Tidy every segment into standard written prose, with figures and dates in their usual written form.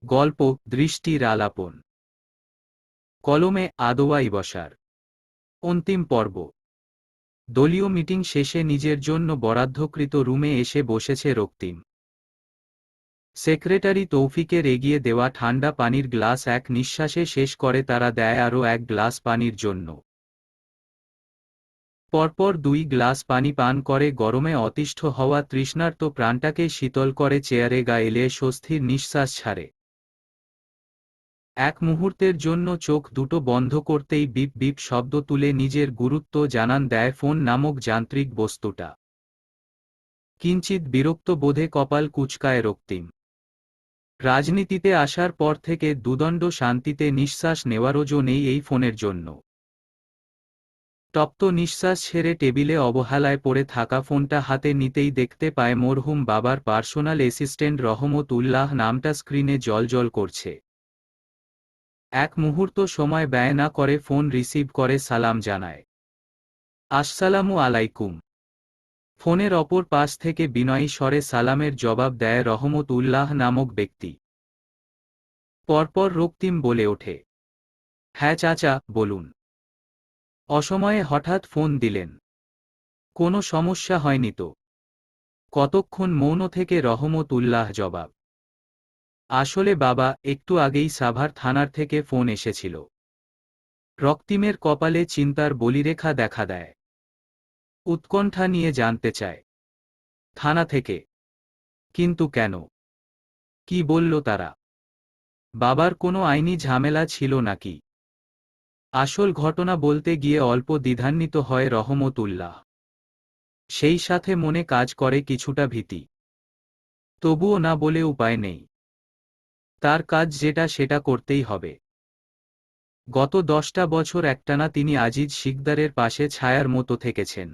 গল্প দৃষ্টির আলাপন। কলমে আদোয়াই বসার। অন্তিম পর্ব। দলীয় মিটিং শেষে নিজের জন্য বরাদ্দকৃত রুমে এসে বসেছে রক্তিম। সেক্রেটারি তৌফিকের এগিয়ে দেওয়া ঠান্ডা পানির গ্লাস এক নিঃশ্বাসে শেষ করে তারা দেয় আরও এক গ্লাস পানির জন্য। পরপর 2 গ্লাস পানি পান করে গরমে অতিষ্ঠ হওয়া তৃষ্ণার্ত প্রাণটাকে শীতল করে চেয়ারে গা এলে স্বস্তির নিঃশ্বাস ছাড়ে। এক মুহূর্তের জন্য চোখ দুটো বন্ধ করতেই বিপ বিপ শব্দ তুলে নিজের গুরুত্ব জানান দেয় ফোন নামক যান্ত্রিক বস্তুটা। কিঞ্চিৎ বিরক্ত বোধে কপাল কুঁচকায় রক্তিম। রাজনীতিতে আসার পর থেকে দুদণ্ড শান্তিতে নিঃশ্বাস নেওয়ারও জো নেই এই ফোনের জন্য। তপ্ত নিঃশ্বাস ছেড়ে টেবিলে অবহেলায় পড়ে থাকা ফোনটা হাতে নিতেই দেখতে পায় মরহুম বাবার পার্সোনাল অ্যাসিস্ট্যান্ট রহমত উল্লাহ নামটা স্ক্রিনে জ্বলজ্বল করছে। এক মুহূর্ত সময় ব্যয় না করে ফোন রিসিভ করে সালাম জানায়। আসসালামু আলাইকুম। ফোনের অপর পাশ থেকে বিনয়ী স্বরে সালামের জবাব দেয় রহমত উল্লাহ নামক ব্যক্তি। পরপর রক্তিম বলে ওঠে, হ্যাঁ চাচা, বলুন। অসময়ে হঠাৎ ফোন দিলেন? কোনো সমস্যা হয়নি তো? কতক্ষণ মৌন থেকে রহমত উল্লাহ জবাব, আসলে বাবা, একটু আগেই সাভার থানার থেকে ফোন এসেছিল। রক্তিমের কপালে চিন্তার বলিরেখা দেখা দেয়। উৎকণ্ঠা নিয়ে জানতে চায়, থানা থেকে? কিন্তু কেন? কি বলল তারা? বাবার কোনো আইনি ঝামেলা ছিল নাকি? আসল ঘটনা বলতে গিয়ে অল্প দ্বিধান্বিত হয় রহমত উল্লাহ। সেই সাথে মনে কাজ করে কিছুটা ভীতি। তবুও না বলে উপায় নেই। তার কাজ যেটা সেটা করতেই হবে। গত 10টা বছর একটানা তিনি আজিজ শিকদারের পাশে ছায়ার মতো থেকেছেন।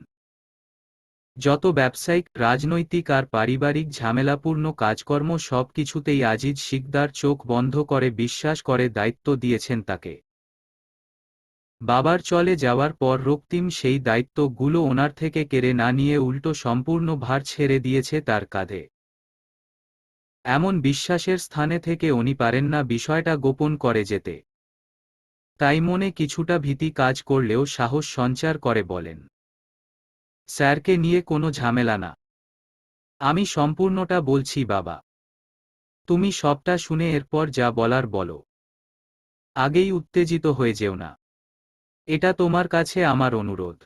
যত ব্যবসায়িক, রাজনৈতিক আর পারিবারিক ঝামেলাপূর্ণ কাজকর্ম সব কিছুতেই আজিজ শিকদার চোখ বন্ধ করে বিশ্বাস করে দায়িত্ব দিয়েছেন তাকে। বাবার চলে যাওয়ার পর রক্তিম সেই দায়িত্বগুলো ওনার থেকে কেড়ে না নিয়ে উল্টো সম্পূর্ণ ভার ছেড়ে দিয়েছে তার কাঁধে। এমন বিশ্বাসের স্থানে থেকে উনি পারেন না বিষয়টা গোপন করে যেতে। তাই মনে কিছুটা ভীতি কাজ করলেও সাহস সঞ্চার করে বলেন, স্যারকে নিয়ে কোনো ঝামেলা না। আমি সম্পূর্ণটা বলছি বাবা। তুমি সবটা শুনে এরপর যা বলার বলো। আগেই উত্তেজিত হয়ে যেও না। এটা তোমার কাছে আমার অনুরোধ।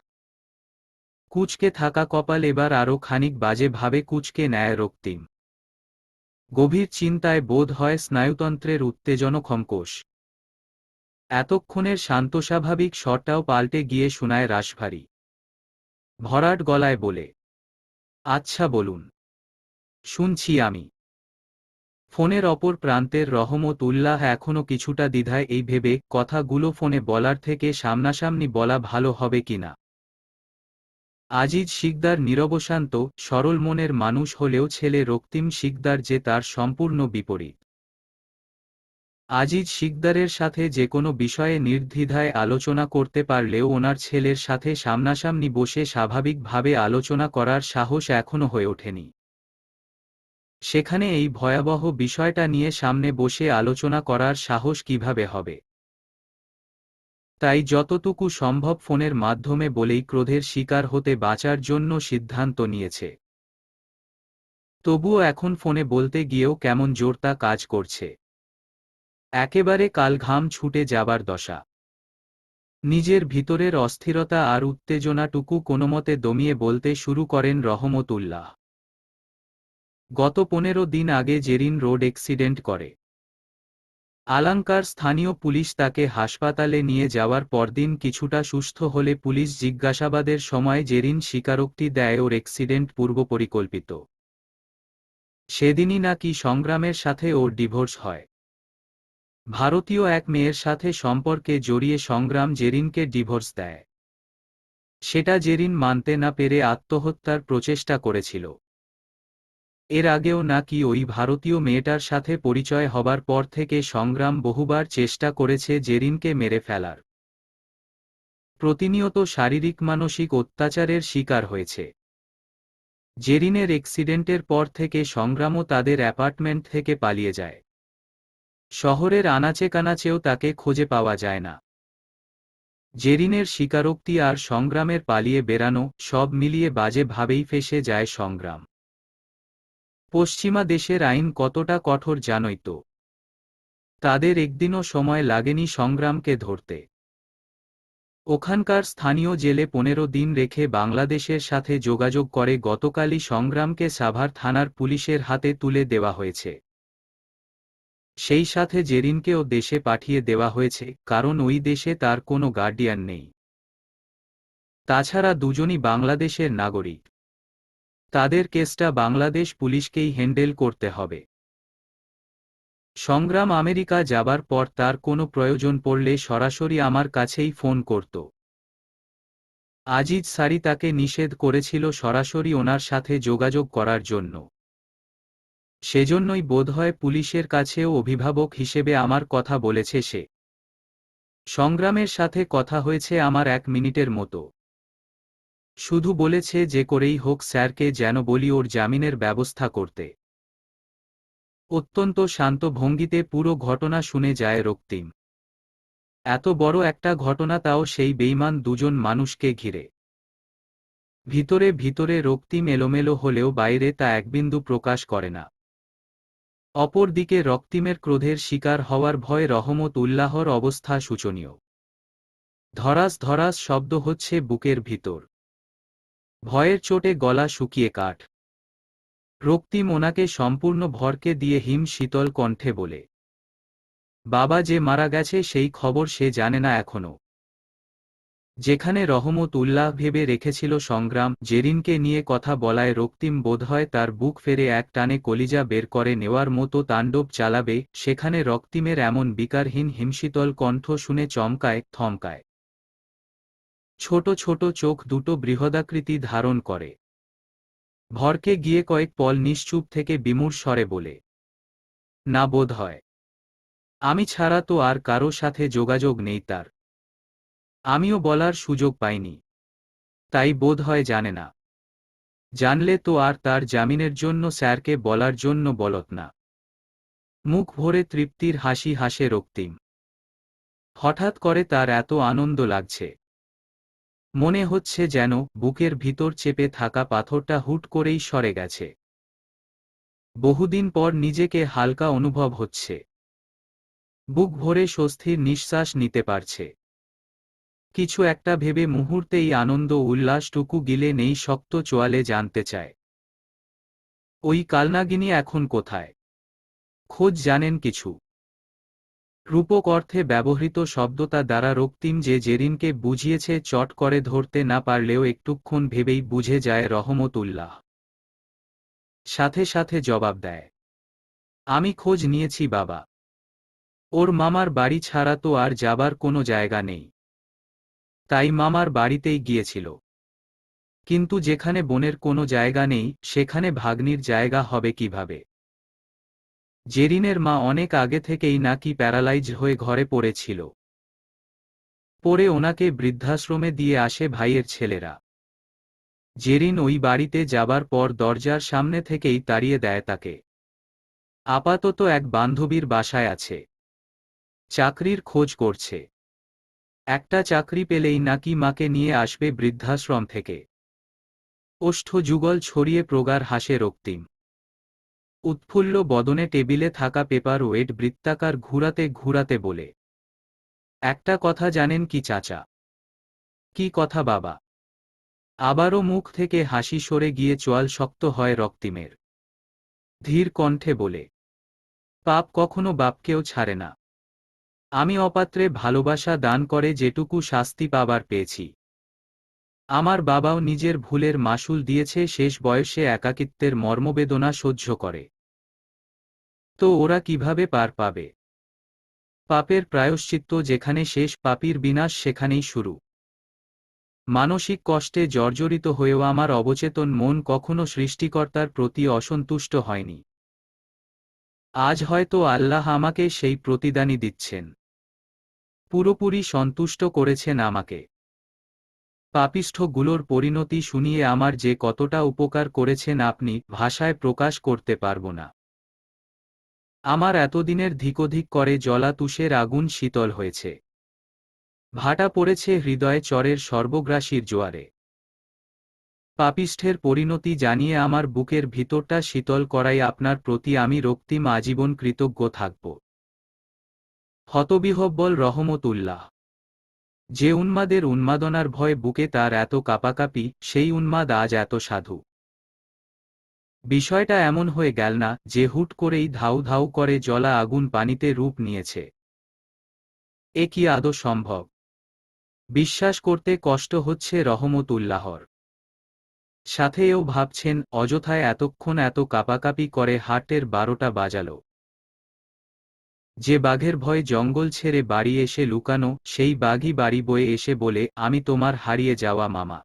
কুঁচকে থাকা কপাল এবার আরও খানিক বাজে ভাবে কুঁচকে নেয় রক্তিম। গভীর চিন্তায় বোধ হয় স্নায়ুতন্ত্রের উত্তেজনক্ষমকোষ। এতক্ষণের শান্তস্বাভাবিক স্বরটাও পাল্টে গিয়ে শোনায় রাশভারী ভরাট গলায় বলে, আচ্ছা বলুন, শুনছি আমি। ফোনের অপর প্রান্তের রহমত উল্লাহ এখনও কিছুটা দ্বিধায়, এই ভেবে কথাগুলো ফোনে বলার থেকে সামনাসামনি বলা ভালো হবে কিনা। আজিজ শিকদার নিরবশান্ত, সরল মনের মানুষ হলেও ছেলে রক্তিম শিকদার যে তার সম্পূর্ণ বিপরীত। আজিজ শিকদারের সাথে যে কোনো বিষয়ে নির্দ্বিধায় আলোচনা করতে পারলেও ওনার ছেলের সাথে সামনাসামনি বসে স্বাভাবিকভাবে আলোচনা করার সাহস এখনও হয়ে ওঠেনি। সেখানে এই ভয়াবহ বিষয়টা নিয়ে সামনে বসে আলোচনা করার সাহস কিভাবে হবে? তাই যতটুকু সম্ভব ফোনের মাধ্যমে বলেই ক্রোধের শিকার হতে বাঁচার জন্য সিদ্ধান্ত নিয়েছে। তবুও এখন ফোনে বলতে গিয়েও কেমন জোরতা কাজ করছে। একেবারে কাল ঘাম ছুটে যাবার দশা। নিজের ভিতরের অস্থিরতা আর উত্তেজনাটুকু কোনোমতে দমিয়ে বলতে শুরু করেন রহমত উল্লাহ। গত 15 দিন আগে জেরিন রোড অ্যাক্সিডেন্ট করে। আলাঙ্কার স্থানীয় পুলিশ তাকে হাসপাতালে নিয়ে যাওয়ার পরদিন কিছুটা সুস্থ হলে পুলিশ জিজ্ঞাসাবাদের সময় জেরিন স্বীকারোক্তি দেয় ওর অ্যাক্সিডেন্ট পূর্বপরিকল্পিত। সেদিনই নাকি সংগ্রামের সাথে ওর ডিভোর্স হয়। ভারতীয় এক মেয়ের সাথে সম্পর্কে জড়িয়ে সংগ্রাম জেরিনকে ডিভোর্স দেয়। সেটা জেরিন মানতে না পেরে আত্মহত্যার প্রচেষ্টা করেছিল। এর আগেও নাকি ওই ভারতীয় মেয়েটার সাথে পরিচয় হবার পর থেকে সংগ্রাম বহুবার চেষ্টা করেছে জেরিনকে মেরে ফেলার। প্রতিনিয়ত শারীরিক মানসিক অত্যাচারের শিকার হয়েছে। জেরিনের অ্যাক্সিডেন্টের পর থেকে সংগ্রামও তাদের অ্যাপার্টমেন্ট থেকে পালিয়ে যায়। শহরের আনাচে কানাচেও তাকে খুঁজে পাওয়া যায় না। জেরিনের স্বীকারোক্তি আর সংগ্রামের পালিয়ে বেরানো, সব মিলিয়ে বাজে ভাবেই ফেঁসে যায় সংগ্রাম। পশ্চিমা দেশের আইন কতটা কঠোর জানোই তো। তাদের একদিনও সময় লাগেনি সংগ্রামকে ধরতে। ওখানকার স্থানীয় জেলে 15 দিন রেখে বাংলাদেশের সাথে যোগাযোগ করে গতকালই সংগ্রামকে সাভার থানার পুলিশের হাতে তুলে দেওয়া হয়েছে। সেই সাথে জেরিনকেও দেশে পাঠিয়ে দেওয়া হয়েছে, কারণ ওই দেশে তার কোনো গার্ডিয়ান নেই। তাছাড়া দুজনই বাংলাদেশের নাগরিক। তাদের কেসটা বাংলাদেশ পুলিশকেই হ্যান্ডেল করতে হবে। সংগ্রাম আমেরিকা যাবার পর তার কোনো প্রয়োজন পড়লে সরাসরি আমার কাছেই ফোন করত। আজিজ সারি তাকে নিষেধ করেছিল সরাসরি ওনার সাথে যোগাযোগ করার জন্য। সেজন্যই বোধহয় পুলিশের কাছেও অভিভাবক হিসেবে আমার কথা বলেছে সে। সংগ্রামের সাথে কথা হয়েছে আমার 1 মিনিটের মতো। শুধু বলেছে যে করেই হোক স্যারকে যেন বলি ওর জামিনের ব্যবস্থা করতে। অত্যন্ত শান্ত ভঙ্গিতে পুরো ঘটনা শুনে যায় রক্তিম। এত বড় একটা ঘটনা, তাও সেই বেইমান দুজন মানুষকে ঘিরে। ভিতরে ভিতরে রক্তিম এলোমেলো হলেও বাইরে তা একবিন্দু প্রকাশ করে না। অপরদিকে রক্তিমের ক্রোধের শিকার হওয়ার ভয়ে রহমত উল্লাহর অবস্থা শোচনীয়। ধরাস ধরাস শব্দ হচ্ছে বুকের ভিতর। ভয়ের চোটে গলা শুকিয়ে কাঠ। রক্তিম ওনাকে সম্পূর্ণ ভরকে দিয়ে হিম শীতল কণ্ঠে বলে, বাবা যে মারা গেছে সেই খবর সে জানে না এখনো। যেখানে রহমত উল্লাহ ভেবে রেখেছিল সংগ্রাম জেরিনকে নিয়ে কথা বলায় রক্তিম বোধহয় তার বুক ফেরে এক টানে কলিজা বের করে নেওয়ার মতো তাণ্ডব চালাবে, সেখানে রক্তিমের এমন বিকারহীন হিমশীতল কণ্ঠ শুনে চমকায়, থমকায়। ছোট ছোট চোখ দুটো বৃহদাকৃতি ধারণ করে। ভরকে গিয়ে কয়েক পল নিশ্চুপ থেকে বিমূঢ় স্বরে বলে, না বোধহয়। আমি ছাড়া তো আর কারো সাথে যোগাযোগ নেই তার। আমিও বলার সুযোগ পাইনি, তাই বোধহয় জানে না। জানলে তো আর তার জামিনের জন্য স্যারকে বলার জন্য বলত না। মুখ ভরে তৃপ্তির হাসি হাসে রক্তিম। হঠাৎ করে তার এত আনন্দ লাগছে। মনে হচ্ছে যেন বুকের ভিতর চেপে থাকা পাথরটা হুট করেই সরে গেছে। বহুদিন পর নিজেকে হালকা অনুভব হচ্ছে। বুক ভরে স্বস্তির নিঃশ্বাস নিতে পারছে। কিছু একটা ভেবে মুহূর্তেই আনন্দ উল্লাসটুকু গিলে নেই শক্ত চোয়ালে জানতে চায়, ওই কালনাগিনী এখন কোথায়? খোঁজ জানেন কিছু? রূপক অর্থে ব্যবহৃত শব্দটা দ্বারা রক্তিম যে জেরিনকে বুঝিয়েছে চট করে ধরতে না পারলেও একটুক্ষণ ভেবেই বুঝে যায় রহমত উল্লাহ। সাথে সাথে জবাব দেয়, আমি খোঁজ নিয়েছি বাবা। ওর মামার বাড়ি ছাড়া তো আর যাবার কোনো জায়গা নেই, তাই মামার বাড়িতেই গিয়েছিল। কিন্তু যেখানে বোনের কোনো জায়গা নেই সেখানে ভাগ্নির জায়গা হবে কিভাবে? জেরিনের মা অনেক আগে থেকেই নাকি প্যারালাইজ হয়ে ঘরে পড়েছিল। পরে ওনাকে বৃদ্ধাশ্রমে দিয়ে আসে ভাইয়ের ছেলেরা। জেরিন ওই বাড়িতে যাবার পর দরজার সামনে থেকেই তাড়িয়ে দেয় তাকে। আপাতত এক বান্ধবীর বাসায় আছে, চাকরির খোঁজ করছে। একটা চাকরি পেলেই নাকি মাকে নিয়ে আসবে বৃদ্ধাশ্রম থেকে। ওষ্ঠ যুগল ছড়িয়ে প্রগাঢ় হাসে রক্তিম। উৎফুল্ল বদনে টেবিলে থাকা পেপার ওয়েট বৃত্তাকার ঘুরাতে ঘুরাতে বলে, একটা কথা জানেন কি চাচা? কি কথা বাবা? আবারও মুখ থেকে হাসি সরে গিয়ে চোয়াল শক্ত হয় রক্তিমের। ধীর কণ্ঠে বলে, পাপ কখনো বাপকেও ছাড়ে না। আমি অপাত্রে ভালোবাসা দান করে যেটুকু শাস্তি পাবার পেয়েছি। আমার বাবাও নিজের ভুলের মাসুল দিয়েছে শেষ বয়সে একাকিত্বের মর্মবেদনা সহ্য করে। তো ওরা কিভাবে পার পাবে? পাপের প্রায়শ্চিত্ত যেখানে শেষ, পাপীর বিনাশ সেখানেই শুরু। মানসিক কষ্টে জর্জরিত হয়েও আমার অবচেতন মন কখনো সৃষ্টিকর্তার প্রতি অসন্তুষ্ট হয়নি। আজ হয়তো আল্লাহ আমাকে সেই প্রতিদানই দিচ্ছেন। পুরোপুরি সন্তুষ্ট করেছেন আমাকে। পাপিষ্ঠগুলোর পরিণতি শুনিয়ে আমার যে কতটা উপকার করেছেন আপনি ভাষায় প্রকাশ করতে পারব না। আমার এতদিনের ধিকোধিক করে জ্বলা তুষের আগুন শীতল হয়েছে। ভাটা পড়েছে হৃদয়ে চরের সর্বগ্রাসীর জোয়ারে। পাপিষ্ঠের পরিণতি জানিয়ে আমার বুকের ভিতরটা শীতল করাই আপনার প্রতি আমি রক্তিম আজীবন কৃতজ্ঞ থাকব। হতবিহ্বল রহমতুল্লাহ। যে উন্মাদের উন্মাদনার ভয়ে বুকে তার এত কাঁপাকাঁপি, সেই উন্মাদ আজ এত সাধু। বিষয়টা এমন হয়ে গেল না যে হুট করেই ধাউ ধাউ করে জ্বলা আগুন পানিতে রূপ নিয়েছে। এ কি আদৌ সম্ভব? বিশ্বাস করতে কষ্ট হচ্ছে রহমতুল্লাহর। সাথে এও ভাবছেন, অযথায় এতক্ষণ এত কাঁপাকাঁপি করে হাটের 12টা বাজালো। যে বাঘের ভয় জঙ্গল ছেড়ে বাড়ি এসে লুকানো, সেই বাঘই বাড়ি বয়ে এসে বলে, আমি তোমার হারিয়ে যাওয়া মামা।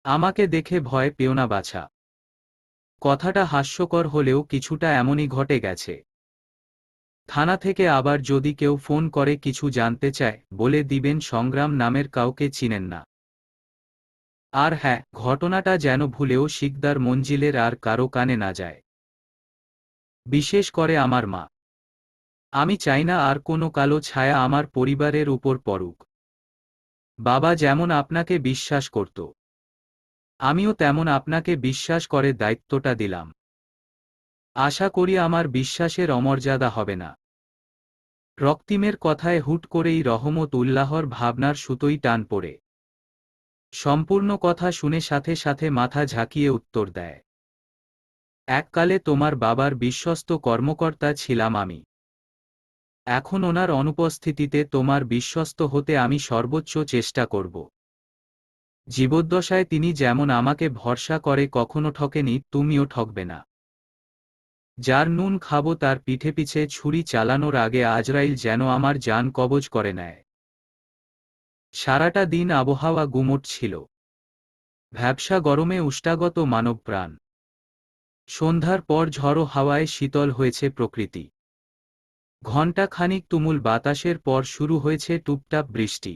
আমাকে দেখে ভয় পেও না বাছা। কথাটা হাস্যকর হলেও কিছুটা এমনই ঘটে গেছে। থানা থেকে আবার যদি কেউ ফোন করে কিছু জানতে চায়, বলে দিবেন সংগ্রাম নামের কাউকে চিনেন না। আর হ্যাঁ, ঘটনাটা যেন ভুলেও শিকদার মঞ্জিলের আর কারো কানে না যায়, বিশেষ করে আমার মা। আমি চাই না আর কোনো কালো ছায়া আমার পরিবারের উপর পড়ুক। বাবা যেমন আপনাকে বিশ্বাস করত, আমিও তেমন আপনাকে বিশ্বাস করে দায়িত্বটা দিলাম। আশা করি আমার বিশ্বাসের অমর্যাদা হবে না। রক্তিমের কথায় হুট করেই রহমতুল্লাহর ভাবনার সুতোই টান পড়ে। সম্পূর্ণ কথা শুনে সাথে সাথে মাথা ঝাঁকিয়ে উত্তর দেয়, এককালে তোমার বাবার বিশ্বস্ত কর্মকর্তা ছিলাম আমি। এখন ওনার অনুপস্থিতিতে তোমার বিশ্বস্ত হতে আমি সর্বোচ্চ চেষ্টা করব। জীবদ্দশায় তিনি যেমন আমাকে ভরসা করে কখনো ঠকেনি, তুমিও ঠকবে না। যার নুন খাবো তার পিঠে পিছে ছুরি চালানোর আগে আজরাইল যেন আমার জান কবজ করে নেয়। সারাটা দিন আবহাওয়া গুমোট ছিল। ভ্যাপসা গরমে উষ্টাগত মানবপ্রাণ। সন্ধ্যার পর ঝড়ো হাওয়ায় শীতল হয়েছে প্রকৃতি। ঘণ্টা খানিক তুমুল বাতাসের পর শুরু হয়েছে টুপটাপ বৃষ্টি।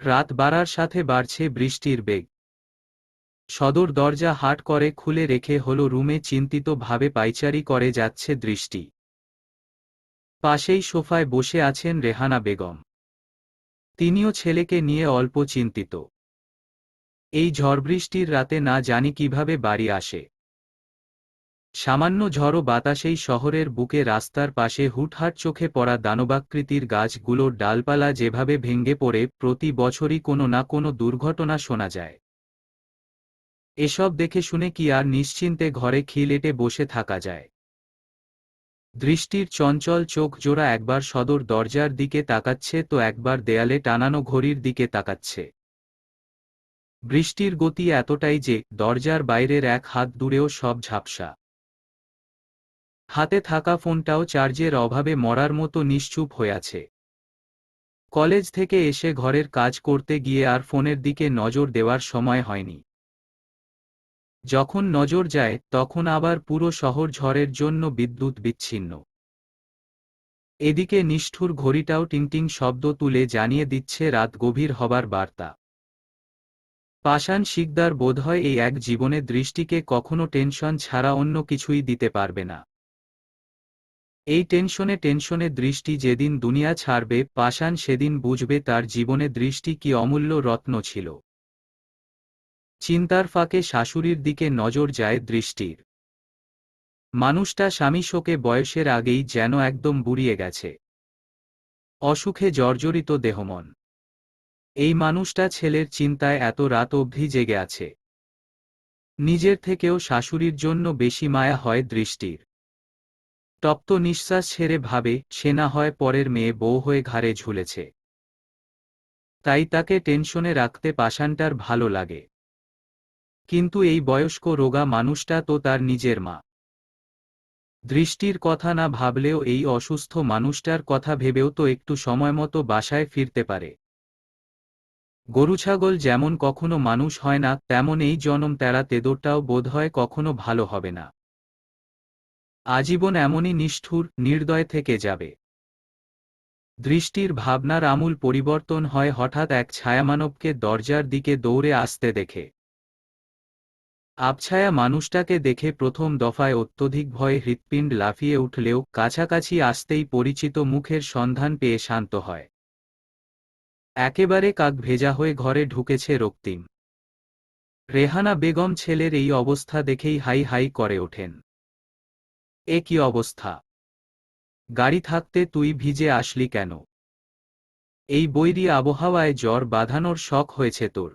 রাত বাড়ার সাথে বাড়ছে বৃষ্টির বেগ। সদর দরজা হাট করে খুলে রেখে হলো রুমে চিন্তিত ভাবে পায়চারি করে যাচ্ছে দৃষ্টি। পাশেই সোফায় বসে আছেন রেহানা বেগম। তিনিও ছেলেকে নিয়ে অল্প চিন্তিত। এই ঝড়বৃষ্টির রাতে না জানি কিভাবে বাড়ি আসে। সামান্য ঝড়ো বাতাসেই শহরের বুকে রাস্তার পাশে হুটহাট চোখে পড়া দানবাকৃতির গাছগুলোর ডালপালা যেভাবে ভেঙে পড়ে, প্রতি বছরই কোনো না কোনো দুর্ঘটনা শোনা যায়। এসব দেখে শুনে কি আর নিশ্চিন্তে ঘরে খিলেটে বসে থাকা যায়? দৃষ্টির চঞ্চল চোখ জোড়া একবার সদর দরজার দিকে তাকাচ্ছে তো একবার দেয়ালে টানানো ঘড়ির দিকে তাকাচ্ছে। বৃষ্টির গতি এতটাই যে দরজার বাইরের এক হাত দূরেও সব ঝাপসা। হাতে থাকা ফোনটাও চার্জের অভাবে মরার মতো নিশ্চুপ হয়ে আছে। কলেজ থেকে এসে ঘরের কাজ করতে গিয়ে আর ফোনের দিকে নজর দেওয়ার সময় হয়নি। যখন নজর যায় তখন আবার পুরো শহর ঝড়ের জন্য বিদ্যুৎ বিচ্ছিন্ন। এদিকে নিষ্ঠুর ঘড়িটাও টিংটিং শব্দ তুলে জানিয়ে দিচ্ছে রাত গভীর হবার বার্তা। পাষাণ শিকদার বোধহয় এই এক জীবনে দৃষ্টিকে কখনো টেনশন ছাড়া অন্য কিছুই দিতে পারবে না। এই টেনশনে টেনশনে দৃষ্টি যেদিন দুনিয়া ছাড়বে, পাষাণ সেদিন বুঝবে তার জীবনে দৃষ্টি কি অমূল্য রত্ন ছিল। চিন্তার ফাঁকে শাশুড়ির দিকে নজর যায় দৃষ্টির। মানুষটা স্বামী শোকে বয়সের আগেই যেন একদম বুড়িয়ে গেছে। অসুখে জর্জরিত দেহমন। এই মানুষটা ছেলের চিন্তায় এত রাত অবধি জেগে আছে। নিজের থেকেও শাশুড়ির জন্য বেশি মায়া হয় দৃষ্টির। তপ্ত নিঃশ্বাস ছেড়ে ভাবে, সে না হয় পরের মেয়ে বউ হয়ে ঘাড়ে ঝুলেছে। তাই তাকে টেনশনে রাখতে পাষাণটার ভালো লাগে। কিন্তু এই বয়স্ক রোগা মানুষটা তো তার নিজের মা। দৃষ্টির কথা না ভাবলেও এই অসুস্থ মানুষটার কথা ভেবেও তো একটু সময়মতো বাসায় ফিরতে পারে। গরুছাগল যেমন কখনো মানুষ হয় না, তেমন এই জনম তেরা তেদোরটাও বোধহয় কখনো ভালো হবে না। আজীবন এমনই নিষ্ঠুর নির্দয় থেকে যাবে। দৃষ্টির ভাবনার আমূল পরিবর্তন হয় হঠাৎ এক ছায়ামানবকে দরজার দিকে দৌড়ে আসতে দেখে। আবছায়া মানুষটাকে দেখে প্রথম দফায় অত্যধিক ভয়ে হৃৎপিণ্ড লাফিয়ে উঠলেও কাছাকাছি আসতেই পরিচিত মুখের সন্ধান পেয়ে শান্ত হয়। একেবারে কাক ভেজা হয়ে ঘরে ঢুকেছে রক্তিম। রেহানা বেগম ছেলের এই অবস্থা দেখেই হাই হাই করে ওঠেন। এ কি অবস্থা? গাড়ি থাকতে তুই ভিজে আসলি কেন? এই বৈরী আবহাওয়ায় জ্বর বাঁধানোর শখ হয়েছে তোর?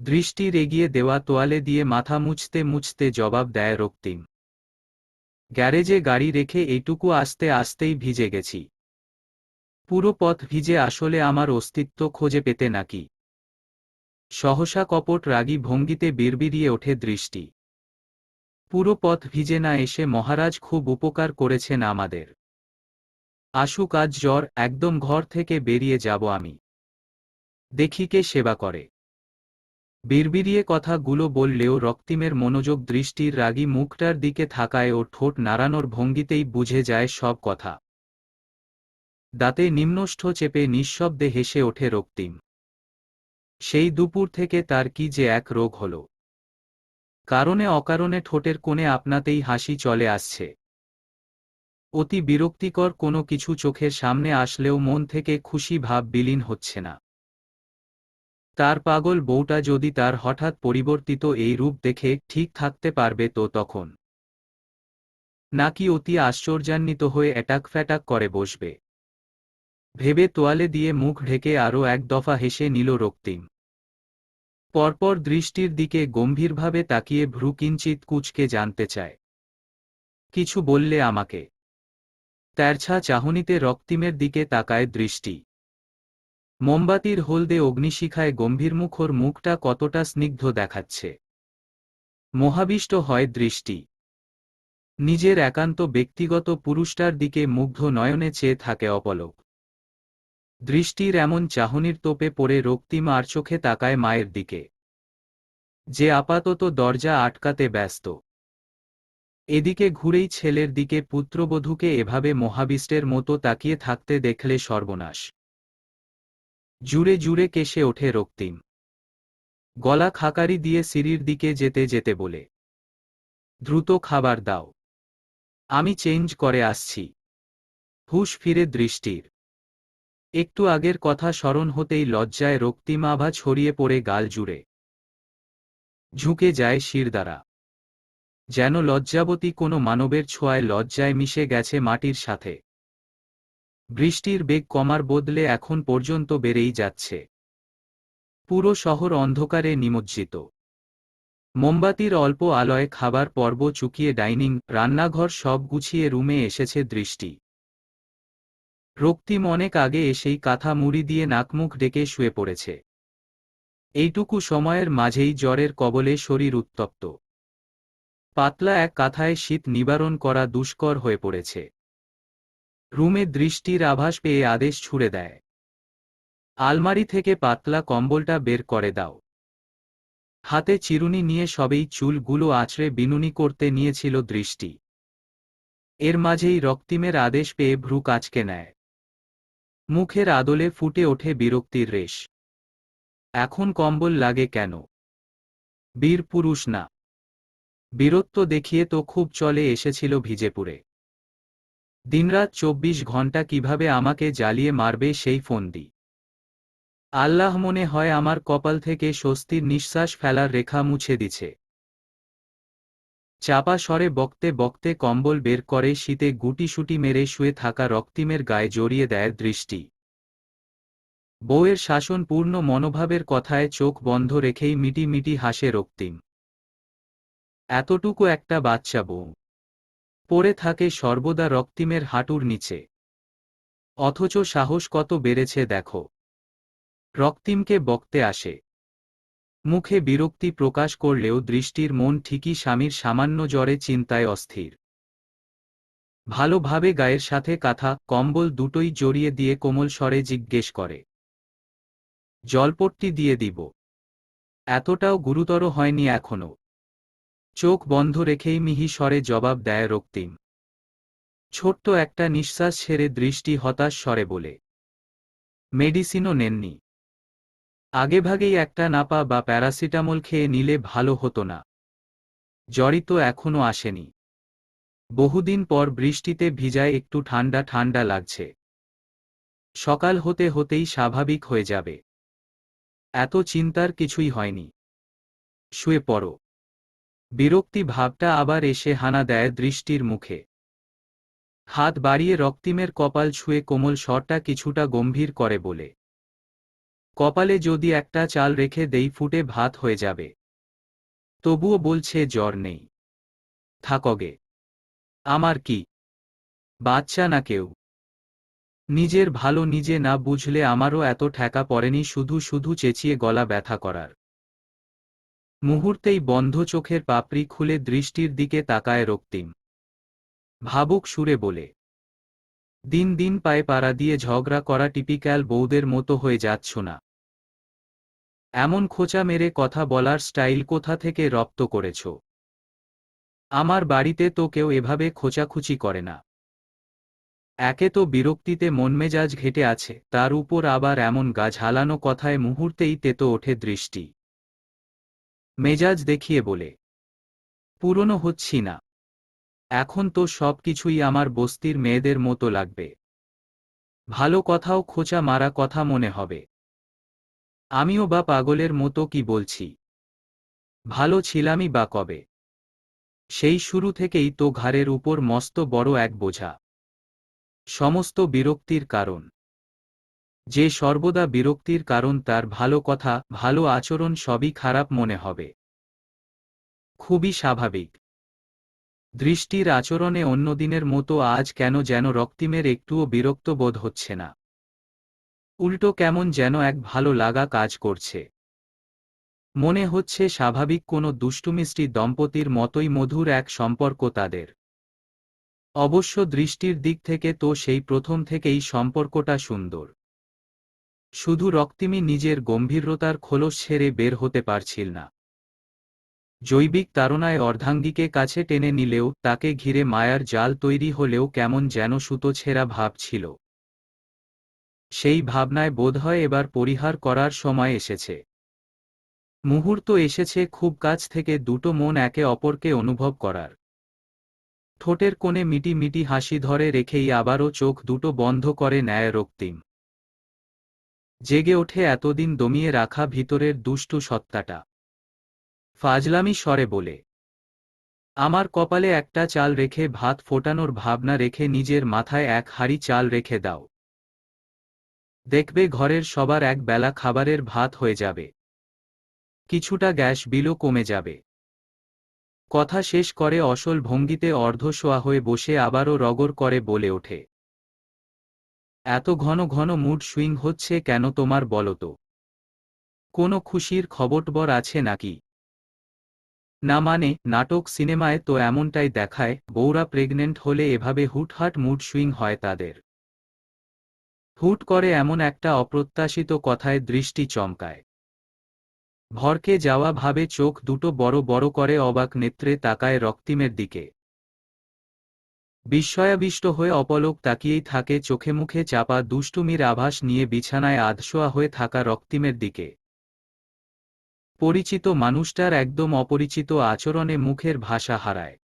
দৃষ্টির এগিয়ে দেওয়া তোয়ালে দিয়ে মাথা মুছতে মুছতে জবাব দেয় রক্তিম। গ্যারেজে গাড়ি রেখে এইটুকু আসতে আসতেই ভিজে গেছি। পুরো পথ ভিজে আসলে আমার অস্তিত্ব খুঁজে পেতে নাকি? সহসা কপট রাগী ভঙ্গিতে বিড়বিড়িয়ে ওঠে দৃষ্টি। পুরো পথ ভিজে না এসে মহারাজ খুব উপকার করেছেন আমাদের। আসুক আজ জ্বর, একদম ঘর থেকে বেরিয়ে যাব আমি। দেখি কে সেবা করে। বিড়বিড়িয়ে কথাগুলো বললেও রক্তিমের মনোযোগ দৃষ্টির রাগী মুখটার দিকে থাকায় ও ঠোঁট নাড়ানোর ভঙ্গিতেই বুঝে যায় সব কথা। দাঁতে নিম্নষ্ঠ চেপে নিঃশব্দে হেসে ওঠে রক্তিম। সেই দুপুর থেকে তার কি যে এক রোগ হল। কারণে অকারণে ঠোঁটের কোণে আপনাতেই হাসি চলে আসছে। অতি বিরক্তিকর কোনো কিছু চোখের সামনে আসলেও মন থেকে খুশি ভাব বিলীন হচ্ছে না। তার পাগল বউটা যদি তার হঠাৎ পরিবর্তিত এই রূপ দেখে ঠিক থাকতে পারবে তো তখন নাকি অতি আশ্চর্যান্বিত হয়ে এটাক ফ্যাটাক করে বসবে। ভেবে তোয়ালে দিয়ে মুখ ঢেকে আরও এক দফা হেসে নিল রক্তিম। পরপর দৃষ্টির দিকে গম্ভীরভাবে তাকিয়ে ভ্রু কিঞ্চিৎ কুঁচকে জানতে চায়, কিছু বললে আমাকে? তেরছা চাহনিতে রক্তিমের দিকে তাকায় দৃষ্টি। মোমবাতির হলদে অগ্নিশিখায় গম্ভীরমুখর মুখটা কতটা স্নিগ্ধ দেখাচ্ছে। মোহাবিষ্ট হয় দৃষ্টি। নিজের একান্ত ব্যক্তিগত পুরুষটার দিকে মুগ্ধ নয়নে চেয়ে থাকে অপলক। দৃষ্টির এমন চাহনির তোপে পড়ে রক্তিম আর চোখে তাকায় মায়ের দিকে, যে আপাতত দরজা আটকাতে ব্যস্ত। এদিকে ঘুরেই ছেলের দিকে পুত্রবধূকে এভাবে মোহাবিষ্টের মতো তাকিয়ে থাকতে দেখলে সর্বনাশ। জুড়ে জুড়ে কেশে ওঠে রক্তিম। গলা খাকারি দিয়ে সিঁড়ির দিকে যেতে যেতে বলে, দ্রুত খাবার দাও, আমি চেঞ্জ করে আসছি। হুঁশ ফিরে দৃষ্টির। একটু আগের কথা স্মরণ হতেই লজ্জায় রক্তিম আভা ছড়িয়ে পড়ে গাল জুড়ে। ঝুঁকে যায় শিরদাঁড়া। যেন লজ্জাবতী কোনো মানবের ছোঁয়ায় লজ্জায় মিশে গেছে মাটির সাথে। বৃষ্টির বেগ কমার বদলে এখন পর্যন্ত বেড়েই যাচ্ছে। পুরো শহর অন্ধকারে নিমজ্জিত। মোমবাতির অল্প আলোয় খাবার পর্ব চুকিয়ে ডাইনিং, রান্নাঘর সব গুছিয়ে রুমে এসেছে দৃষ্টি। রক্তিম অনেক আগে এসেই কাঁথা মুড়ি দিয়ে নাকমুখ ডেকে শুয়ে পড়েছে। এইটুকু সময়ের মাঝেই জ্বরের কবলে শরীর উত্তপ্ত। পাতলা এক কাঁথায় শীত নিবারণ করা দুষ্কর হয়ে পড়েছে। রুমে দৃষ্টির আভাস পেয়ে আদেশ ছুড়ে দেয়, আলমারি থেকে পাতলা কম্বলটা বের করে দাও। হাতে চিরুনি নিয়ে সবেই চুলগুলো আঁচড়ে বিনুনি করতে নিয়েছিল দৃষ্টি। এর মাঝেই রক্তিমের আদেশ পেয়ে ভ্রু কাঁচকে নেয়। মুখের আদলে ফুটে ওঠে বিরক্তির রেশ। এখন কম্বল লাগে কেন? বীর পুরুষ না? বীরত্ব দেখিয়ে তো খুব চলে এসেছিল ভিজেপুরে। দিনরাত 24 ঘন্টা কিভাবে আমাকে জ্বালিয়ে মারবে সেই ফন্দি। আল্লাহ মনে হয় আমার কপাল থেকে স্বস্তির নিঃশ্বাস ফেলার রেখা মুছে দিছে। চাপা স্বরে বকতে বকতে কম্বল বের করে শীতে গুটিসুটি মেরে শুয়ে থাকা রক্তিমের গায়ে জড়িয়ে দেয় দৃষ্টি। বউয়ের শাসনপূর্ণ মনোভাবের কথায় চোখ বন্ধ রেখেই মিটি মিটি হাসে রক্তিম। এতটুকু একটা বাচ্চা বউ পড়ে থাকে সর্বদা রক্তিমের হাঁটুর নিচে। অথচ সাহস কত বেড়েছে দেখো। রক্তিমকে বকতে আসে। মুখে বিরক্তি প্রকাশ করলেও দৃষ্টির মন ঠিকই স্বামীর সামান্য জ্বরে চিন্তায় অস্থির। ভালোভাবে গায়ের সাথে কাঁথা কম্বল দুটোই জড়িয়ে দিয়ে কোমল স্বরে জিজ্ঞেস করে, জলপট্টি দিয়ে দিব? এতটাও গুরুতর হয়নি এখনো। চোখ বন্ধ রেখেই মিহি স্বরে জবাব দেয় রক্তিম। ছোট্ট একটা নিঃশ্বাস ছেড়ে দৃষ্টি হতাশ স্বরে বলে, মেডিসিনও নেননি? আগেভাগেই একটা নাপা বা প্যারাসিটামল খেয়ে নিলে ভালো হতো না? জ্বরই তো এখনো আসেনি। বহুদিন পর বৃষ্টিতে ভিজায় একটু ঠান্ডা ঠান্ডা লাগছে। সকাল হতে হতেই স্বাভাবিক হয়ে যাবে। এত চিন্তার কিছুই হয়নি। শুয়ে পড়ো। বিরক্তি ভাবটা আবার এসে হানা দেয় দৃষ্টির মুখে। হাত বাড়িয়ে রক্তিমের কপাল ছুঁয়ে কোমল স্বরটা কিছুটা গম্ভীর করে বলে, কপালে যদি একটা চাল রেখে দেই ফুটে ভাত হয়ে যাবে। তবুও বলছে জ্বর নেই। থাকগে। আমার কি বাচ্চা না কেউ? নিজের ভালো নিজে না বুঝলে আমারও এত ঠেকা পড়েনি শুধু শুধু চেঁচিয়ে গলা ব্যথা করার। মুহূর্তেই বন্ধ চোখের পাপড়ি খুলে দৃষ্টির দিকে তাকায় রক্তিম। ভাবুক সুরে বলে, দিন দিন পায়ে পাড়া দিয়ে ঝগড়া করা টিপিক্যাল বউদের মতো হয়ে যাচ্ছ না? এমন খোঁচা মেরে কথা বলার স্টাইল কোথা থেকে রপ্ত করেছ? আমার বাড়িতে তো কেউ এভাবে খোঁচাখুচি করে না। একে তো বিরক্তিতে মনমেজাজ ঘেটে আছে, তার উপর আবার এমন গা ঝালানো কথায় মুহূর্তেই তেতো ওঠে দৃষ্টি। মেজাজ দেখিয়ে বলে, পুরনো হচ্ছি না। এখন তো সব কিছুই আমার বস্তির মেয়েদের মতো লাগবে। ভালো কথাও খোঁচা মারা কথা মনে হবে। আমিও বা পাগলের মতো কি বলছি? ভালো ছিলামই বা কবে? সেই শুরু থেকেই তো ঘাড়ের উপর মস্ত বড় এক বোঝা। সমস্ত বিরক্তির কারণ। যে সর্বদা বিরক্তির কারণ তার ভালো কথা ভালো আচরণ সবই খারাপ মনে হবে। খুবই স্বাভাবিক। দৃষ্টির আচরণে অন্যদিনের মতো আজ কেন যেন রক্তিমের একটুও বিরক্ত বোধ হচ্ছে না। উল্টো কেমন যেন এক ভালো লাগা কাজ করছে। মনে হচ্ছে স্বাভাবিক কোনো দুষ্টুমিষ্টি দম্পতির মতোই মধুর এক সম্পর্ক তাদের। অবশ্য দৃষ্টির দিক থেকে তো সেই প্রথম থেকেই সম্পর্কটা সুন্দর। শুধু রক্তিমই নিজের গম্ভীরতার খোলস ছেড়ে বের হতে পারছিল না। জৈবিক তাড়নায় অর্ধাঙ্গীকে কাছে টেনে নিলেও তাকে ঘিরে মায়ার জাল তৈরি হলেও কেমন যেন সুতো ছেঁড়া ভাব ছিল। সেই ভাবনায় বোধহয় এবার পরিহার করার সময় এসেছে। মুহূর্ত এসেছে খুব কাছ থেকে দুটো মন একে অপরকে অনুভব করার। ঠোঁটের কোণে মিটি মিটি হাসি ধরে রেখেই আবারও চোখ দুটো বন্ধ করে নেয় রক্তিম। জেগে ওঠে এতদিন দমিয়ে রাখা ভিতরের দুষ্টু সত্তাটা। ফাজলামি স্বরে বলে, আমার কপালে একটা চাল রেখে ভাত ফোটানোর ভাবনা রেখে নিজের মাথায় এক হাঁড়ি চাল রেখে দাও। দেখবে ঘরের সবার এক বেলা খাবারের ভাত হয়ে যাবে। কিছুটা গ্যাস বিলও কমে যাবে। কথা শেষ করে অসল ভঙ্গিতে অর্ধশোয়া হয়ে বসে আবারও রগর করে বলে ওঠে, এত ঘন ঘন মুড সুইং হচ্ছে কেন তোমার বলো তো? কোনো খুশির খবরটবর আছে নাকি? না মানে, নাটক সিনেমায় তো এমনটাই দেখায়, বউরা প্রেগনেন্ট হলে এভাবে হুটহাট মুড সুইং হয় তাদের। হুট করে এমন একটা অপ্রত্যাশিত কথায় দৃষ্টি চমকায়। ভরকে যাওয়া ভাবে চোখ দুটো বড় বড় করে অবাক নেত্রে তাকায় রক্তিমের দিকে। বিস্ময়াবিষ্ট হয়ে অপলক তাকিয়েই থাকে চোখে মুখে চাপা দুষ্টুমির আভাস নিয়ে বিছানায় আধশোয়া হয়ে থাকা রক্তিমের দিকে। পরিচিত মানুষটার একদম অপরিচিত আচরণে মুখের ভাষা হারায়।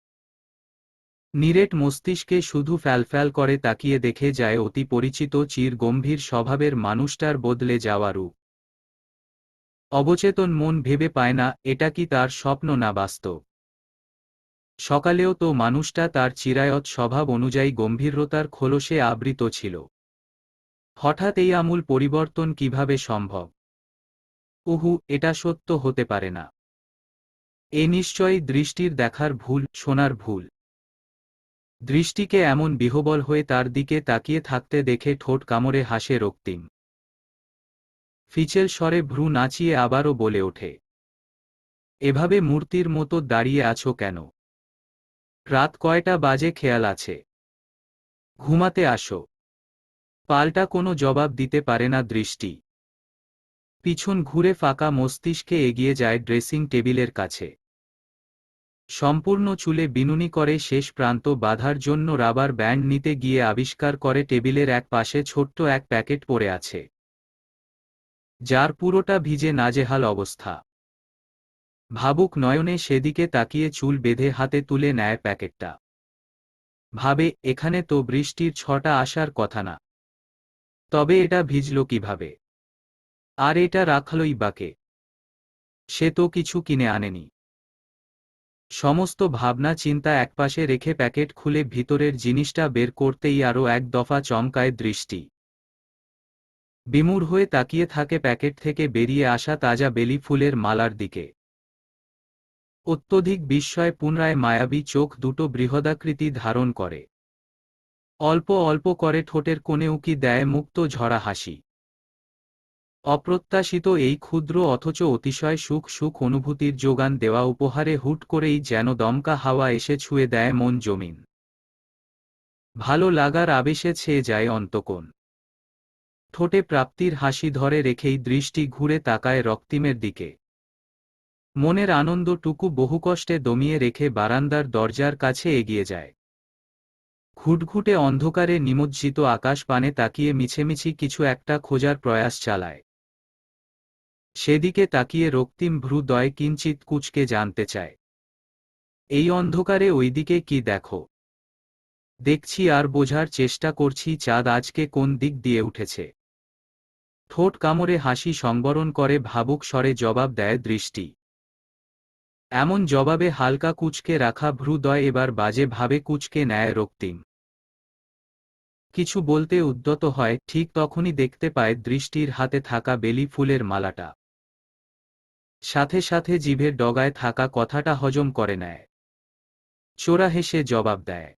নিরেট মস্তিষ্কে শুধু ফ্যালফ্যাল করে তাকিয়ে দেখে যায় অতি পরিচিত চির গম্ভীর স্বভাবের মানুষটার বদলে যাওয়া রূপ। অবচেতন মন ভেবে পায় না এটা কি তার স্বপ্ন না বাস্তব। সকালেও তো মানুষটা তার চিরায়ত স্বভাব অনুযায়ী গম্ভীরতার খোলসে আবৃত ছিল। হঠাৎ এই আমূল পরিবর্তন কিভাবে সম্ভব? উহু, এটা সত্য হতে পারে না। এ নিশ্চয়ই দৃষ্টির দেখার ভুল, শোনার ভুল। দৃষ্টিকে এমন বিহ্বল হয়ে তার দিকে তাকিয়ে থাকতে দেখে ঠোঁট কামড়ে হাসে রক্তিম। ফিচেল স্বরে ভ্রু নাচিয়ে আবারও বলে ওঠে, এভাবে মূর্তির মতো দাঁড়িয়ে আছো কেন? রাত কয়টা বাজে খেয়াল আছে? ঘুমাতে আসো। পাল্টা কোনো জবাব দিতে পারে না দৃষ্টি। পিছন ঘুরে ফাঁকা মস্তিষ্কে এগিয়ে যায় ড্রেসিং টেবিলের কাছে। সম্পূর্ণ চুলে বিনুনি করে শেষ প্রান্ত বাঁধার জন্য রাবার ব্যান্ড নিতে গিয়ে আবিষ্কার করে টেবিলের এক পাশে ছোট্ট এক প্যাকেট পড়ে আছে। যার পুরোটা ভিজে নাজেহাল অবস্থা। ভাবুক নয়নে সেদিকে তাকিয়ে চুল বেঁধে হাতে তুলে নেয় প্যাকেটটা। ভাবে, এখানে তো বৃষ্টির ছটা আসার কথা না। তবে এটা ভিজল কিভাবে? আর এটা রাখলই বা কে? সে তো কিছু কিনে আনেনি। সমস্ত ভাবনা চিন্তা একপাশে রেখে প্যাকেট খুলে ভিতরের জিনিসটা বের করতেই আরও এক দফা চমকায় দৃষ্টি। বিমূঢ় হয়ে তাকিয়ে থাকে প্যাকেট থেকে বেরিয়ে আসা তাজা বেলি ফুলের মালার দিকে। অত্যধিক বিস্ময় পুনরায় মায়াবী চোখ দুটো বৃহদাকৃতি ধারণ করে। অল্প অল্প করে ঠোঁটের কোণে উঁকি দেয় মুক্ত ঝরা হাসি। অপ্রত্যাশিত এই ক্ষুদ্র অথচ অতিশয় সুখ অনুভূতির যোগান দেওয়া উপহারে হুট করেই যেন দমকা হাওয়া এসে ছুঁয়ে দেয় মন জমিন। ভালো লাগার আবেশে ছেয়ে যায় অন্তকোণ। ঠোঁটে প্রাপ্তির হাসি ধরে রেখেই দৃষ্টি ঘুরে তাকায় রক্তিমের দিকে। মনের আনন্দটুকু বহুকষ্টে দমিয়ে রেখে বারান্দার দরজার কাছে এগিয়ে যায়। ঘুটঘুটে অন্ধকারে নিমজ্জিত আকাশ পানে তাকিয়ে মিছেমিছি কিছু একটা খোঁজার প্রয়াস চালায়। সেদিকে তাকিয়ে রক্তিম ভ্রুদয় কিঞ্চিৎ কুঁচকে জানতে চায়, এই অন্ধকারে ওইদিকে কি দেখো? দেখছি আর বোঝার চেষ্টা করছি চাঁদ আজকে কোন দিক দিয়ে উঠেছে। ঠোঁট কামড়ে হাসি সংবরণ করে ভাবুক স্বরে জবাব দেয় দৃষ্টি। এমন জবাবে হালকা কুঁচকে রাখা ভ্রুদয় এবার বাজে ভাবে কুঁচকে নেয় রক্তিম। কিছু বলতে উদ্যত হয়, ঠিক তখনই দেখতে পায় দৃষ্টির হাতে থাকা বেলি ফুলের মালাটা। সাথে সাথে জিভের ডগায় থাকা কথাটা হজম করে নেয়। চোরা হেসে জবাব দেয়,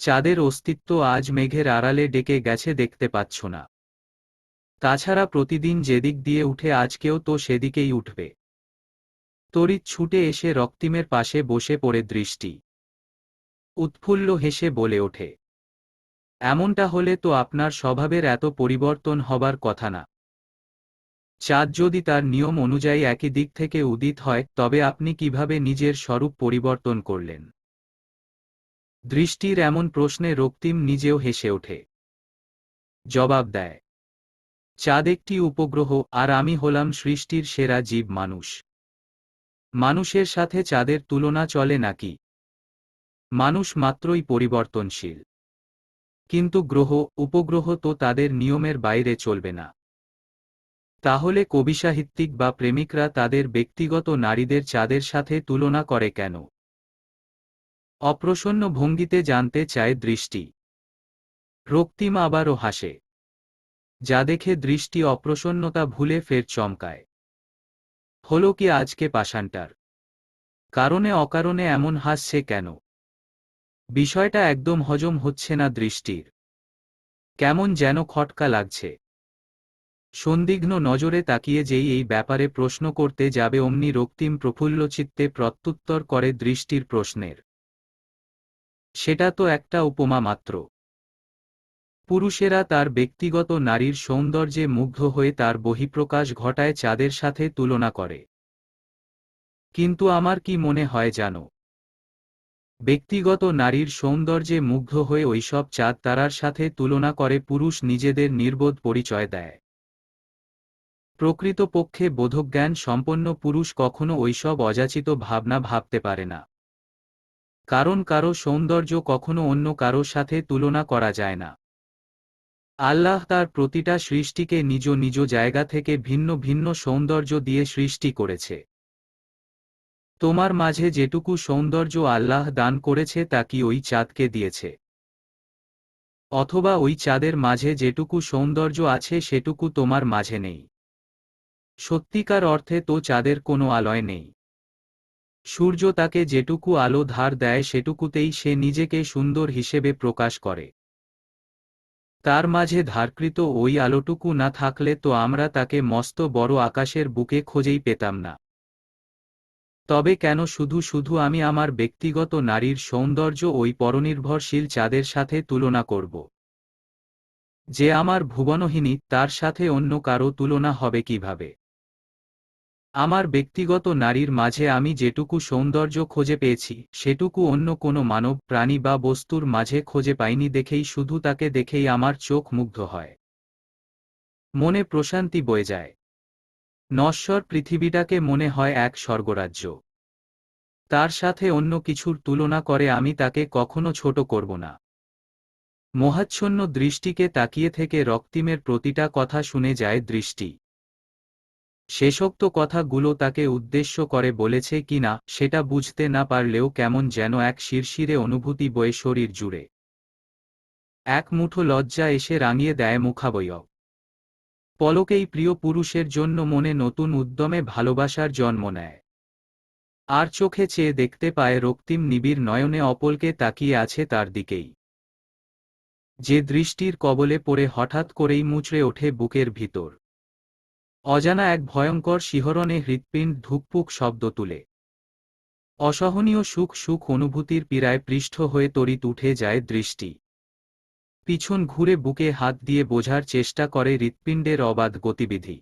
চাঁদের অস্তিত্ব আজ মেঘের আড়ালে ডেকে গেছে, দেখতে পাচ্ছ না? তাছাড়া প্রতিদিন যেদিক দিয়ে উঠে আজকেও তো সেদিকেই উঠবে। তড়িৎ ছুটে এসে রক্তিমের পাশে বসে পড়ে দৃষ্টি। উৎফুল্ল হেসে বলে ওঠে, এমনটা হলে তো আপনার স্বভাবের এত পরিবর্তন হবার কথা না। চাঁদ যদি তার নিয়ম অনুযায়ী একই দিক থেকে উদিত হয়, তবে আপনি কিভাবে নিজের স্বরূপ পরিবর্তন করলেন? দৃষ্টির এমন প্রশ্নে রক্তিম নিজেও হেসে ওঠে। জবাব দেয়, চাঁদ একটি উপগ্রহ, আর আমি হলাম সৃষ্টির সেরা জীব মানুষ। মানুষের সাথে চাঁদের তুলনা চলে নাকি? মানুষ মাত্রই পরিবর্তনশীল। কিন্তু গ্রহ, উপগ্রহ তো তাদের নিয়মের বাইরে চলবে না। তাহলে কবিসাহিত্যিক বা প্রেমিকরা তাদের ব্যক্তিগত নারীদের চাঁদের সাথে তুলনা করে কেন? অপ্রসন্ন ভঙ্গিতে জানতে চায় দৃষ্টি। রক্তিম আবারও হাসে, যা দেখে দৃষ্টি অপ্রসন্নতা ভুলে ফের চমকায়। হলো কি আজকে পাষাণটার? কারণে অকারণে এমন হাসছে কেন? বিষয়টা একদম হজম হচ্ছে না দৃষ্টির। কেমন যেন খটকা লাগছে। সন্দিগ্ধ নজরে তাকিয়ে যেই এই ব্যাপারে প্রশ্ন করতে যাবে অমনি রক্তিম প্রফুল্লচিত্তে প্রত্যুত্তর করে দৃষ্টির প্রশ্নের, সেটা তো একটা উপমা মাত্র। পুরুষেরা তার ব্যক্তিগত নারীর সৌন্দর্যে মুগ্ধ হয়ে তার বহিঃপ্রকাশ ঘটায় চাঁদের সাথে তুলনা করে। কিন্তু আমার কি মনে হয় জানো? ব্যক্তিগত নারীর সৌন্দর্যে মুগ্ধ হয়ে ওইসব চাঁদ তারার সাথে তুলনা করে পুরুষ নিজেদের নির্বোধ পরিচয় দেয়। প্রকৃতপক্ষে বোধজ্ঞান সম্পন্ন পুরুষ কখনো ওইসব অযাচিত ভাবনা ভাবতে পারে না। কারণ কারো সৌন্দর্য কখনো অন্য কারো সাথে তুলনা করা যায় না। আল্লাহ তার প্রতিটা সৃষ্টিকে নিজ নিজ জায়গা থেকে ভিন্ন ভিন্ন সৌন্দর্য দিয়ে সৃষ্টি করেছে। তোমার মাঝে যেটুকু সৌন্দর্য আল্লাহ দান করেছে তা কি ওই চাঁদকে দিয়েছে? অথবা ওই চাঁদের মাঝে যেটুকু সৌন্দর্য আছে সেটুকু তোমার মাঝে নেই? সত্যিকার অর্থে তো চাঁদের কোনো আলয় নেই। সূর্য তাকে যেটুকু আলো ধার দেয় সেটুকুতেই সে নিজেকে সুন্দর হিসেবে প্রকাশ করে। তার মাঝে ধারকৃত ওই আলোটুকু না থাকলে তো আমরা তাকে মস্ত বড় আকাশের বুকে খুঁজেই পেতাম না। তবে কেন শুধু শুধু আমি আমার ব্যক্তিগত নারীর সৌন্দর্য ওই পরনির্ভরশীল চাঁদের সাথে তুলনা করব? যে আমার ভুবনহিনী, তার সাথে অন্য কারো তুলনা হবে কিভাবে? আমার ব্যক্তিগত নারীর মাঝে আমি যেটুকু সৌন্দর্য খুঁজে পেয়েছি সেটুকু অন্য কোনো মানব, প্রাণী বা বস্তুর মাঝে খুঁজে পাইনি দেখেই, শুধু তাকে দেখেই আমার চোখ মুগ্ধ হয়। মনে প্রশান্তি বয়ে যায়। নশ্বর পৃথিবীটাকে মনে হয় এক স্বর্গরাজ্য। তার সাথে অন্য কিছুর তুলনা করে আমি তাকে কখনো ছোট করব না। মোহাচ্ছন্ন দৃষ্টিকে তাকিয়ে থেকে রক্তিমের প্রতিটা কথা শুনে যায় দৃষ্টি। শেষোক্ত কথাগুলো তাকে উদ্দেশ্য করে বলেছে কিনা সেটা বুঝতে না পারলেও কেমন যেন এক শিরশিরে অনুভূতি বয়ে শরীর জুড়ে। এক মুঠো লজ্জা এসে রাঙিয়ে দেয় মুখাবয়ব। পলকেই প্রিয় পুরুষের জন্য মনে নতুন উদ্যমে ভালোবাসার জন্ম নেয়। আর চোখে চেয়ে দেখতে পায় রক্তিম নিবিড় নয়নে অপলকে তাকিয়ে আছে তার দিকেই। যে দৃষ্টির কবলে পড়ে হঠাৎ করেই মুচড়ে ওঠে বুকের ভিতর। অজানা এক ভয়ঙ্কর শিহরণে হৃৎপিণ্ড ধুকপুক শব্দ তুলে। অসহনীয় সুখ অনুভূতির পীড়ায় পৃষ্ঠ হয়ে তড়িৎ উঠে যায় দৃষ্টি। পিছন ঘুরে বুকে হাত দিয়ে বোঝার চেষ্টা করে হৃৎপিণ্ডের অবাধ গতিবিধি।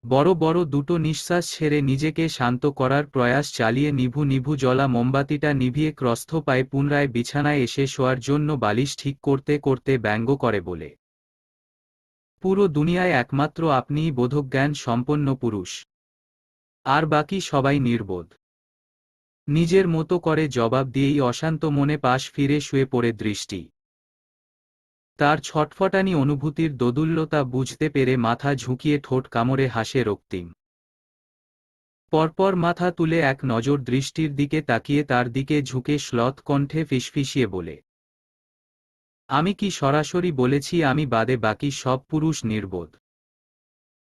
বড় বড় দুটো নিঃশ্বাস ছেড়ে নিজেকে শান্ত করার প্রয়াস চালিয়ে নিভু নিভু জ্বলা মোমবাতিটা নিভিয়ে ক্রস্থ পায়ে পুনরায় বিছানায় এসে শোয়ার জন্য বালিশ ঠিক করতে করতে ব্যঙ্গ করে বলে, পুরো দুনিয়ায় একমাত্র আপনিই বোধজ্ঞান সম্পন্ন পুরুষ, আর বাকি সবাই নির্বোধ। নিজের মতো করে জবাব দিয়েই অশান্ত মনে পাশ ফিরে শুয়ে পড়ে দৃষ্টি। তার ছটফটানি অনুভূতির দোদুল্যতা বুঝতে পেরে মাথা ঝুঁকিয়ে ঠোঁট কামড়ে হাসে রক্তিম। পরপর মাথা তুলে এক নজর দৃষ্টির দিকে তাকিয়ে তার দিকে ঝুঁকে শ্লথ কণ্ঠে ফিসফিসিয়ে বলে, আমি কি সরাসরি বলেছি আমি বাদে বাকি সব পুরুষ নির্বোধ?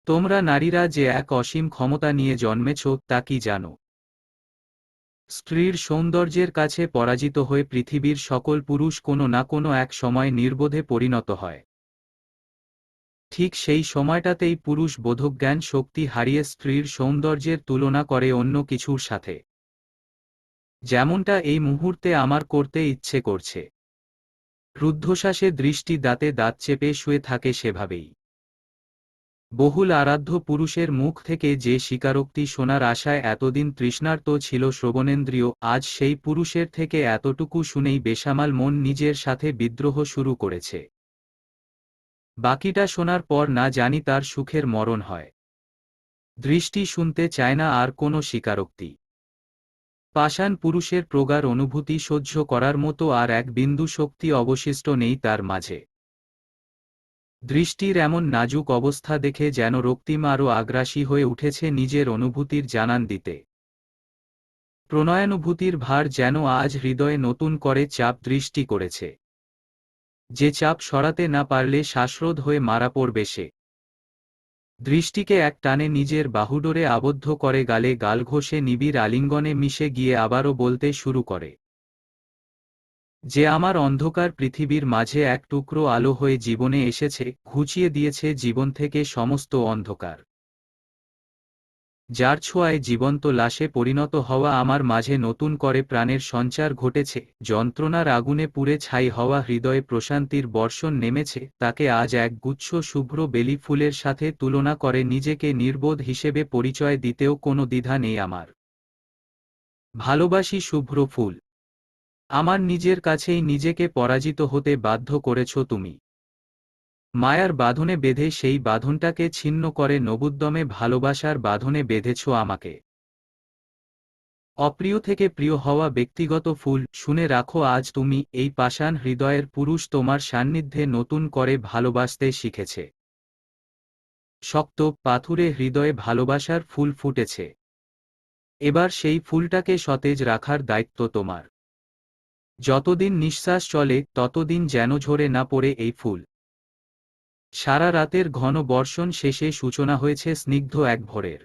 তোমরা নারীরা যে এক অসীম ক্ষমতা নিয়ে জন্মেছ তা কি জানো? স্ত্রীর সৌন্দর্যের কাছে পরাজিত হয়ে পৃথিবীর সকল পুরুষ কোনো না কোনো এক সময় নির্বোধে পরিণত হয়। ঠিক সেই সময়টাতেই পুরুষ বোধজ্ঞান শক্তি হারিয়ে স্ত্রীর সৌন্দর্যের তুলনা করে অন্য কিছুর সাথে। যেমনটা এই মুহূর্তে আমার করতে ইচ্ছে করছে। রুদ্ধশ্বাসে দৃষ্টি দাঁতে দাঁত চেপে শুয়ে থাকে সেভাবেই। বহুল আরাধ্য পুরুষের মুখ থেকে যে স্বীকারোক্তি শোনার আশায় এতদিন তৃষ্ণার্ত ছিল শ্রবণেন্দ্রিয়, আজ সেই পুরুষের থেকে এতটুকু শুনেই বেসামাল মন নিজের সাথে বিদ্রোহ শুরু করেছে। বাকিটা শোনার পর না জানি তার সুখের মরণ হয়। দৃষ্টি শুনতে চায় না আর কোনো স্বীকারোক্তি। পাষাণ পুরুষের প্রগাঢ় অনুভূতি সহ্য করার মতো আর এক বিন্দু শক্তি অবশিষ্ট নেই তার মাঝে। দৃষ্টির এমন নাজুক অবস্থা দেখে যেন রক্তিম আরও আগ্রাসী হয়ে উঠেছে নিজের অনুভূতির জানান দিতে। প্রণয়ানুভূতির ভার যেন আজ হৃদয়ে নতুন করে চাপ দৃষ্টি করেছে। যে চাপ সরাতে না পারলে শ্বাসরোধ হয়ে মারা পড়বে সে। দৃষ্টিকে এক টানে নিজের বাহুডোরে আবদ্ধ করে গালে গাল ঘষে নিবিড় আলিঙ্গনে মিশে গিয়ে আবারও বলতে শুরু করে, যে আমার অন্ধকার পৃথিবীর মাঝে এক টুকরো আলো হয়ে জীবনে এসেছে, ঘুচিয়ে দিয়েছে জীবন থেকে সমস্ত অন্ধকার। যার ছোঁয়ায় জীবন্ত লাশে পরিণত হওয়া আমার মাঝে নতুন করে প্রাণের সঞ্চার ঘটেছে, যন্ত্রণার আগুনে পুড়ে ছাই হওয়া হৃদয়ে প্রশান্তির বর্ষণ নেমেছে, তাকে আজ এক গুচ্ছ শুভ্র বেলি ফুলের সাথে তুলনা করে নিজেকে নির্বোধ হিসেবে পরিচয় দিতেও কোনো দ্বিধা নেই আমার। ভালোবাসি শুভ্র ফুল। আমার নিজের কাছেই নিজেকে পরাজিত হতে বাধ্য করেছ তুমি। মায়ার বাঁধনে বেঁধে সেই বাঁধনটাকে ছিন্ন করে নবুদ্যমে ভালোবাসার বাঁধনে বেঁধেছ আমাকে। অপ্রিয় থেকে প্রিয় হওয়া ব্যক্তিগত ফুল, শুনে রাখো আজ তুমি এই পাষাণ হৃদয়ের পুরুষ তোমার সান্নিধ্যে নতুন করে ভালোবাসতে শিখেছে। শক্ত পাথুরে হৃদয়ে ভালোবাসার ফুল ফুটেছে। এবার সেই ফুলটাকে সতেজ রাখার দায়িত্ব তোমার। যতদিন নিঃশ্বাস চলে ততদিন যেন ঝরে না পড়ে এই ফুল। সারা রাতের ঘন বর্ষণ শেষে সূচনা হয়েছে স্নিগ্ধ এক ভোরের।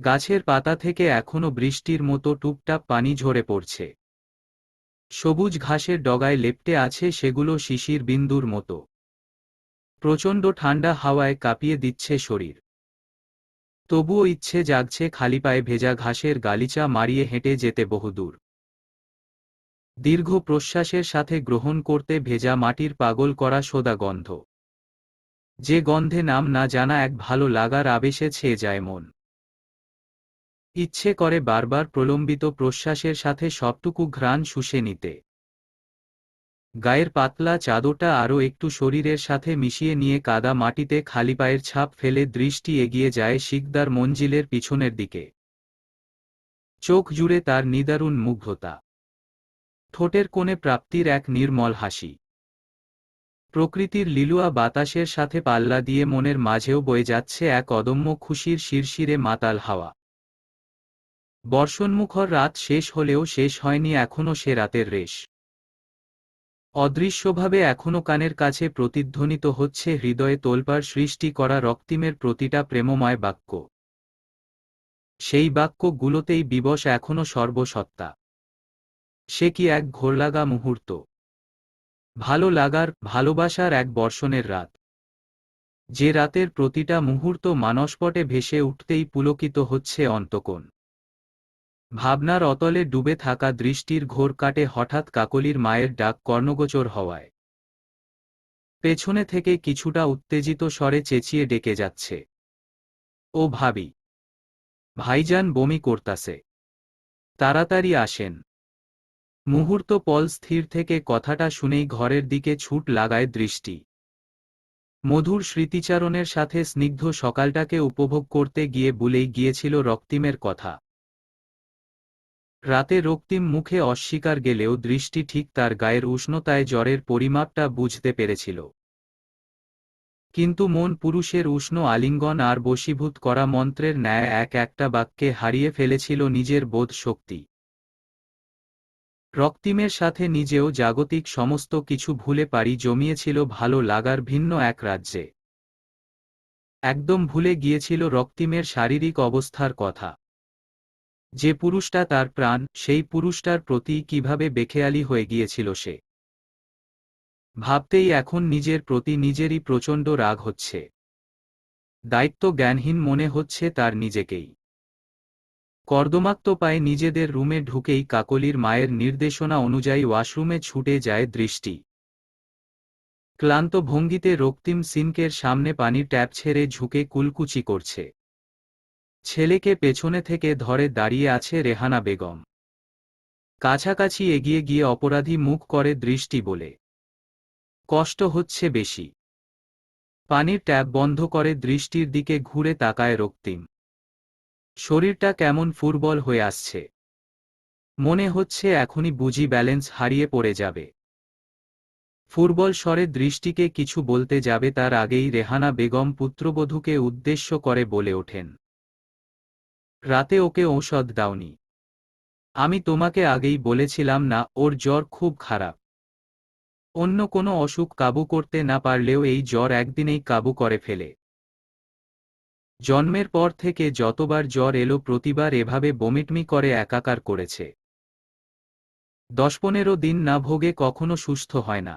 গাছের পাতা থেকে এখনো বৃষ্টির মতো টুপটাপ পানি ঝরে পড়ছে। সবুজ ঘাসের ডগায় লেপ্টে আছে সেগুলো শিশির বিন্দুর মতো। প্রচণ্ড ঠান্ডা হাওয়ায় কাঁপিয়ে দিচ্ছে শরীর। তবুও ইচ্ছে জাগছে খালি পায়ে ভেজা ঘাসের গালিচা মারিয়ে হেঁটে যেতে বহুদূর। দীর্ঘ প্রশ্বাসের সাথে গ্রহণ করতে ভেজা মাটির পাগল করা সোদা গন্ধ। যে গন্ধে নাম না জানা এক ভালো লাগার আবেশে ছেয়ে যায় মন। ইচ্ছে করে বারবার প্রলম্বিত প্রশ্বাসের সাথে সবটুকু ঘ্রাণ শুষে নিতে। গায়ের পাতলা চাদরটা আরও একটু শরীরের সাথে মিশিয়ে নিয়ে কাদা মাটিতে খালি পায়ের ছাপ ফেলে দৃষ্টি এগিয়ে যায় শিকদার মঞ্জিলের পিছনের দিকে। চোখ জুড়ে তার নিদারুণ মুগ্ধতা, ঠোঁটের কোণে প্রাপ্তির এক নির্মল হাসি। প্রকৃতির লিলুয়া বাতাসের সাথে পাল্লা দিয়ে মনের মাঝেও বয়ে যাচ্ছে এক অদম্য খুশির শিরশিরে মাতাল হাওয়া। বর্ষণমুখর রাত শেষ হলেও শেষ হয়নি এখনো সে রাতের রেশ। অদৃশ্যভাবে এখনো কানের কাছে প্রতিধ্বনিত হচ্ছে হৃদয়ে তোলপাড় সৃষ্টি করা রক্তিমের প্রতিটা প্রেমময় বাক্য। সেই বাক্যগুলোতেই বিবশ এখনো সর্বসত্তা। সে কি এক ঘোরলাগা মুহূর্ত, ভালো লাগার, ভালোবাসার এক বর্ষণের রাত, যে রাতের প্রতিটা মুহূর্ত মানসপটে ভেসে উঠতেই পুলকিত হচ্ছে অন্তকোণ। ভাবনার অতলে ডুবে থাকা দৃষ্টির ঘোর কাটে হঠাৎ কাকলির মায়ের ডাক কর্ণগোচর হওয়ায়। পেছনে থেকে কিছুটা উত্তেজিত স্বরে চেঁচিয়ে ডেকে যাচ্ছে, ও ভাবি, ভাইজান বমি করতাছে, তাড়াতাড়ি আসেন। মুহূর্ত পল স্থির থেকে কথাটা শুনেই ঘরের দিকে ছুট লাগায় দৃষ্টি। মধুর স্মৃতিচারণের সাথে স্নিগ্ধ সকালটাকে উপভোগ করতে গিয়ে ভুলেই গিয়েছিল রক্তিমের কথা। রাতে রক্তিম মুখে অস্বীকার গেলেও দৃষ্টি ঠিক তার গায়ের উষ্ণতায় জ্বরের পরিমাপটা বুঝতে পেরেছিল। কিন্তু মন পুরুষের উষ্ণ আলিঙ্গন আর বশীভূত করা মন্ত্রের ন্যায় এক একটা বাক্যে হারিয়ে ফেলেছিল নিজের বোধ শক্তি। রক্তিমের সাথে নিজেও জাগতিক সমস্ত কিছু ভুলে পাড়ি জমিয়েছিল ভালো লাগার ভিন্ন এক রাজ্যে। একদম ভুলে গিয়েছিল রক্তিমের শারীরিক অবস্থার কথা। যে পুরুষটা তার প্রাণ, সেই পুরুষটার প্রতি কিভাবে বেখেয়ালি হয়ে গিয়েছিল সে। ভাবতেই এখন নিজের প্রতি নিজেরই প্রচণ্ড রাগ হচ্ছে। দায়িত্ব জ্ঞানহীন মনে হচ্ছে তার নিজেকেই। কর্দমাক্ত পায়ে নিজেদের রুমে ঢুকেই কাকলির মায়ের নির্দেশনা অনুযায়ী ওয়াশরুমে ছুটে যায় দৃষ্টি। ক্লান্ত ভঙ্গিতে রক্তিম সিনকের সামনে পানির ট্যাপ ছেড়ে ঝুঁকে কুলকুচি করছে। ছেলেকে পেছনে থেকে ধরে দাঁড়িয়ে আছে রেহানা বেগম। কাছাকাছি এগিয়ে গিয়ে অপরাধী মুখ করে দৃষ্টি বলে, কষ্ট হচ্ছে বেশি। পানির ট্যাপ বন্ধ করে দৃষ্টির দিকে ঘুরে তাকায় রক্তিম। শরীরটা কেমন ফুরবল হয়ে আসছে, মনে হচ্ছে এখনই বুঝি ব্যালেন্স হারিয়ে পড়ে যাবে। ফুরবল স্বরে দৃষ্টিকে কিছু বলতে যাবে তার আগেই রেহানা বেগম পুত্রবধূকে উদ্দেশ্য করে বলে ওঠেন, রাতে ওকে ঔষধ দাওনি? আমি তোমাকে আগেই বলেছিলাম না ওর জ্বর খুব খারাপ। অন্য কোনো অসুখ কাবু করতে না পারলেও এই জ্বর একদিনেই কাবু করে ফেলে। জন্মের পর থেকে যতবার জ্বর এলো প্রতিবার এভাবে বমিটমি করে একাকার করেছে। 10-15 দিন না ভোগে কখনো সুস্থ হয় না।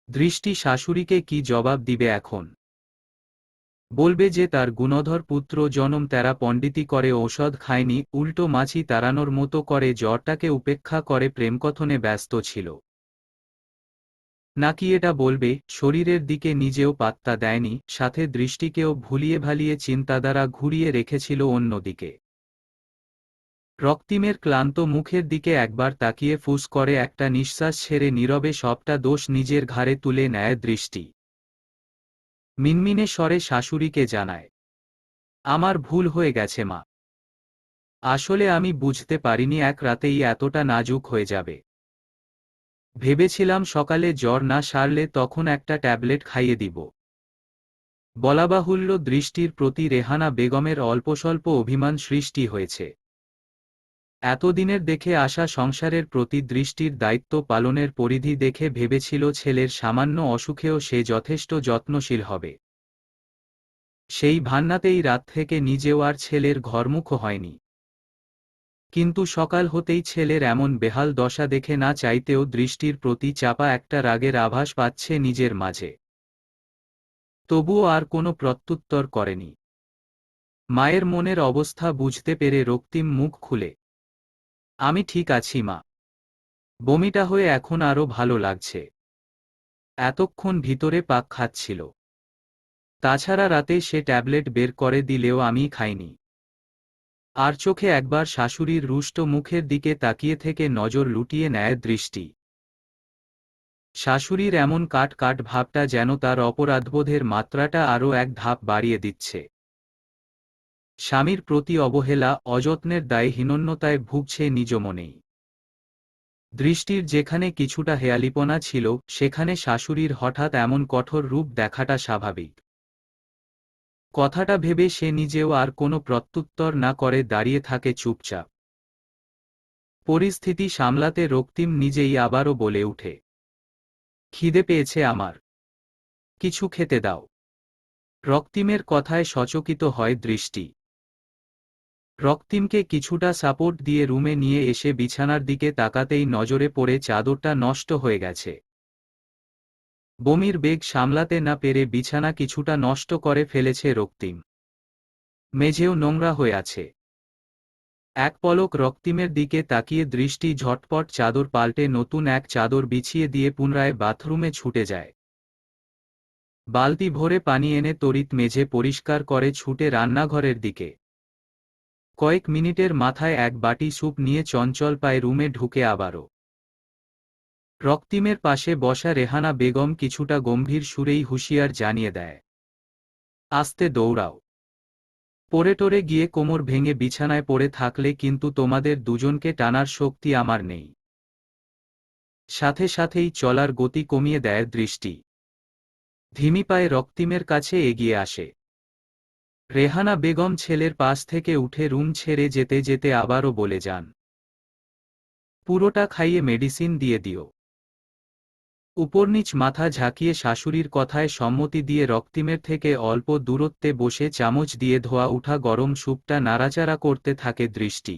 দৃষ্টি শাশুড়িকে কি জবাব দিবে এখন? বলবে যে তার গুণধর পুত্র জনম তেরা পণ্ডিতি করে ঔষধ খায়নি, উল্টো মাছি তাড়ানোর মতো করে জ্বরটাকে উপেক্ষা করে প্রেমকথনে ব্যস্ত ছিল? নাকি এটা বলবে শরীরের দিকে নিজেও পাত্তা দেয়নি, সাথে দৃষ্টিকেও ভুলিয়ে ভালিয়ে চিন্তাধারা ঘুরিয়ে রেখেছিল অন্যদিকে? রক্তিমের ক্লান্ত মুখের দিকে একবার তাকিয়ে ফুস করে একটা নিঃশ্বাস ছেড়ে নীরবে সবটা দোষ নিজের ঘাড়ে তুলে নেয় দৃষ্টি। মিনমিনে স্বরে শাশুড়িকে জানায়, আমার ভুল হয়ে গেছে মা। আসলে আমি বুঝতে পারিনি এক রাতেই এতটা নাজুক হয়ে যাবে। ভেবেছিলাম সকালে জ্বর না সারলে তখন একটা ট্যাবলেট খাইয়ে দিব। বলাবাহুল্য দৃষ্টির প্রতি রেহানা বেগমের অল্পস্বল্প অভিমান সৃষ্টি হয়েছে। এতদিনের দেখে আসা সংসারের প্রতি দৃষ্টির দায়িত্ব পালনের পরিধি দেখে ভেবেছিল ছেলের সামান্য অসুখেও সে যথেষ্ট যত্নশীল হবে। সেই ভান্নাতেই রাত থেকে নিজেও আর ছেলের ঘরমুখ হয়নি। কিন্তু সকাল হতেই ছেলের এমন বেহাল দশা দেখে না চাইতেও দৃষ্টির প্রতি চাপা একটা রাগের আভাস পাচ্ছে নিজের মাঝে। তবুও আর কোনো প্রত্যুত্তর করেনি। মায়ের মনের অবস্থা বুঝতে পেরে রক্তিম মুখ খুলে, আমি ঠিক আছি মা। বমিটা হয়ে এখন আরও ভালো লাগছে। এতক্ষণ ভিতরে পাক খাচ্ছিল। তাছাড়া রাতে সে ট্যাবলেট বের করে দিলেও আমি খাইনি। আর চোখে একবার শাশুড়ির রুষ্ট মুখের দিকে তাকিয়ে থেকে নজর লুটিয়ে নেয় দৃষ্টি। শাশুড়ির এমন কাট কাট ভাবটা যেন তার অপরাধবোধের মাত্রাটা আরও এক ধাপ বাড়িয়ে দিচ্ছে। স্বামীর প্রতি অবহেলা, অযত্নের দায়ে হীনন্যতায় ভুগছে নিজ মনেই। দৃষ্টির যেখানে কিছুটা হেয়ালিপনা ছিল, সেখানে শাশুড়ির হঠাৎ এমন কঠোর রূপ দেখাটা স্বাভাবিক। কথাটা ভেবে সে নিজেও আর কোনো প্রত্যুত্তর না করে দাঁড়িয়ে থাকে চুপচাপ। পরিস্থিতি সামলাতে রক্তিম নিজেই আবারও বলে উঠে, খিদে পেয়েছে আমার, কিছু খেতে দাও। রক্তিমের কথায় সচকিত হয় দৃষ্টি। রক্তিমকে কিছুটা সাপোর্ট দিয়ে রুমে নিয়ে এসে বিছানার দিকে তাকাতেই নজরে পড়ে চাদরটা নষ্ট হয়ে গেছে। বমির বেগ সামলাতে না পেরে বিছানা কিছুটা নষ্ট করে ফেলেছে রক্তিম। মেঝেও নোংরা হয়ে আছে। এক পলক রক্তিমের দিকে তাকিয়ে দৃষ্টি ঝটপট চাদর পাল্টে নতুন এক চাদর বিছিয়ে দিয়ে পুনরায় বাথরুমে ছুটে যায়। বালতি ভরে পানি এনে তড়িৎ মেঝে পরিষ্কার করে ছুটে রান্নাঘরের দিকে। কয়েক মিনিটের মাথায় এক বাটি স্যুপ নিয়ে চঞ্চল পায়ে রুমে ঢুকে আবারও। রক্তিমের পাশে বসা রেহানা বেগম কিছুটা গম্ভীর সুরেই হুঁশিয়ার জানিয়ে দেয়, আস্তে দৌড়াও। পড়ে টরে গিয়ে কোমর ভেঙে বিছানায় পড়ে থাকলে কিন্তু তোমাদের দুজনকে টানার শক্তি আমার নেই। সাথে সাথেই চলার গতি কমিয়ে দেয় দৃষ্টি। ধিমি পায়ে রক্তিমের কাছে এগিয়ে আসে। রেহানা বেগম ছেলের পাশ থেকে উঠে রুম ছেড়ে যেতে যেতে আবারও বলে যান, পুরোটা খাইয়ে মেডিসিন দিয়ে দিও। উপরনিচ মাথা ঝাঁকিয়ে শাশুড়ির কথায় সম্মতি দিয়ে রক্তিমের থেকে অল্প দূরত্বে বসে চামচ দিয়ে ধোয়া উঠা গরম স্যুপটা নাড়াচাড়া করতে থাকে দৃষ্টি।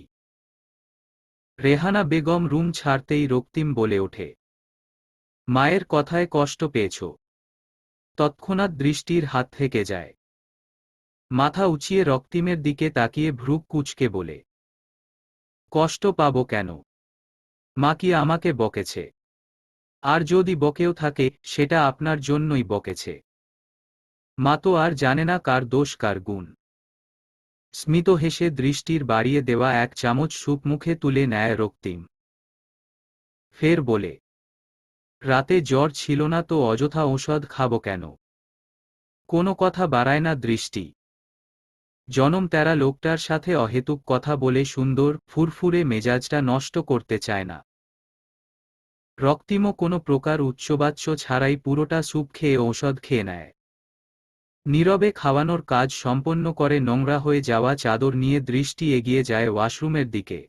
রেহানা বেগম রুম ছাড়তেই রক্তিম বলে ওঠে, মায়ের কথায় কষ্ট পেয়েছ। তৎক্ষণাৎ দৃষ্টির হাত থেকে যায়। মাথা উঁচিয়ে রক্তিমের দিকে তাকিয়ে ভ্রু কুঁচকে বলে, কষ্ট পাবো কেন? মা কি আমাকে বকেছে? আর যদি বকেও থাকে, সেটা আপনার জন্যই বকেছে। মা তো আর জানে না কার দোষ কার গুণ। স্মিত হেসে দৃষ্টির বাড়িয়ে দেওয়া এক চামচ স্যুপ মুখে তুলে নেয় রক্তিম। ফের বলে, রাতে জ্বর ছিল না তো অযথা ঔষধ খাবো কেন? কোনো কথা বাড়ায় না দৃষ্টি। জনম তেরা লোকটার সাথে অহেতুক কথা বলে সুন্দর ফুরফুরে মেজাজটা নষ্ট করতে চায় না। রক্তিমও কোনো প্রকার উচ্চবাচ্য ছাড়াই পুরোটা স্যুপ খেয়ে ঔষধ খেয়ে নেয়। নীরবে খাওয়ানোর কাজ সম্পন্ন করে নোংরা হয়ে যাওয়া চাদর নিয়ে দৃষ্টি এগিয়ে যায় ওয়াশরুমের দিকে।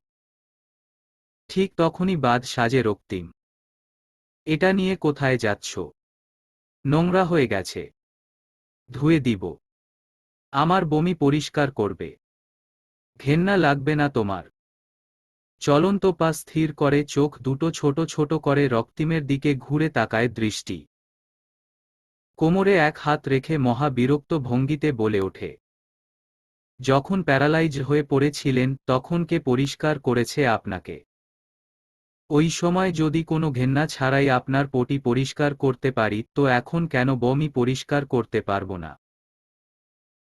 ঠিক তখনই বাদ সাজে রক্তিম, এটা নিয়ে কোথায় যাচ্ছ? নোংরা হয়ে গেছে, ধুয়ে দিব। আমার বমি পরিষ্কার করবে। ঘেন্না লাগবে না তোমার? চলন্ত পা স্থির করে চোখ দুটো ছোট ছোট করে রক্তিমের দিকে ঘুরে তাকায় দৃষ্টি। কোমরে এক হাত রেখে মহা বিরক্ত ভঙ্গিতে বলে ওঠে, যখন প্যারালাইজ হয়ে পড়েছিলেন তখন কে পরিষ্কার করেছে আপনাকে? ওই সময় যদি কোনো ঘেন্না ছাড়াই আপনার পটি পরিষ্কার করতে পারি, তো এখন কেন বমি পরিষ্কার করতে পারবো না?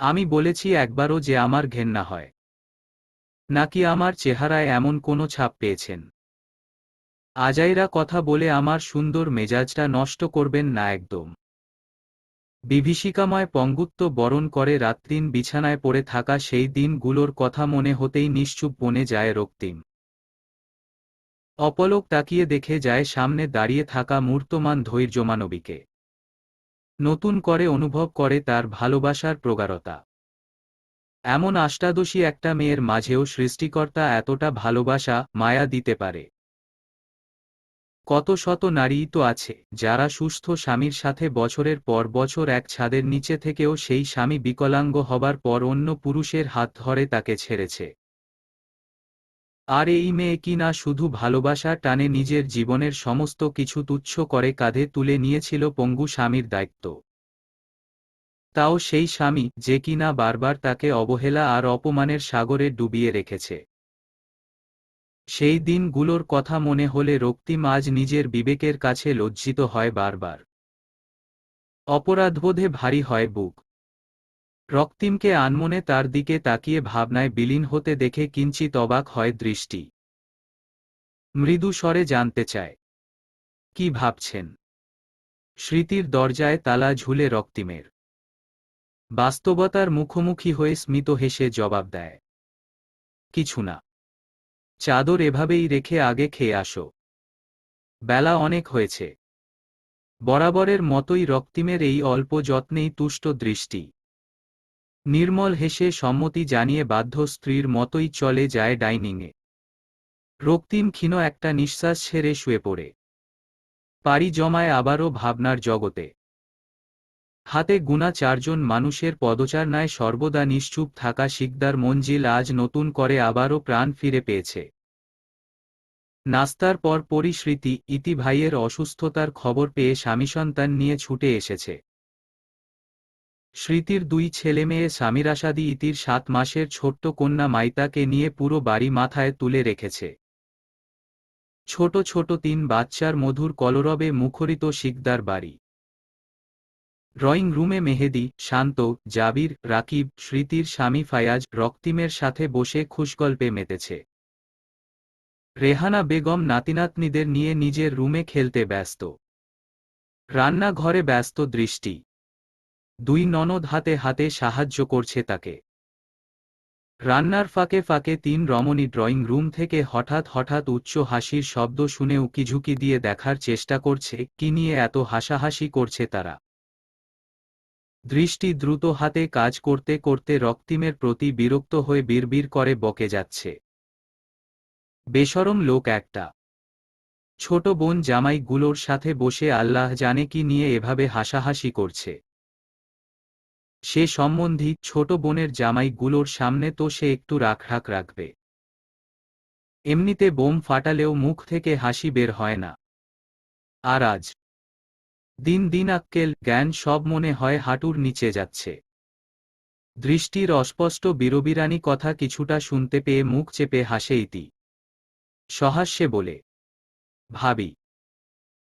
আমি বলেছি একবারও যে আমার ঘেন্না হয়? নাকি আমার চেহারায় এমন কোনো ছাপ পেয়েছেন? আজাইরা কথা বলে আমার সুন্দর মেজাজটা নষ্ট করবেন না একদম। বিভীষিকাময় পঙ্গুত্ব বরণ করে রাতদিন বিছানায় পড়ে থাকা সেই দিনগুলোর কথা মনে হতেই নিশ্চুপ বনে যায় রক্তিম। অপলক তাকিয়ে দেখে যায় সামনে দাঁড়িয়ে থাকা মূর্তমান ধৈর্যমানবীকে। নতুন করে অনুভব করে তার ভালোবাসার প্রগাঢ়তা। এমন আষ্টাদশী একটা মেয়ের মাঝেও সৃষ্টিকর্তা এতটা ভালোবাসা, মায়া দিতে পারে। কত শত নারীই তো আছে, যারা সুস্থ স্বামীর সাথে বছরের পর বছর এক ছাদের নিচে থেকেও সেই স্বামী বিকলাঙ্গ হবার পর অন্য পুরুষের হাত ধরে তাকে ছেড়েছে। আর এই মেয়ে কি না শুধু ভালোবাসার টানে নিজের জীবনের সমস্ত কিছু তুচ্ছ করে কাঁধে তুলে নিয়েছিল পঙ্গু স্বামীর দায়িত্ব। তাও সেই স্বামী যে কিনা বারবার তাকে অবহেলা আর অপমানের সাগরে ডুবিয়ে রেখেছে। সেই দিনগুলোর কথা মনে হলে রক্তিম আজ নিজের বিবেকের কাছে লজ্জিত হয় বারবার। অপরাধবোধে ভারী হয় বুক। রক্তিমকে আনমনে তার দিকে তাকিয়ে ভাবনায় বিলীন হতে দেখে কিঞ্চিত অবাক হয় দৃষ্টি। মৃদু স্বরে জানতে চায়, কি ভাবছেন? স্মৃতির দরজায় তালা ঝুলে রক্তিমের। বাস্তবতার মুখোমুখি হয়ে স্মিত হেসে জবাব দেয়, কিছু না। চাদর এভাবেই রেখে আগে খেয়ে আসো। বেলা অনেক হয়েছে। বরাবরের মতোই রক্তিমের এই অল্প যত্নেই তুষ্ট দৃষ্টি। নির্মল হেসে সম্মতি জানিয়ে বাধ্য স্ত্রীর মতোই চলে যায় ডাইনিংয়ে। রক্তিম ক্ষীণ একটা নিঃশ্বাস ছেড়ে শুয়ে পড়ে। পাড়ি জমায় আবারও ভাবনার জগতে। হাতে গুনা 4 জন মানুষের পদচারণায় সর্বদা নিশ্চুপ থাকা শিকদার মঞ্জিল আজ নতুন করে আবারও প্রাণ ফিরে পেয়েছে। নাস্তার পর পরিস্মৃতি ইতি ভাইয়ের অসুস্থতার খবর পেয়ে স্বামীসন্তান নিয়ে ছুটে এসেছে। স্মৃতির 2 ছেলেমেয়ে স্বামীরাশাদি ইতির 7 মাসের ছোট্ট কন্যা মাইতাকে নিয়ে পুরো বাড়ি মাথায় তুলে রেখেছে। ছোট ছোট 3 বাচ্চার মধুর কলরবে মুখরিত শিকদার বাড়ি। ড্রয়িং রুমে মেহেদি, শান্ত, জাবির, রাকিব, স্মৃতির স্বামী ফায়াজ রক্তিমের সাথে বসে খুশগল্পে মেতেছে। রেহানা বেগম নাতিনাতনিদের নিয়ে নিজের রুমে খেলতে ব্যস্ত। রান্নাঘরে ব্যস্ত দৃষ্টি। 2 ননদ হাতে হাতে সাহায্য করছে তাকে। রান্নার ফাঁকে ফাঁকে 3 রমণী ড্রয়িং রুম থেকে হঠাৎ হঠাৎ উচ্চ হাসির শব্দ শুনে উকিঝুঁকি দিয়ে দেখার চেষ্টা করছে কি নিয়ে এত হাসাহাসি করছে তারা। দৃষ্টি দ্রুত হাতে কাজ করতে করতে রক্তিমের প্রতি বিরক্ত হয়ে বিড়বিড় করে বকে যাচ্ছে, বেশরম লোক একটা। ছোট বোন জামাইগুলোর সাথে বসে আল্লাহ জানে কি নিয়ে এভাবে হাসাহাসি করছে। সে সম্বন্ধী ছোট বোনের জামাইগুলোর সামনে তো সে একটু রাখঢাক রাখবে। এমনিতে বোম ফাটালেও মুখ থেকে হাসি বের হয় না। আর আজ দিন দিন আক্কেল জ্ঞান সব মনে হয় হাঁটুর নিচে যাচ্ছে। দৃষ্টির অস্পষ্ট বিরবিরানি কথা কিছুটা শুনতে পেয়ে মুখ চেপে হাসে ইতি। সহাস্যে বলে, ভাবি,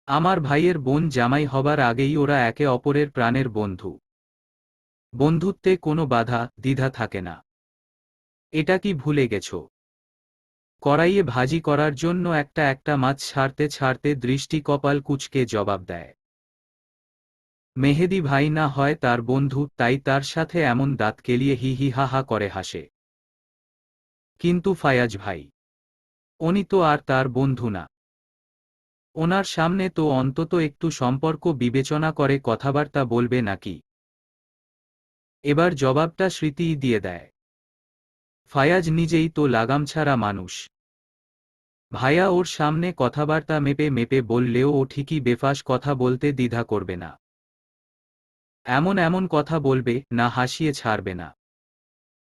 আমার ভাইয়ের বোন জামাই হবার আগেই ওরা একে অপরের প্রাণের বন্ধু। বন্ধুত্বে কোনো বাধা দ্বিধা থাকে না। এটা কি ভুলে গেছ? কড়াইয়ে ভাজি করার জন্য একটা একটা মাছ ছাড়তে ছাড়তে দৃষ্টি কপাল কুঁচকে জবাব দেয়, মেহেদি ভাই না হয় তার বন্ধু, তাই তার সাথে এমন দাঁত কেলিয়ে হি হি হা হা করে হাসে। কিন্তু ফায়াজ ভাই, উনি তো আর তার বন্ধু না। ওনার সামনে তো অন্তত একটু সম্পর্ক বিবেচনা করে কথাবার্তা বলবে নাকি? এবার জবাবটা স্মৃতিই দিয়ে দেয়, ফায়াজ নিজেই তো লাগামছাড়া মানুষ। ভাইয়া ওর সামনে কথাবার্তা মেপে মেপে বললেও ও ঠিকই বেফাঁস কথা বলতে দ্বিধা করবে না। এমন এমন কথা বলবে, না হাসিয়ে ছাড়বে না।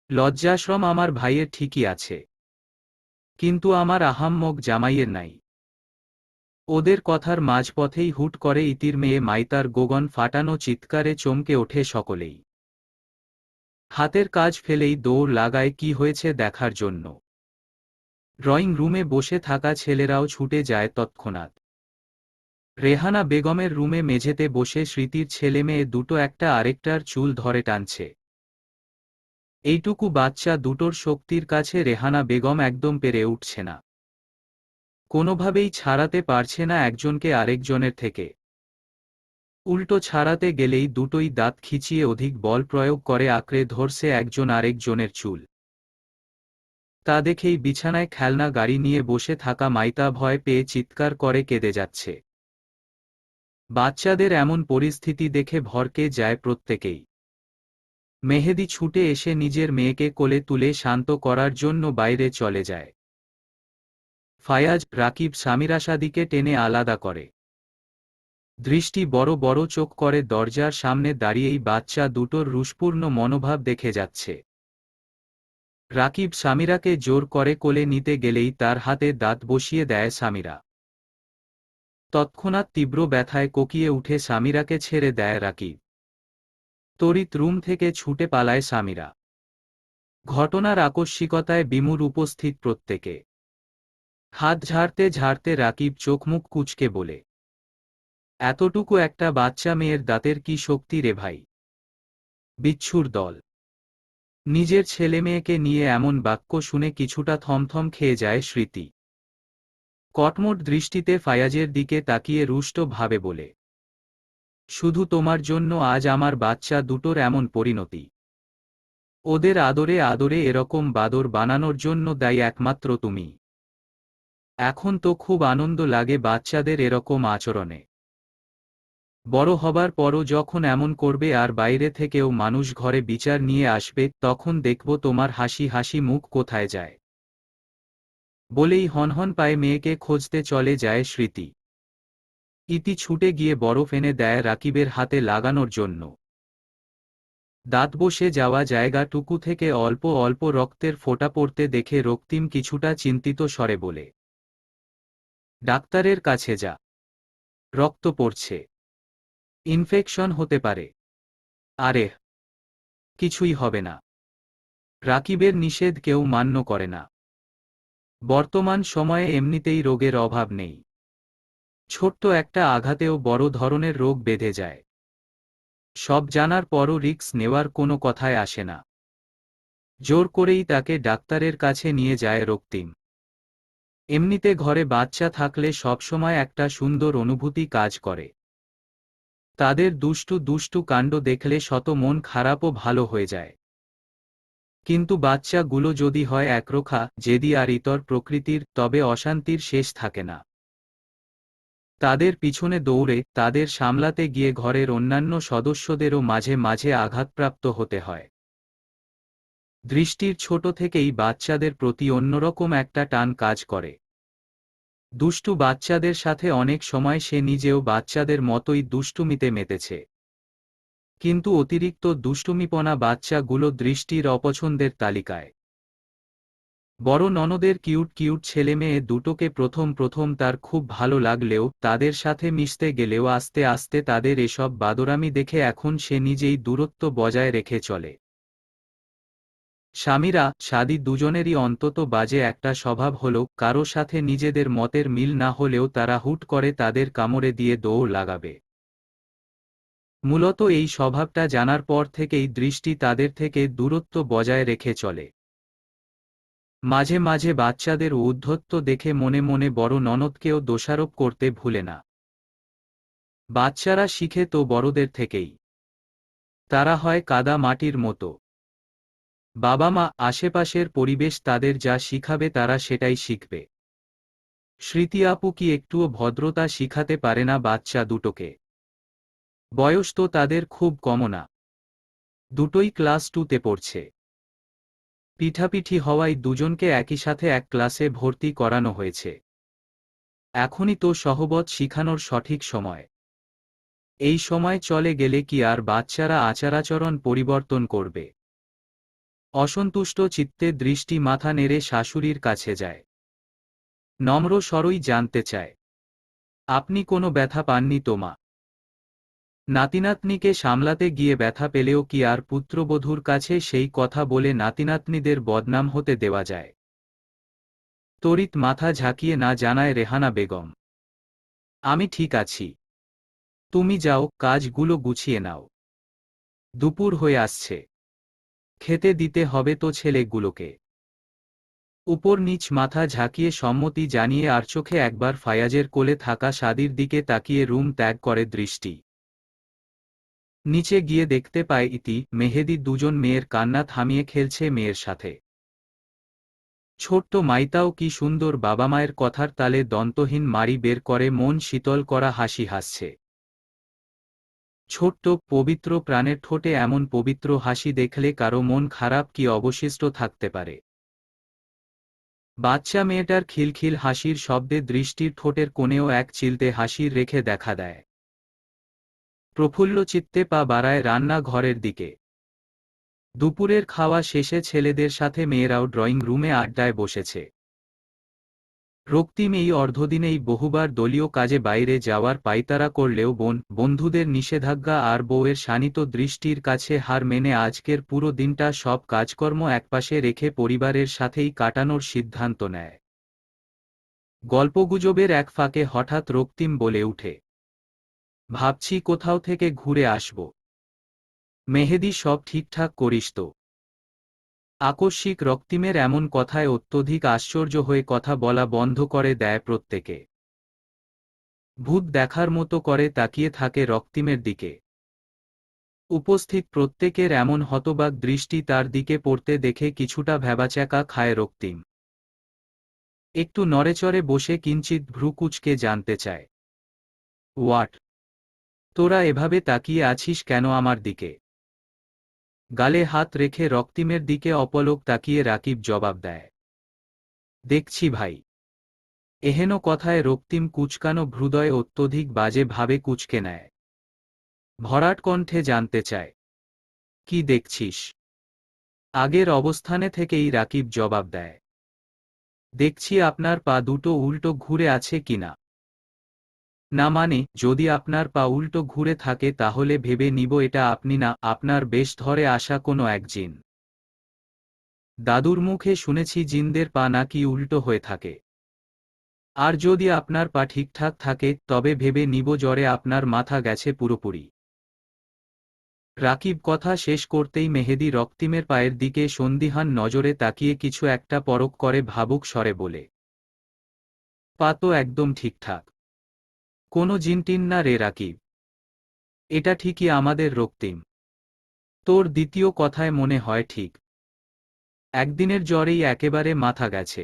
লজ্জাশ্রম আমার ভাইয়ের ঠিকই আছে, কিন্তু আমার আহাম্মক জামাইয়ের নাই। ওদের কথার মাঝপথেই হুট করে ইতির মেয়ে মাইতার গোগন ফাটানো চিৎকারে চমকে ওঠে সকলেই। হাতের কাজ ফেলেই দৌড় লাগায় কি হয়েছে দেখার জন্য। ড্রয়িং রুমে বসে থাকা ছেলেরাও ছুটে যায় তৎক্ষণাৎ। রেহানা বেগমের রুমে মেঝেতে বসে স্মৃতির ছেলেমেয়ে দুটো একটা আরেকটার চুল ধরে টানছে। এইটুকু বাচ্চা দুটোর শক্তির কাছে রেহানা বেগম একদম পেরে উঠছে না। কোনোভাবেই ছাড়াতে পারছে না একজনকে আরেকজনের থেকে। উল্টো ছাড়াতে গেলেই দুটোই দাঁত খিচিয়ে অধিক বল প্রয়োগ করে আঁকড়ে ধরছে একজন আরেকজনের চুল। তা দেখেই বিছানায় খেলনা গাড়ি নিয়ে বসে থাকা মাইতা ভয় পেয়ে চিৎকার করে কেঁদে যাচ্ছে। বাচ্চাদের এমন পরিস্থিতি দেখে ভরকে যায় প্রত্যেকেই। মেহেদি ছুটে এসে নিজের মেয়েকে কোলে তুলে শান্ত করার জন্য বাইরে চলে যায়। ফায়াজ, রাকিব স্বামীরাশাদিকে টেনে আলাদা করে। দৃষ্টি বড় বড় চোখ করে দরজার সামনে দাঁড়িয়েই বাচ্চা দুটোর রুষপূর্ণ মনোভাব দেখে যাচ্ছে। রাকিব সামিরাকে জোর করে কোলে নিতে গেলেই তার হাতে দাঁত বসিয়ে দেয় সামিরা। তৎক্ষণাৎ তীব্র ব্যথায় কোকিয়ে উঠে সামিরাকে ছেড়ে দেয় রাকিব। তড়িৎ রুম থেকে ছুটে পালায় সামিরা। ঘটনার আকস্মিকতায় বিমূঢ় উপস্থিত প্রত্যেকে। হাত ঝাড়তে ঝাড়তে রাকিব চোখমুখ কুঁচকে বলে, এতটুকু একটা বাচ্চা মেয়ের দাঁতের কি শক্তি রে ভাই! বিচ্ছুর দল! নিজের ছেলেমেয়েকে নিয়ে এমন বাক্য শুনে কিছুটা থমথম খেয়ে যায় স্মৃতি। কটমট দৃষ্টিতে ফায়াজের দিকে তাকিয়ে রুষ্ট ভাবে বলে, শুধু তোমার জন্য আজ আমার বাচ্চা দুটোর এমন পরিণতি। ওদের আদরে আদরে এরকম বাদর বানানোর জন্য দায়ী একমাত্র তুমি। এখন তো খুব আনন্দ লাগে বাচ্চাদের এরকম আচরণে। বড় হবার পরও যখন এমন করবে আর বাইরে থেকেও মানুষ ঘরে বিচার নিয়ে আসবে, তখন দেখব তোমার হাসি হাসি মুখ কোথায় যায়। বলেই হনহন পায়ে মেয়েকে খুঁজতে চলে যায় স্মৃতি। ইতি ছুটে গিয়ে বরফ এনে দেয় রাকিবের হাতে লাগানোর জন্য। দাঁত বসে যাওয়া জায়গাটুকু থেকে অল্প অল্প রক্তের ফোঁটা পড়তে দেখে রক্তিম কিছুটা চিন্তিত স্বরে বলে, ডাক্তারের কাছে যা, রক্ত পড়ছে, ইনফেকশন হতে পারে। আরে কিছুই হবে না। রাকিবের নিষেধ কেউ মান্য করে না। বর্তমান সময়ে এমনিতেই রোগের অভাব নেই। ছোট্ট একটা আঘাতেও বড় ধরনের রোগ বেঁধে যায়। সব জানার পরও রিস্ক নেওয়ার কোনো কথায় আসে না। জোর করেই তাকে ডাক্তারের কাছে নিয়ে যায় রক্তিম। এমনিতে ঘরে বাচ্চা থাকলে সবসময় একটা সুন্দর অনুভূতি কাজ করে। তাদের দুষ্টু দুষ্টু কাণ্ড দেখলে শত মন খারাপও ভালো হয়ে যায়। কিন্তু বাচ্চাগুলো যদি হয় একরোখা, জেদি আর ইতর প্রকৃতির, তবে অশান্তির শেষ থাকে না। তাদের পিছনে দৌড়ে তাদের সামলাতে গিয়ে ঘরের অন্যান্য সদস্যদেরও মাঝে মাঝে আঘাতপ্রাপ্ত হতে হয়। দৃষ্টির ছোট থেকেই বাচ্চাদের প্রতি অন্যরকম একটা টান কাজ করে। দুষ্টু বাচ্চাদের সাথে অনেক সময় সে নিজেও বাচ্চাদের মতোই দুষ্টুমিতে মেতেছে। কিন্তু অতিরিক্ত দুষ্টুমিপনা বাচ্চাগুলো দৃষ্টির অপছন্দের তালিকায়। বড় ননদের কিউট কিউট ছেলেমেয়ে দুটোকে প্রথম প্রথম তার খুব ভালো লাগলেও তাদের সাথে মিশতে গেলেও আস্তে আস্তে তাদের এসব বাদরামি দেখে এখন সে নিজেই দূরত্ব বজায় রেখে চলে। স্বামীরা শাদী দুজনেরই অন্তত বাজে একটা স্বভাব হলো, কারো সাথে নিজেদের মতের মিল না হলেও তারা হুট করে তাদের কামড়ে দিয়ে দৌড় লাগাবে। মূলত এই স্বভাবটা জানার পর থেকেই দৃষ্টি তাদের থেকে দূরত্ব বজায় রেখে চলে। মাঝে মাঝে বাচ্চাদের ঔদ্ধত্য দেখে মনে মনে বড় ননদকেও দোষারোপ করতে ভুলে না। বাচ্চারা শিখে তো বড়দের থেকেই। তারা হয় কাদা মাটির মতো। বাবা মা, আশেপাশের পরিবেশ তাদের যা শিখাবে তারা সেটাই শিখবে। স্মৃতি আপু কি একটুও ভদ্রতা শিখাতে পারে না বাচ্চা দুটোকে? বয়স তো তাদের খুব কমও না। দুটোই ক্লাস 2তে পড়ছে। পিঠাপিঠি হওয়ায় দুজনকে একই সাথে এক ক্লাসে ভর্তি করানো হয়েছে। এখনই তো সহবত শিখানোর সঠিক সময়। এই সময় চলে গেলে কি আর বাচ্চারা আচারাচরণ পরিবর্তন করবে? অসন্তুষ্ট চিত্তে দৃষ্টি মাথা নেড়ে শাশুড়ির কাছে যায়। নম্র স্বরই জানতে চায়, আপনি কোনো ব্যথা পাননি তো মা? নাতিনাতনিকে সামলাতে গিয়ে ব্যথা পেলেও কি আর পুত্রবধূর কাছে সেই কথা বলে নাতিনাতনিদের বদনাম হতে দেওয়া যায়? তড়িৎ মাথা ঝাঁকিয়ে না জানায় রেহানা বেগম, আমি ঠিক আছি। তুমি যাও, কাজগুলো গুছিয়ে নাও। দুপুর হয়ে আসছে। খেতে দিতে হবে তো ছেলেগুলোকে। উপর নিচ মাথা ঝাঁকিয়ে সম্মতি জানিয়ে আর চোখে একবার ফায়াজের কোলে থাকা শাদির দিকে তাকিয়ে রুম ত্যাগ করে দৃষ্টি। নিচে গিয়ে দেখতে পায় ইতি, মেহেদি দুজন মেয়ের কান্না থামিয়ে খেলছে মেয়ের সাথে। ছোট্ট মাইতাও কি সুন্দর বাবা-মায়ের কথার তালে দন্তহীন মারি বের করে মন শীতল করা হাসি হাসছে। ছোট্ট পবিত্র প্রাণের ঠোঁটে এমন পবিত্র হাসি দেখলে কারো মন খারাপ কি অবশিষ্ট থাকতে পারে? বাচ্চা মেয়েটার খিলখিল হাসির শব্দে দৃষ্টির ঠোঁটের কোণেও এক চিলতে হাসির রেখে দেখা দেয়। প্রফুল্ল চিত্তে পা বাড়ায় রান্না ঘরের দিকে। দুপুরের খাওয়া শেষে ছেলেদের সাথে মেয়েরাও ড্রয়িং রুমে আড্ডায় বসেছে। রক্তিম এই অর্ধদিনেই বহুবার দলীয় কাজে বাইরে যাওয়ার পাইতারা করলেও বন্ধুদের নিষেধাজ্ঞা আর বউয়ের শানিত দৃষ্টির কাছে হার মেনে আজকের পুরো দিনটা সব কাজকর্ম একপাশে রেখে পরিবারের সাথেই কাটানোর সিদ্ধান্ত নেয়। গল্পগুজবের এক ফাঁকে হঠাৎ রক্তিম বলে উঠে, ভাবছি কোথাও থেকে ঘুরে আসব। মেহেদি, সব ঠিকঠাক করিস তো? আকস্মিক রক্তিমের এমন কথায় অত্যধিক আশ্চর্য হয়ে কথা বলা বন্ধ করে দেয় প্রত্যেকে। ভূত দেখার মতো করে তাকিয়ে থাকে রক্তিমের দিকে। উপস্থিত প্রত্যেকের এমন হতবাক দৃষ্টি তার দিকে পড়তে দেখে কিছুটা ভ্যাবাচ্যাকা খায় রক্তিম। একটু নড়েচড়ে বসে কিঞ্চিৎ ভ্রু কুঁচকে জানতে চায়, হোয়াট? তোরা এভাবে তাকিয়ে আছিস কেন আমার দিকে? গালে হাত রেখে রক্তিমের দিকে অপলক তাকিয়ে রাকিব জবাব দেয়, দেখছি ভাই। এহেন কথায় রক্তিম কুচকানো ভ্রুদয় অত্যধিক বাজে ভাবে কুচকে নেয়। ভরাট কণ্ঠে জানতে চায়, কি দেখছিস? আগের অবস্থানে থেকেই রাকিব জবাব দেয়, দেখছি আপনার পা দুটো উল্টো ঘুরে আছে কিনা। না মানে, যদি আপনার পা উল্টো ঘুরে থাকে তাহলে ভেবে নিব এটা আপনি না, আপনার বেশ ধরে আসা কোনো এক জিন। দাদুর মুখে শুনেছি জিনদের পা নাকি উল্টো হয়ে থাকে। আর যদি আপনার পা ঠিকঠাক থাকে তবে ভেবে নিব জ্বরে আপনার মাথা গেছে পুরোপুরি। রাকিব কথা শেষ করতেই মেহেদী রক্তিমের পায়ের দিকে সন্দিহান নজরে তাকিয়ে কিছু একটা পরখ করে ভাবুক স্বরে বলে, পা তো একদম ঠিকঠাক। কোনো জিনটিন না রে রাকিব। এটা ঠিকই আমাদের রক্তিম। তোর দ্বিতীয় কথায় মনে হয় ঠিক। একদিনের জ্বরেই একেবারে মাথা গেছে।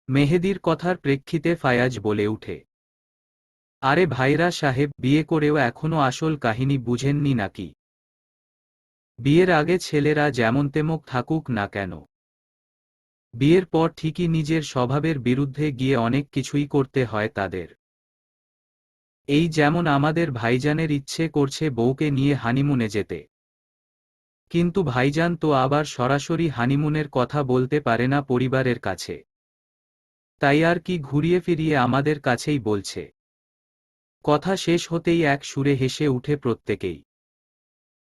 মেহেদীর কথার প্রেক্ষিতে ফায়াজ বলে উঠে, আরে ভাইরা সাহেব, বিয়ে করেও এখনো আসল কাহিনী বুঝেননি নাকি? বিয়ের আগে ছেলেরা যেমন তেমক থাকুক না কেন, বিয়ের পর ঠিকই নিজের স্বভাবের বিরুদ্ধে গিয়ে অনেক কিছুই করতে হয় তাদের। এই যেমন আমাদের ভাইজানের ইচ্ছে করছে বউকে নিয়ে হানিমুনে যেতে। কিন্তু ভাইজান তো আবার সরাসরি হানিমুনের কথা বলতে পারে না পরিবারের কাছে। তাই আর কি ঘুরিয়ে ফিরিয়ে আমাদের কাছেই বলছে। কথা শেষ হতেই এক সুরে হেসে উঠে প্রত্যেকেই।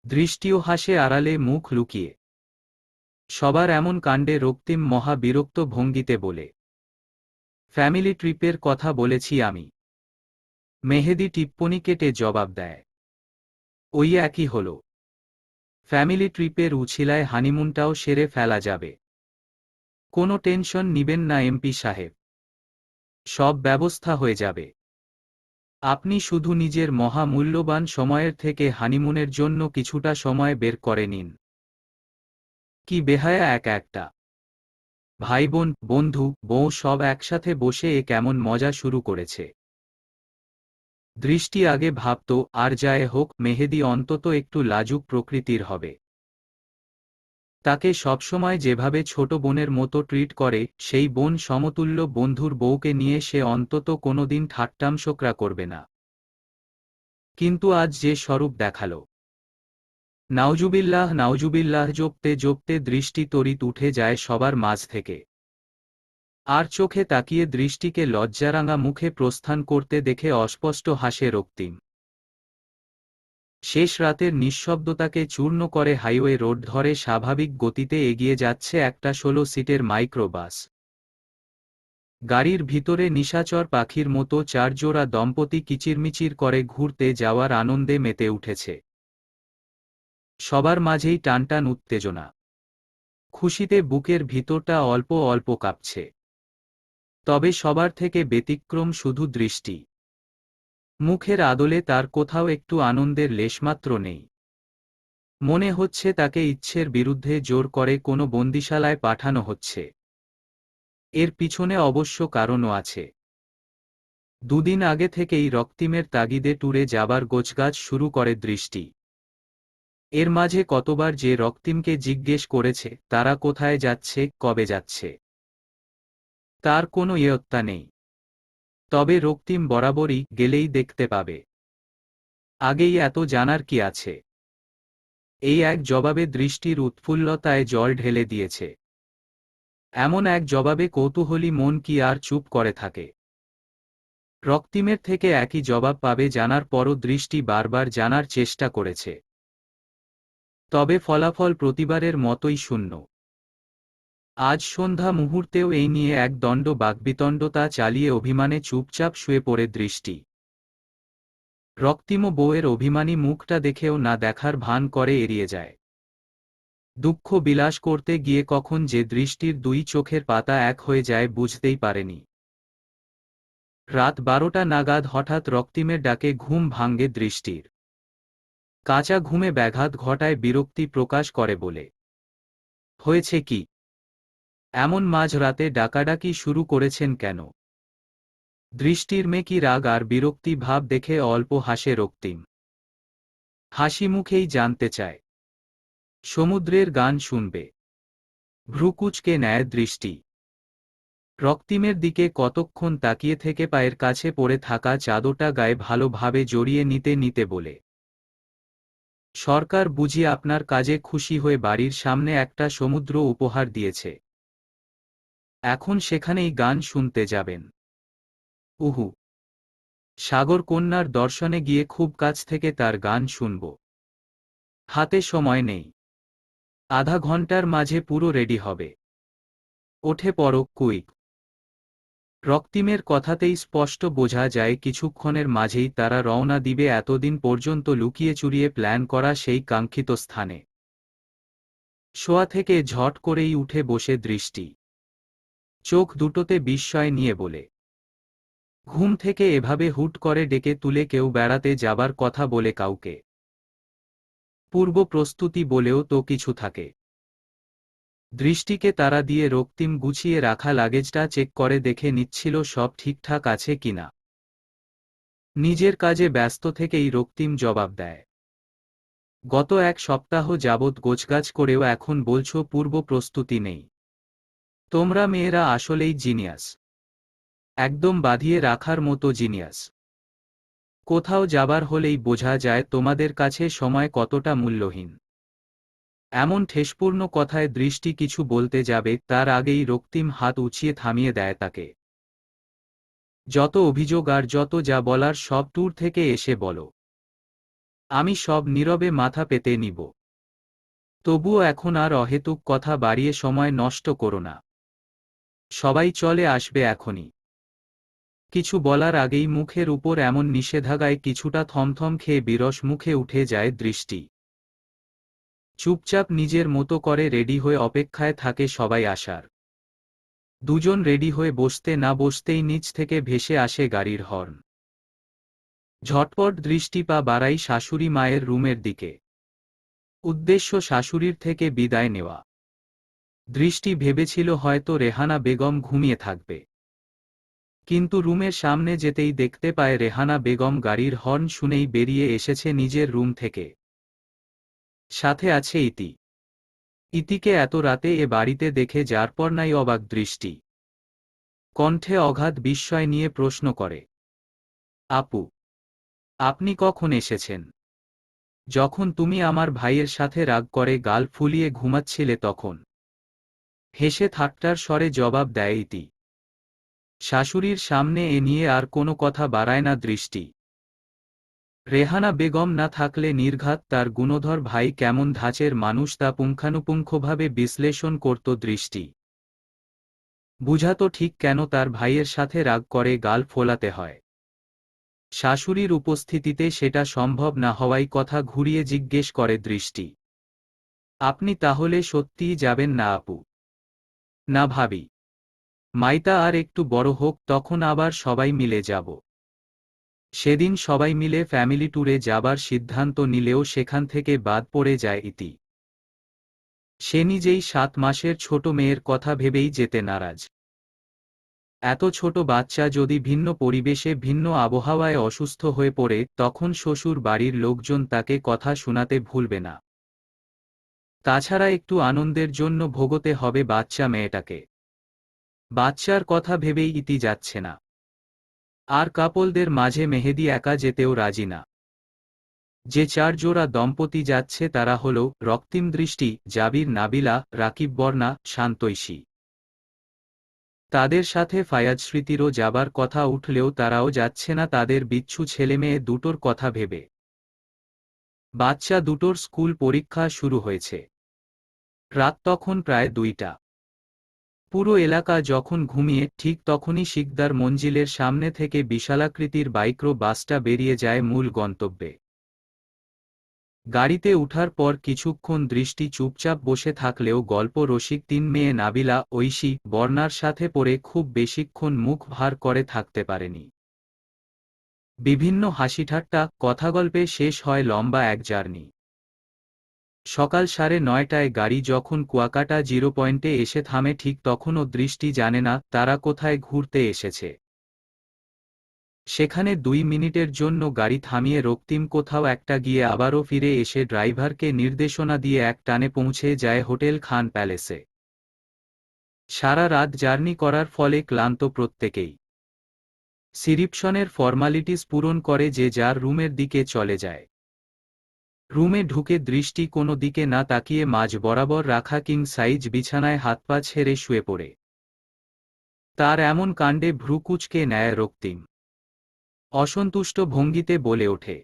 দৃষ্টিও হাসে আড়ালে মুখ লুকিয়ে। সবার এমন কাণ্ডে রক্তিম মহা বিরক্ত ভঙ্গিতে বলে, ফ্যামিলি ট্রিপের কথা বলেছি আমি। মেহেদী টিপ্পনি কেটে জবাব দেয়, ওই একই হলো। ফ্যামিলি ট্রিপের উছিলায় হানিমুনটাও সেরে ফেলা যাবে। কোনো টেনশন নিবেন না এমপি সাহেব, সব ব্যবস্থা হয়ে যাবে। আপনি শুধু নিজের মহা মূল্যবান সময়ের থেকে হানিমুনের জন্য কিছুটা সময় বের করে নিন। কি বেহায়া এক একটা ভাই বোন, বন্ধু, বউ সব একসাথে বসে এ কেমন মজা শুরু করেছে। দৃষ্টি আগে ভাবত আর যায় হোক মেহেদী অন্তত একটু লাজুক প্রকৃতির হবে। তাকে সবসময় যেভাবে ছোট বোনের মতো ট্রিট করে সেই বোন সমতুল্য বন্ধুর বউকে নিয়ে সে অন্তত কোনোদিন ঠাট্টামশোকরা করবে না। কিন্তু আজ যে স্বরূপ দেখালো, নাউজুবিল্লাহ নাউজুবিল্লাহ জপতে জপতে দৃষ্টি তড়িৎ উঠে যায় সবার মাঝ থেকে। আর চোখে তাকিয়ে দৃষ্টিকে লজ্জারাঙা মুখে প্রস্থান করতে দেখে অস্পষ্ট হাসে রক্তিম। শেষ রাতের নিঃশব্দতাকে চূর্ণ করে হাইওয়ে রোড ধরে স্বাভাবিক গতিতে এগিয়ে যাচ্ছে একটা 16 সিটের মাইক্রোবাস। গাড়ির ভিতরে নিশাচর পাখির মতো চারজোড়া দম্পতি কিচিরমিচির করে ঘুরতে যাওয়ার আনন্দে মেতে উঠেছে। সবার মাঝেই টানটান উত্তেজনা। খুশিতে বুকের ভিতরটা অল্প অল্প কাঁপছে। তবে সবার থেকে ব্যতিক্রম শুধু দৃষ্টি। মুখের আদলে তার কোথাও একটু আনন্দের লেশমাত্র নেই। মনে হচ্ছে তাকে ইচ্ছের বিরুদ্ধে জোর করে কোনো বন্দিশালায় পাঠানো হচ্ছে। এর পিছনে অবশ্য কারণও আছে। দুদিন আগে থেকেই রক্তিমের তাগিদে ট্যুরে যাবার গোছগাছ শুরু করে দৃষ্টি। এর মাঝে কতবার যে রক্তিমকে জিজ্ঞেস করেছে তারা কোথায় যাচ্ছে, কবে যাচ্ছে, তার কোনো ইয়ত্তা নেই। তবে রক্তিম বরাবরই গেলেই দেখতে পাবে। আগেই এত জানার কি আছে। এই এক জবাবে দৃষ্টির উৎফুল্লতায় জল ঢেলে দিয়েছে। এমন এক জবাবে কৌতূহলী মন কি আর চুপ করে থাকে। রক্তিমের থেকে একই জবাব পাবে জানার পরও দৃষ্টি বারবার জানার চেষ্টা করেছে। তবে ফলাফল প্রতিবারের মতোই শূন্য। আজ সন্ধ্যা মুহূর্তেও এই নিয়ে এক দণ্ড বাগ্বিতণ্ডতা চালিয়ে অভিমানে চুপচাপ শুয়ে পড়ে দৃষ্টি। রক্তিম বউয়ের অভিমানী মুখটা দেখেও না দেখার ভান করে এড়িয়ে যায়। দুঃখ বিলাস করতে গিয়ে কখন যে দৃষ্টির দুই চোখের পাতা এক হয়ে যায় বুঝতেই পারেনি। রাত 12টা নাগাদ হঠাৎ রক্তিমের ডাকে ঘুম ভাঙে দৃষ্টির। কাঁচা ঘুমে ব্যাঘাত ঘটায় বিরক্তি প্রকাশ করে বলে, হয়েছে কি? এমন মাঝরাতে ডাকাডাকি শুরু করেছেন কেন? দৃষ্টির মেকি রাগ আর বিরক্তি ভাব দেখে অল্প হাসে রক্তিম। হাসি মুখেই জানতে চায়, সমুদ্রের গান শুনবে? ভ্রুকুচকে নেয় দৃষ্টি। রক্তিমের দিকে কতক্ষণ তাকিয়ে থেকে পায়ের কাছে পড়ে থাকা চাদরটা গায়ে ভালোভাবে জড়িয়ে নিতে নিতে বলে, সরকার বুঝি আপনার কাজে খুশি হয়ে বাড়ির সামনে একটা সমুদ্র উপহার দিয়েছে, এখন সেখানেই গান শুনতে যাবেন? উহু, সাগরকন্যার দর্শনে গিয়ে খুব কাছ থেকে তার গান শুনব। হাতে সময় নেই, আধা ঘন্টার মাঝে পুরো রেডি হবে। ওঠে পড়ো কুইক। রক্তিমের কথাতেই স্পষ্ট বোঝা যায় কিছুক্ষণের মাঝেই তারা রওনা দিবে এতদিন পর্যন্ত লুকিয়ে চুরিয়ে প্ল্যান করা সেই কাঙ্ক্ষিত স্থানে। শোয়া থেকে ঝট করেই উঠে বসে দৃষ্টি, চোখ দুটোতে বিস্ময় নিয়ে বলে, ঘুম থেকে এভাবে হুট করে ডেকে তুলে কেউ বেড়াতে যাবার কথা বলে কাউকে? পূর্ব প্রস্তুতি বলেও তো কিছু থাকে। দৃষ্টিকে তারা দিয়ে রক্তিম গুছিয়ে রাখা লাগেজটা চেক করে দেখে নিচ্ছিল সব ঠিকঠাক আছে কিনা। নিজের কাজে ব্যস্ত থেকেই রক্তিম জবাব দেয়, গত এক সপ্তাহ যাবৎ গোছগাছ করেও এখন বলছো পূর্ব প্রস্তুতি নেই। তোমরা মেয়েরা আসলেই জিনিয়াস, একদম বাঁধিয়ে রাখার মতো জিনিয়াস। কোথাও যাবার হলেই বোঝা যায় তোমাদের কাছে সময় কতটা মূল্যহীন। এমন ঠেসপূর্ণ কথায় দৃষ্টি কিছু বলতে যাবে তার আগেই রক্তিম হাত উঁচিয়ে থামিয়ে দেয় তাকে। যত অভিযোগ আর যত যা বলার সব ট্যুর থেকে এসে বলো, আমি সব নীরবে মাথা পেতে নিব। তবুও এখন আর অহেতুক কথা বাড়িয়ে সময় নষ্ট করো না। সবাই চলে আসবে এখনই। কিছু বলার আগেই মুখের উপর এমন নিষেধাজ্ঞায় কিছুটা থমথম খেয়ে বিরস মুখে উঠে যায় দৃষ্টি। চুপচাপ নিজের মতো করে রেডি হয়ে অপেক্ষায় থাকে সবাই আসার। দুজন রেডি হয়ে বসতে না বসতেই নিচ থেকে ভেসে আসে গাড়ির হর্ন। ঝটপট দৃষ্টি পা বাড়াই শাশুড়ি মায়ের রুমের দিকে। উদ্দেশ্য শাশুড়ির থেকে বিদায় নেওয়া। দৃষ্টি ভেবেছিল হয়তো রেহানা বেগম ঘুমিয়ে থাকবে, কিন্তু রুমের সামনে যেতেই দেখতে পায় রেহানা বেগম গাড়ির হর্ন শুনেই বেরিয়ে এসেছে নিজের রুম থেকে। সাথে আছে ইতি। ইতিকে এত রাতে এ বাড়িতে দেখে যারপর নাই অবাক দৃষ্টি। কণ্ঠে অগাধ বিস্ময় নিয়ে প্রশ্ন করে, আপু, আপনি কখন এসেছেন? যখন তুমি আমার ভাইয়ের সাথে রাগ করে গাল ফুলিয়ে ঘুমাচ্ছিলে তখন। হেসে ঠাট্টার স্বরে জবাব দেয় ইতি। শাশুড়ির সামনে এ নিয়ে আর কোনো কথা বাড়ায় না দৃষ্টি। রেহানা বেগম না থাকলে নির্ঘাত তার গুণধর ভাই কেমন ধাঁচের মানুষ তা পুঙ্খানুপুঙ্খভাবে বিশ্লেষণ করত দৃষ্টি। বুঝাতো ঠিক কেন তার ভাইয়ের সাথে রাগ করে গাল ফোলাতে হয়। শাশুড়ির উপস্থিতিতে সেটা সম্ভব না হওয়াই কথা ঘুরিয়ে জিজ্ঞেস করে দৃষ্টি, আপনি তাহলে সত্যিই যাবেন না আপু? না ভাবি, মাইতা আর একটু বড় হোক তখন আবার সবাই মিলে যাব। সেদিন সবাই মিলে ফ্যামিলি ট্যুরে যাবার সিদ্ধান্ত নিলেও সেখান থেকে বাদ পড়ে যায় ইতি। সে নিজেই 7 মাসের ছোট মেয়ের কথা ভেবেই যেতে নারাজ। এত ছোট বাচ্চা যদি ভিন্ন পরিবেশে ভিন্ন আবহাওয়ায় অসুস্থ হয়ে পড়ে তখন শ্বশুর বাড়ির লোকজন তাকে কথা শোনাতে ভুলবে না। তাছাড়া একটু আনন্দের জন্য ভোগতে হবে বাচ্চা মেয়েটাকে। বাচ্চার কথা ভেবেই ইতি যাচ্ছে না। আর কাপলদের মাঝে মেহেদি একা যেতেও রাজি না। যে 4 জোড়া দম্পতি যাচ্ছে তারা হল রক্তিম দৃষ্টি, জাবির নাবিলা, রাকিব বর্ণা, শান্তৈশী। তাদের সাথে ফায়াজ স্মৃতিরও যাবার কথা উঠলেও তারাও যাচ্ছে না তাদের বিচ্ছু ছেলেমেয়ে দুটোর কথা ভেবে। বাচ্চা দুটোর স্কুল পরীক্ষা শুরু হয়েছে। রাত তখন প্রায় 2টা। পুরো এলাকা যখন ঘুমিয়ে ঠিক তখনই শিকদার মঞ্জিলের সামনে থেকে বিশালাকৃতির বাইক্রো বাসটা বেরিয়ে যায় মূল গন্তব্যে। গাড়িতে উঠার পর কিছুক্ষণ দৃষ্টি চুপচাপ বসে থাকলেও গল্প রসিক 3 মেয়ে নাবিলা, ঐশী, বর্ণার সাথে পড়ে খুব বেশিক্ষণ মুখ ভার করে থাকতে পারেনি। বিভিন্ন হাসিঠাট্টা কথাগল্পে শেষ হয় লম্বা এক জার্নি। সকাল 9:30টায় গাড়ি যখন কুয়াকাটা 0 পয়েন্টে এসে থামে ঠিক তখনও দৃষ্টি জানে না তারা কোথায় ঘুরতে এসেছে। সেখানে 2 মিনিটের জন্য গাড়ি থামিয়ে রক্তিম কোথাও একটা গিয়ে আবারও ফিরে এসে ড্রাইভারকে নির্দেশনা দিয়ে এক টানে পৌঁছে যায় হোটেল খান প্যালেসে। সারা রাত জার্নি করার ফলে ক্লান্ত প্রত্যেকেই। রিসিপশনের ফর্মালিটিস পূরণ করে যে যার রুমের দিকে চলে যায়। রুমে ঢুকে দৃষ্টি কোনো দিকে না তাকিয়ে মাঝ বরাবর রাখা কিং সাইজ বিছানায় হাত পা ছেড়ে শুয়ে পড়ে। তার এমন কাণ্ডে ভ্রু কুঁচকে নেয় রক্তিম। অসন্তুষ্ট ভঙ্গিতে বলে ওঠে,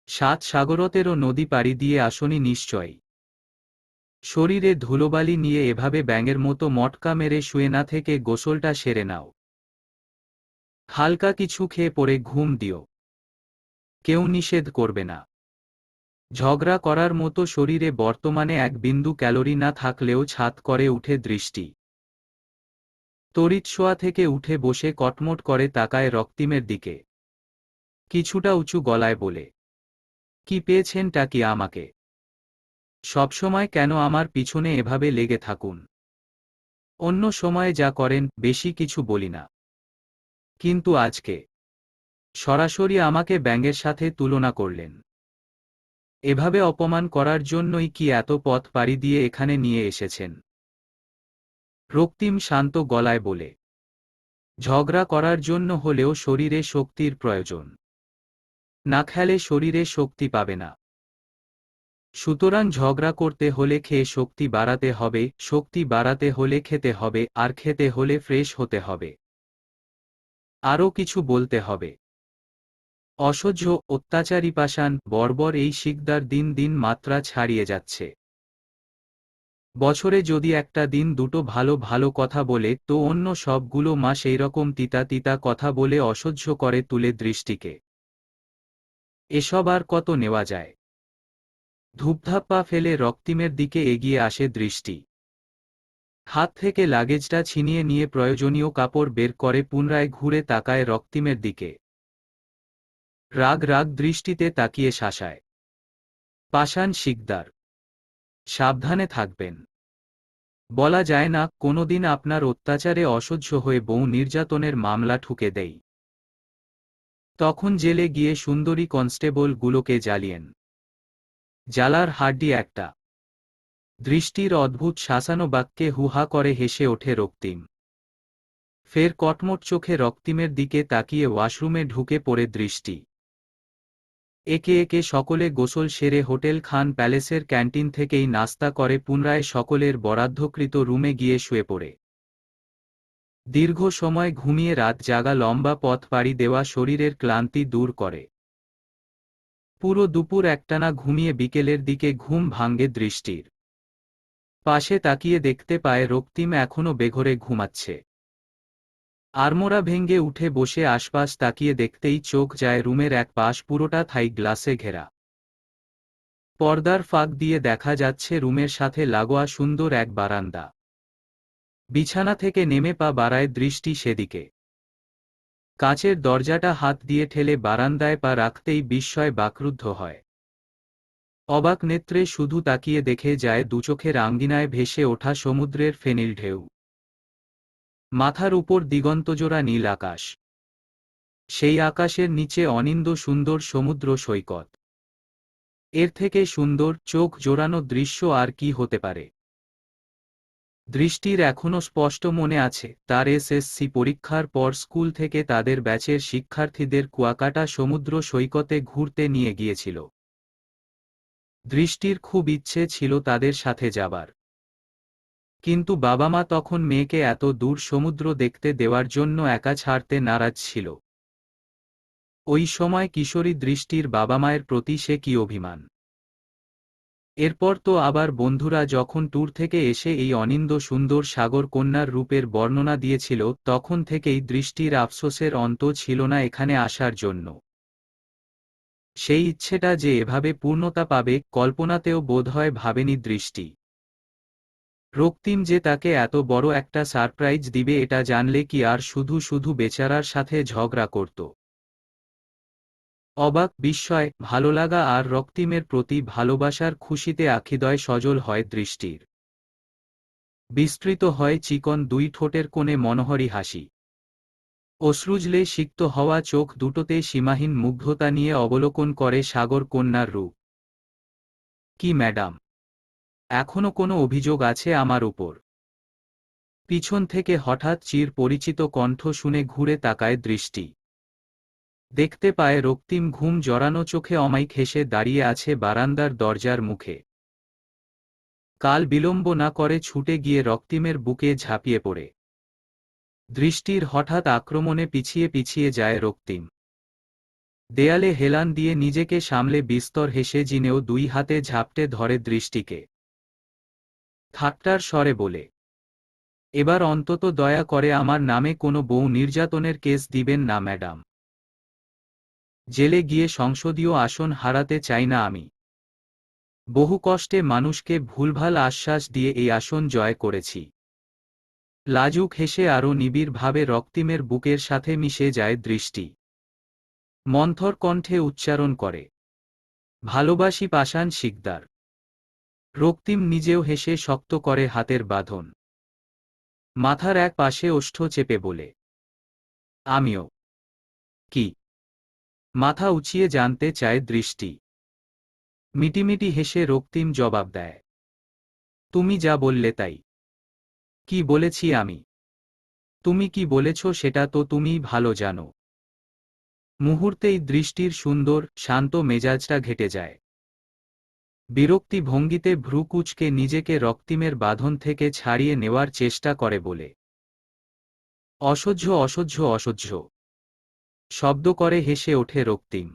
7 সাগরতেরও নদী পাড়ি দিয়ে আসনি নিশ্চয়ই। শরীরে ধুলোবালি নিয়ে এভাবে ব্যাঙের মতো মটকা মেরে শুয়ে না থেকে গোসলটা সেরে নাও। হালকা কিছু খেয়ে পড়ে ঘুম দিও, কেউ নিষেধ করবে না। ঝগড়া করার মতো শরীরে বর্তমানে এক বিন্দু ক্যালোরি না থাকলেও ছাদ করে উঠে দৃষ্টি। তড়িৎ শোয়া থেকে উঠে বসে কটমট করে তাকায় রক্তিমের দিকে। কিছুটা উঁচু গলায় বলে, কি পেয়েছেনটা কি আমাকে? সবসময় কেন আমার পিছনে এভাবে লেগে থাকুন? অন্য সময়ে যা করেন বেশি কিছু বলি না, কিন্তু আজকে সরাসরি আমাকে ব্যাঙের সাথে তুলনা করলেন। এভাবে অপমান করার জন্যই কি এত পথ পাড়ি দিয়ে এখানে নিয়ে এসেছেন? রক্তিম শান্ত গলায় বলে, ঝগড়া করার জন্য হলেও শরীরে শক্তির প্রয়োজন। না খেলে শরীরে শক্তি পাবে না। সুতরাং ঝগড়া করতে হলে খেয়ে শক্তি বাড়াতে হবে, শক্তি বাড়াতে হলে খেতে হবে, আর খেতে হলে ফ্রেশ হতে হবে। আরও কিছু বলতে হবে। অসহ্য, অত্যাচারী পাষাণ, বর্বর এই শিকদার দিন দিন মাত্রা ছাড়িয়ে যাচ্ছে। বছরে যদি একটা দিন দুটো ভালো ভালো কথা বলে তো অন্য সবগুলো মাস এইরকম তিতা তিতা কথা বলে অসহ্য করে তুলে দৃষ্টিকে। এসব আর কত নেওয়া যায়? ধূপধাপ পা ফেলে রক্তিমের দিকে এগিয়ে আসে দৃষ্টি। হাত থেকে লাগেজটা ছিনিয়ে নিয়ে প্রয়োজনীয় কাপড় বের করে পুনরায় ঘুরে তাকায় রক্তিমের দিকে। রাগ রাগ দৃষ্টিতে তাকিয়ে শাসায়, পাষাণ শিকদার, সাবধানে থাকবেন। বলা যায় না কোনোদিন আপনার অত্যাচারে অসহ্য হয়ে বউ নির্যাতনের মামলা ঠুকে দেই। তখন জেলে গিয়ে সুন্দরী কনস্টেবল গুলোকে জ্বালিয়েন। জ্বালার হাড্ডি একটা। দৃষ্টির অদ্ভুত শাসানো বাক্যে হুহা করে হেসে ওঠে রক্তিম। ফের কটমট চোখে রক্তিমের দিকে তাকিয়ে ওয়াশরুমে ঢুকে পড়ে দৃষ্টি। একে একে সকলে গোসল সেরে হোটেল খান প্যালেসের ক্যান্টিন থেকেই নাস্তা করে পুনরায় সকলের বরাদ্দকৃত রুমে গিয়ে শুয়ে পড়ে। দীর্ঘ সময় ঘুমিয়ে রাত জাগা লম্বা পথ পাড়ি দেওয়া শরীরের ক্লান্তি দূর করে। পুরো দুপুর একটানা ঘুমিয়ে বিকেলের দিকে ঘুম ভাঙে দৃষ্টির। পাশে তাকিয়ে দেখতে পায় রক্তিম এখনো বেঘোরে ঘুমাচ্ছে। আড়মোড়া ভেঙে উঠে বসে আশপাশ তাকিয়ে দেখতেই চোখ যায় রুমের এক পাশ পুরোটা থাই গ্লাসে ঘেরা। পর্দার ফাঁক দিয়ে দেখা যাচ্ছে রুমের সাথে লাগোয়া সুন্দর এক বারান্দা। বিছানা থেকে নেমে পা বাড়ায় দৃষ্টি সেদিকে। কাঁচের দরজাটা হাত দিয়ে ঠেলে বারান্দায় পা রাখতেই বিস্ময় বাকরুদ্ধ হয়। অবাক নেত্রে শুধু তাকিয়ে দেখে যায় দুচোখের আঙ্গিনায় ভেসে ওঠা সমুদ্রের ফেনিল ঢেউ। মাথার উপর দিগন্তজোড়া নীল আকাশ। সেই আকাশের নিচে অনিন্দ সুন্দর সমুদ্র সৈকত। এর থেকে সুন্দর চোখ জোড়ানো দৃশ্য আর কি হতে পারে? দৃষ্টির এখনো স্পষ্ট মনে আছে তার এসএসসি পরীক্ষার পর স্কুল থেকে তাদের ব্যাচের শিক্ষার্থীদের কুয়াকাটা সমুদ্র সৈকতে ঘুরতে নিয়ে গিয়েছিল। দৃষ্টির খুব ইচ্ছে ছিল তাদের সাথে যাবার। কিন্তু বাবা মা তখন মেয়েকে এত দূর সমুদ্র দেখতে দেওয়ার জন্য একা ছাড়তে নারাজ ছিল। ওই সময় কিশোরী দৃষ্টির বাবা মায়ের প্রতি সে কি অভিমান! এরপর তো আবার বন্ধুরা যখন ট্যুর থেকে এসে এই অনিন্দ সুন্দর সাগর কন্যার রূপের বর্ণনা দিয়েছিল তখন থেকেই দৃষ্টির আফসোসের অন্ত ছিল না এখানে আসার জন্য। সেই ইচ্ছেটা যে এভাবে পূর্ণতা পাবে কল্পনাতেও বোধহয় ভাবেনি দৃষ্টি। রক্তিম যে তাকে এত বড় একটা সারপ্রাইজ দিবে এটা জানলে কি আর শুধু শুধু বেচারার সাথে ঝগড়া করত। অবাক, বিস্ময়, ভালোলাগা আর রক্তিমের প্রতি ভালোবাসার খুশিতে আখিদয় সজল হয় দৃষ্টির। বিস্তৃত হয় চিকন দুই ঠোঁটের কোণে মনোহরী হাসি। অশ্রুজলে সিক্ত হওয়া চোখ দুটোতে সীমাহীন মুগ্ধতা নিয়ে অবলোকন করে সাগর কন্যার রূপ। কি ম্যাডাম, এখনো কোনো অভিযোগ আছে আমার উপর? পিছন থেকে হঠাৎ চির পরিচিত কণ্ঠ শুনে ঘুরে তাকায় দৃষ্টি। দেখতে পায় রক্তিম ঘুম জড়ানো চোখে অমায়িক হেসে দাঁড়িয়ে আছে বারান্দার দরজার মুখে। কাল বিলম্ব না করে ছুটে গিয়ে রক্তিমের বুকে ঝাঁপিয়ে পড়ে। দৃষ্টির হঠাৎ আক্রমণে পিছিয়ে পিছিয়ে যায় রক্তিম। দেয়ালে হেলান দিয়ে নিজেকে সামলে বিস্তর হেসে জিনেও দুই হাতে ঝাপটে ধরে দৃষ্টিকে। ঠাট্টার স্বরে বলে, এবার অন্তত দয়া করে আমার নামে কোনো বউ নির্যাতনের কেস দিবেন না ম্যাডাম। জেলে গিয়ে সংসদীয় আসন হারাতে চাই না আমি। বহু কষ্টে মানুষকে ভুলভাল আশ্বাস দিয়ে এই আসন জয় করেছি। লাজুক হেসে আরও নিবিড়ভাবে রক্তিমের বুকের সাথে মিশে যায় দৃষ্টি। মন্থর কণ্ঠে উচ্চারণ করে, ভালোবাসি পাষাণ শিকদার। রক্তিম নিজেও হেসে শক্ত করে হাতের বাঁধন। মাথার এক পাশে ওষ্ঠ চেপে বলে, আমিও। কি? মাথা উঁচিয়ে জানতে চায় দৃষ্টি। মিটিমিটি হেসে রক্তিম জবাব দেয়, তুমি যা বললে তাই। কি বলেছি আমি? তুমি কি বলেছ সেটা তো তুমিই ভালো জানো। মুহূর্তেই দৃষ্টির সুন্দর শান্ত মেজাজটা ঘেটে যায়। বিরক্তি ভঙ্গিতে ভ্রু কুঁচকে নিজেকে রক্তিমের বাঁধন থেকে ছাড়িয়ে নেওয়ার চেষ্টা করে বলে, অসহ্য অসহ্য অসহ্য। শব্দ করে হেসে ওঠে রক্তিম।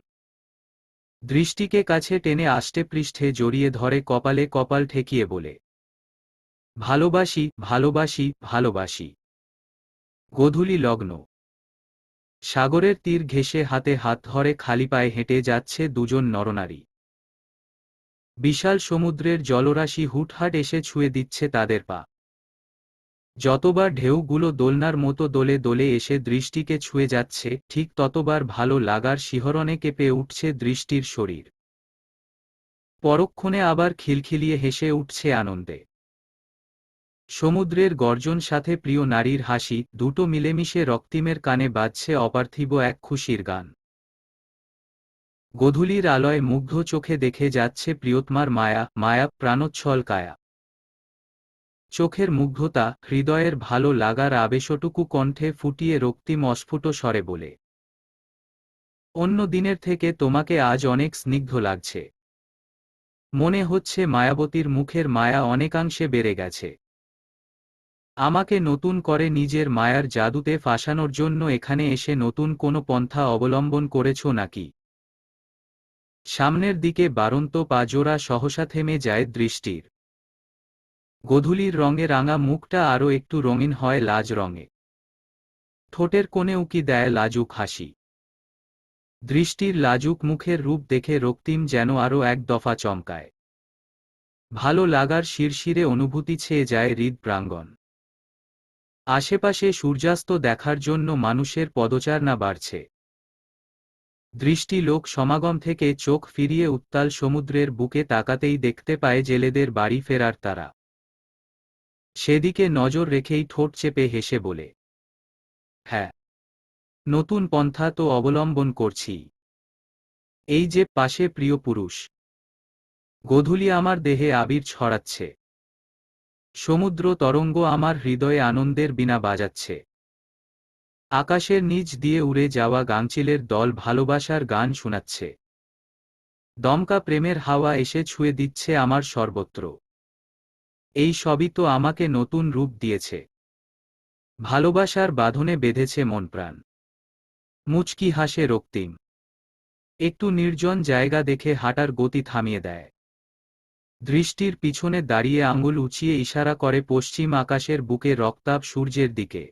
দৃষ্টিকে কাছে টেনে আষ্টেপৃষ্ঠে জড়িয়ে ধরে কপালে কপাল ঠেকিয়ে বলে, ভালোবাসি ভালোবাসি ভালোবাসি। গোধূলি লগ্ন। সাগরের তীর ঘেঁষে হাতে হাত ধরে খালি পায়ে হেঁটে যাচ্ছে দুজন নরনারী। বিশাল সমুদ্রের জলরাশি হুটহাট এসে ছুঁয়ে দিচ্ছে তাদের পা। যতবার ঢেউগুলো দোলনার মতো দোলে দোলে এসে দৃষ্টিকে ছুঁয়ে যাচ্ছে, ঠিক ততবার ভালো লাগার শিহরণে কেঁপে উঠছে দৃষ্টির শরীর। পরক্ষণে আবার খিলখিলিয়ে হেসে উঠছে আনন্দে। সমুদ্রের গর্জন সাথে প্রিয় নারীর হাসি, দুটো মিলেমিশে রক্তিমের কানে বাজছে অপার্থিব এক খুশির গান। গোধূলির আলোয় মুগ্ধ চোখে দেখে যাচ্ছে প্রিয়তমার মায়া মায়া প্রাণোচ্ছল কায়া। চোখের মুগ্ধতা, হৃদয়ের ভালো লাগার আবেশটুকু কণ্ঠে ফুটিয়ে রক্তিম অস্ফুট স্বরে বলে, অন্য দিনের থেকে তোমাকে আজ অনেক স্নিগ্ধ লাগছে। মনে হচ্ছে মায়াবতীর মুখের মায়া অনেকাংশে বেড়ে গেছে। আমাকে নতুন করে নিজের মায়ার জাদুতে ফাঁসানোর জন্য এখানে এসে নতুন কোনো পন্থা অবলম্বন করেছ নাকি? সামনের দিকে বাড়ন্ত পা জোড়া সহসা থেমে যায় দৃষ্টির। গোধূলির রঙে রাঙা মুখটা আরও একটু রঙিন হয় লাজ রঙে। ঠোঁটের কোণে উকি দেয় লাজুক হাসি। দৃষ্টির লাজুক মুখের রূপ দেখে রক্তিম যেন আরও এক দফা চমকায়। ভালো লাগার শিরশিরে অনুভূতি ছেয়ে যায় হৃদ প্রাঙ্গণ। আশেপাশে সূর্যাস্ত দেখার জন্য মানুষের পদচারণা বাড়ছে। দৃষ্টি লোক সমাগম থেকে চোখ ফিরিয়ে উত্তাল সমুদ্রের বুকে তাকাতেই দেখতে পায় জেলেদের বাড়ি ফেরার তারা। সেদিকে নজর রেখেই ঠোঁট চেপে হেসে বলে, হ্যাঁ, নতুন পন্থা তো অবলম্বন করছি। এই যে পাশে প্রিয় পুরুষ। গোধূলি আমার দেহে আবির ছড়াচ্ছে। সমুদ্র তরঙ্গ আমার হৃদয়ে আনন্দের বীণা বাজাচ্ছে। আকাশের নিচ দিয়ে উড়ে যাওয়া গাংচিলের দল ভালোবাসার গান শোনাচ্ছে। দমকা প্রেমের হাওয়া এসে ছুঁয়ে দিচ্ছে আমার সর্বত্র। এই সবই তো আমাকে নতুন রূপ দিয়েছে। ভালোবাসার বাঁধনে বেঁধেছে মন প্রাণ। মুচকি হাসে রক্তিম। একটু নির্জন জায়গা দেখে হাঁটার গতি থামিয়ে দেয়। দৃষ্টির পিছনে দাঁড়িয়ে আঙুল উঁচিয়ে ইশারা করে পশ্চিম আকাশের বুকে রক্তাভ সূর্যের দিকে,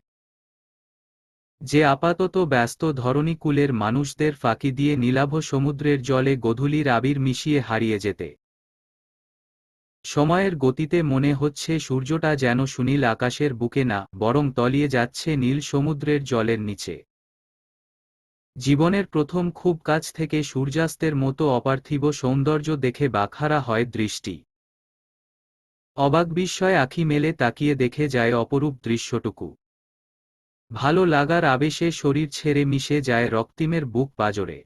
যে আপাতত ব্যস্ত ধরণীকুলের মানুষদের ফাঁকি দিয়ে নীলাভ সমুদ্রের জলে গোধূলির আবির মিশিয়ে হারিয়ে যেতে। সময়ের গতিতে মনে হচ্ছে সূর্যটা যেন সুনীল আকাশের বুকে না, বরং তলিয়ে যাচ্ছে নীল সমুদ্রের জলের নিচে। জীবনের প্রথম খুব কাছ থেকে সূর্যাস্তের মতো অপার্থিব সৌন্দর্য দেখে বাখারা হয় দৃষ্টি। অবাক বিস্ময় আঁখি মেলে তাকিয়ে দেখে যায় অপরূপ দৃশ্যটুকু। ভালো লাগার আবেশে শরীর ছেড়ে মিশে যায় রক্তিমের বুক পাঁজরে।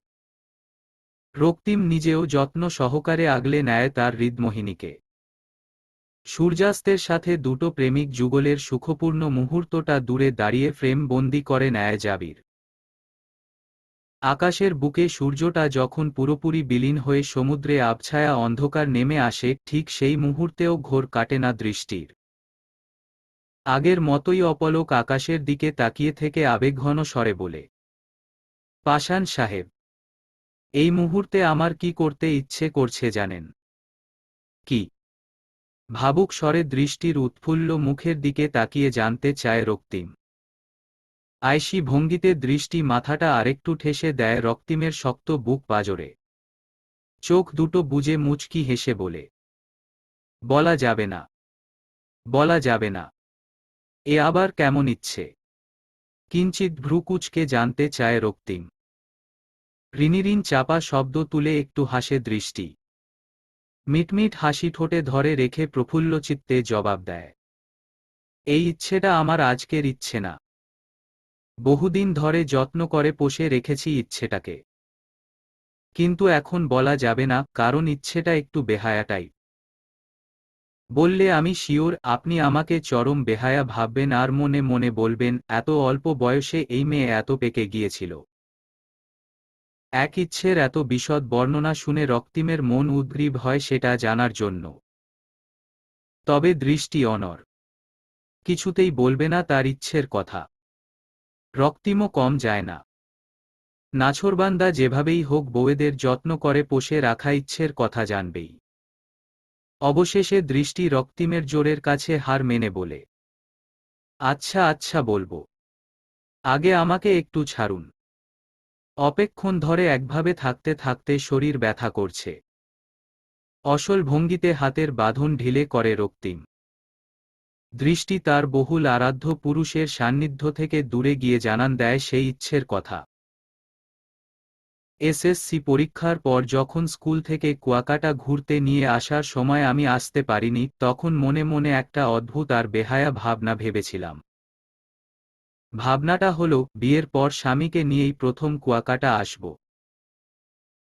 রক্তিম নিজেও যত্ন সহকারে আগলে নেয় তার হৃদমোহিনীকে। সূর্যাস্তের সাথে দুটো প্রেমিক যুগলের সুখপূর্ণ মুহূর্তটা দূরে দাঁড়িয়ে ফ্রেম বন্দি করে নেয় জাবির। আকাশের বুকে সূর্যটা যখন পুরোপুরি বিলীন হয়ে সমুদ্রে আবছায়া অন্ধকার নেমে আসে, ঠিক সেই মুহূর্তেও ঘোর কাটে না দৃষ্টির। আগের মতোই অপলক আকাশের দিকে তাকিয়ে থেকে আবেগঘন স্বরে বলে, পাষাণ সাহেব, এই মুহূর্তে আমার কি করতে ইচ্ছে করছে জানেন? কি? ভাবুক স্বরে দৃষ্টির উৎফুল্ল মুখের দিকে তাকিয়ে জানতে চায় রক্তিম। আয়সী ভঙ্গিতে দৃষ্টি মাথাটা আরেকটু ঠেসে দেয় রক্তিমের শক্ত বুক পাঁজরে। চোখ দুটো বুজে মুচকি হেসে বলে, বলা যাবে না, বলা যাবে না। এ আবার কেমন ইচ্ছে? কিঞ্চিৎ ভ্রুকুচকে জানতে চায় রক্তিম। ঋণীঋণ চাপা শব্দ তুলে একটু হাসে দৃষ্টি। মিটমিট হাসি ঠোঁটে ধরে রেখে প্রফুল্ল চিত্তে জবাব দেয়, এই ইচ্ছেটা আমার আজকের ইচ্ছে না। বহুদিন ধরে যত্ন করে পোষে রেখেছি ইচ্ছেটাকে। কিন্তু এখন বলা যাবে না, কারণ ইচ্ছেটা একটু বেহায়াটাই। বললে আমি শিওর আপনি আমাকে চরম বেহায়া ভাববেন আর মনে মনে বলবেন, এত অল্প বয়সে এই মেয়ে এত পেকে গিয়েছিল। এক ইচ্ছের এত বিশদ বর্ণনা শুনে রক্তিমের মন উদ্গ্রীব হয় সেটা জানার জন্য। তবে দৃষ্টি অনড়। কিছুতেই বলবে না তার ইচ্ছের কথা। রক্তিমও কম যায় না। নাছোড়বান্দা যেভাবেই হোক বউয়েদের যত্ন করে পোষে রাখা ইচ্ছের কথা জানবেই। অবশেষে দৃষ্টি রক্তিমের জোরের কাছে হার মেনে বলে, আচ্ছা আচ্ছা বলবো, আগে আমাকে একটু ছাড়ুন। অপেক্ষণ ধরে একভাবে থাকতে থাকতে শরীর ব্যথা করছে। অসল ভঙ্গিতে হাতের বাঁধন ঢিলে করে রক্তিম। দৃষ্টি তার বহুল আরাধ্য পুরুষের সান্নিধ্য থেকে দূরে গিয়ে জানান দেয় সেই ইচ্ছের কথা। এসএসসি পরীক্ষার পর যখন স্কুল থেকে কুয়াকাটা ঘুরতে নিয়ে আসার সময় আমি আসতে পারিনি, তখন মনে মনে একটা অদ্ভুত আর বেহায়া ভাবনা ভেবেছিলাম। ভাবনাটা হলো, বিয়ের পর স্বামীকে নিয়েই প্রথম কুয়াকাটা আসব।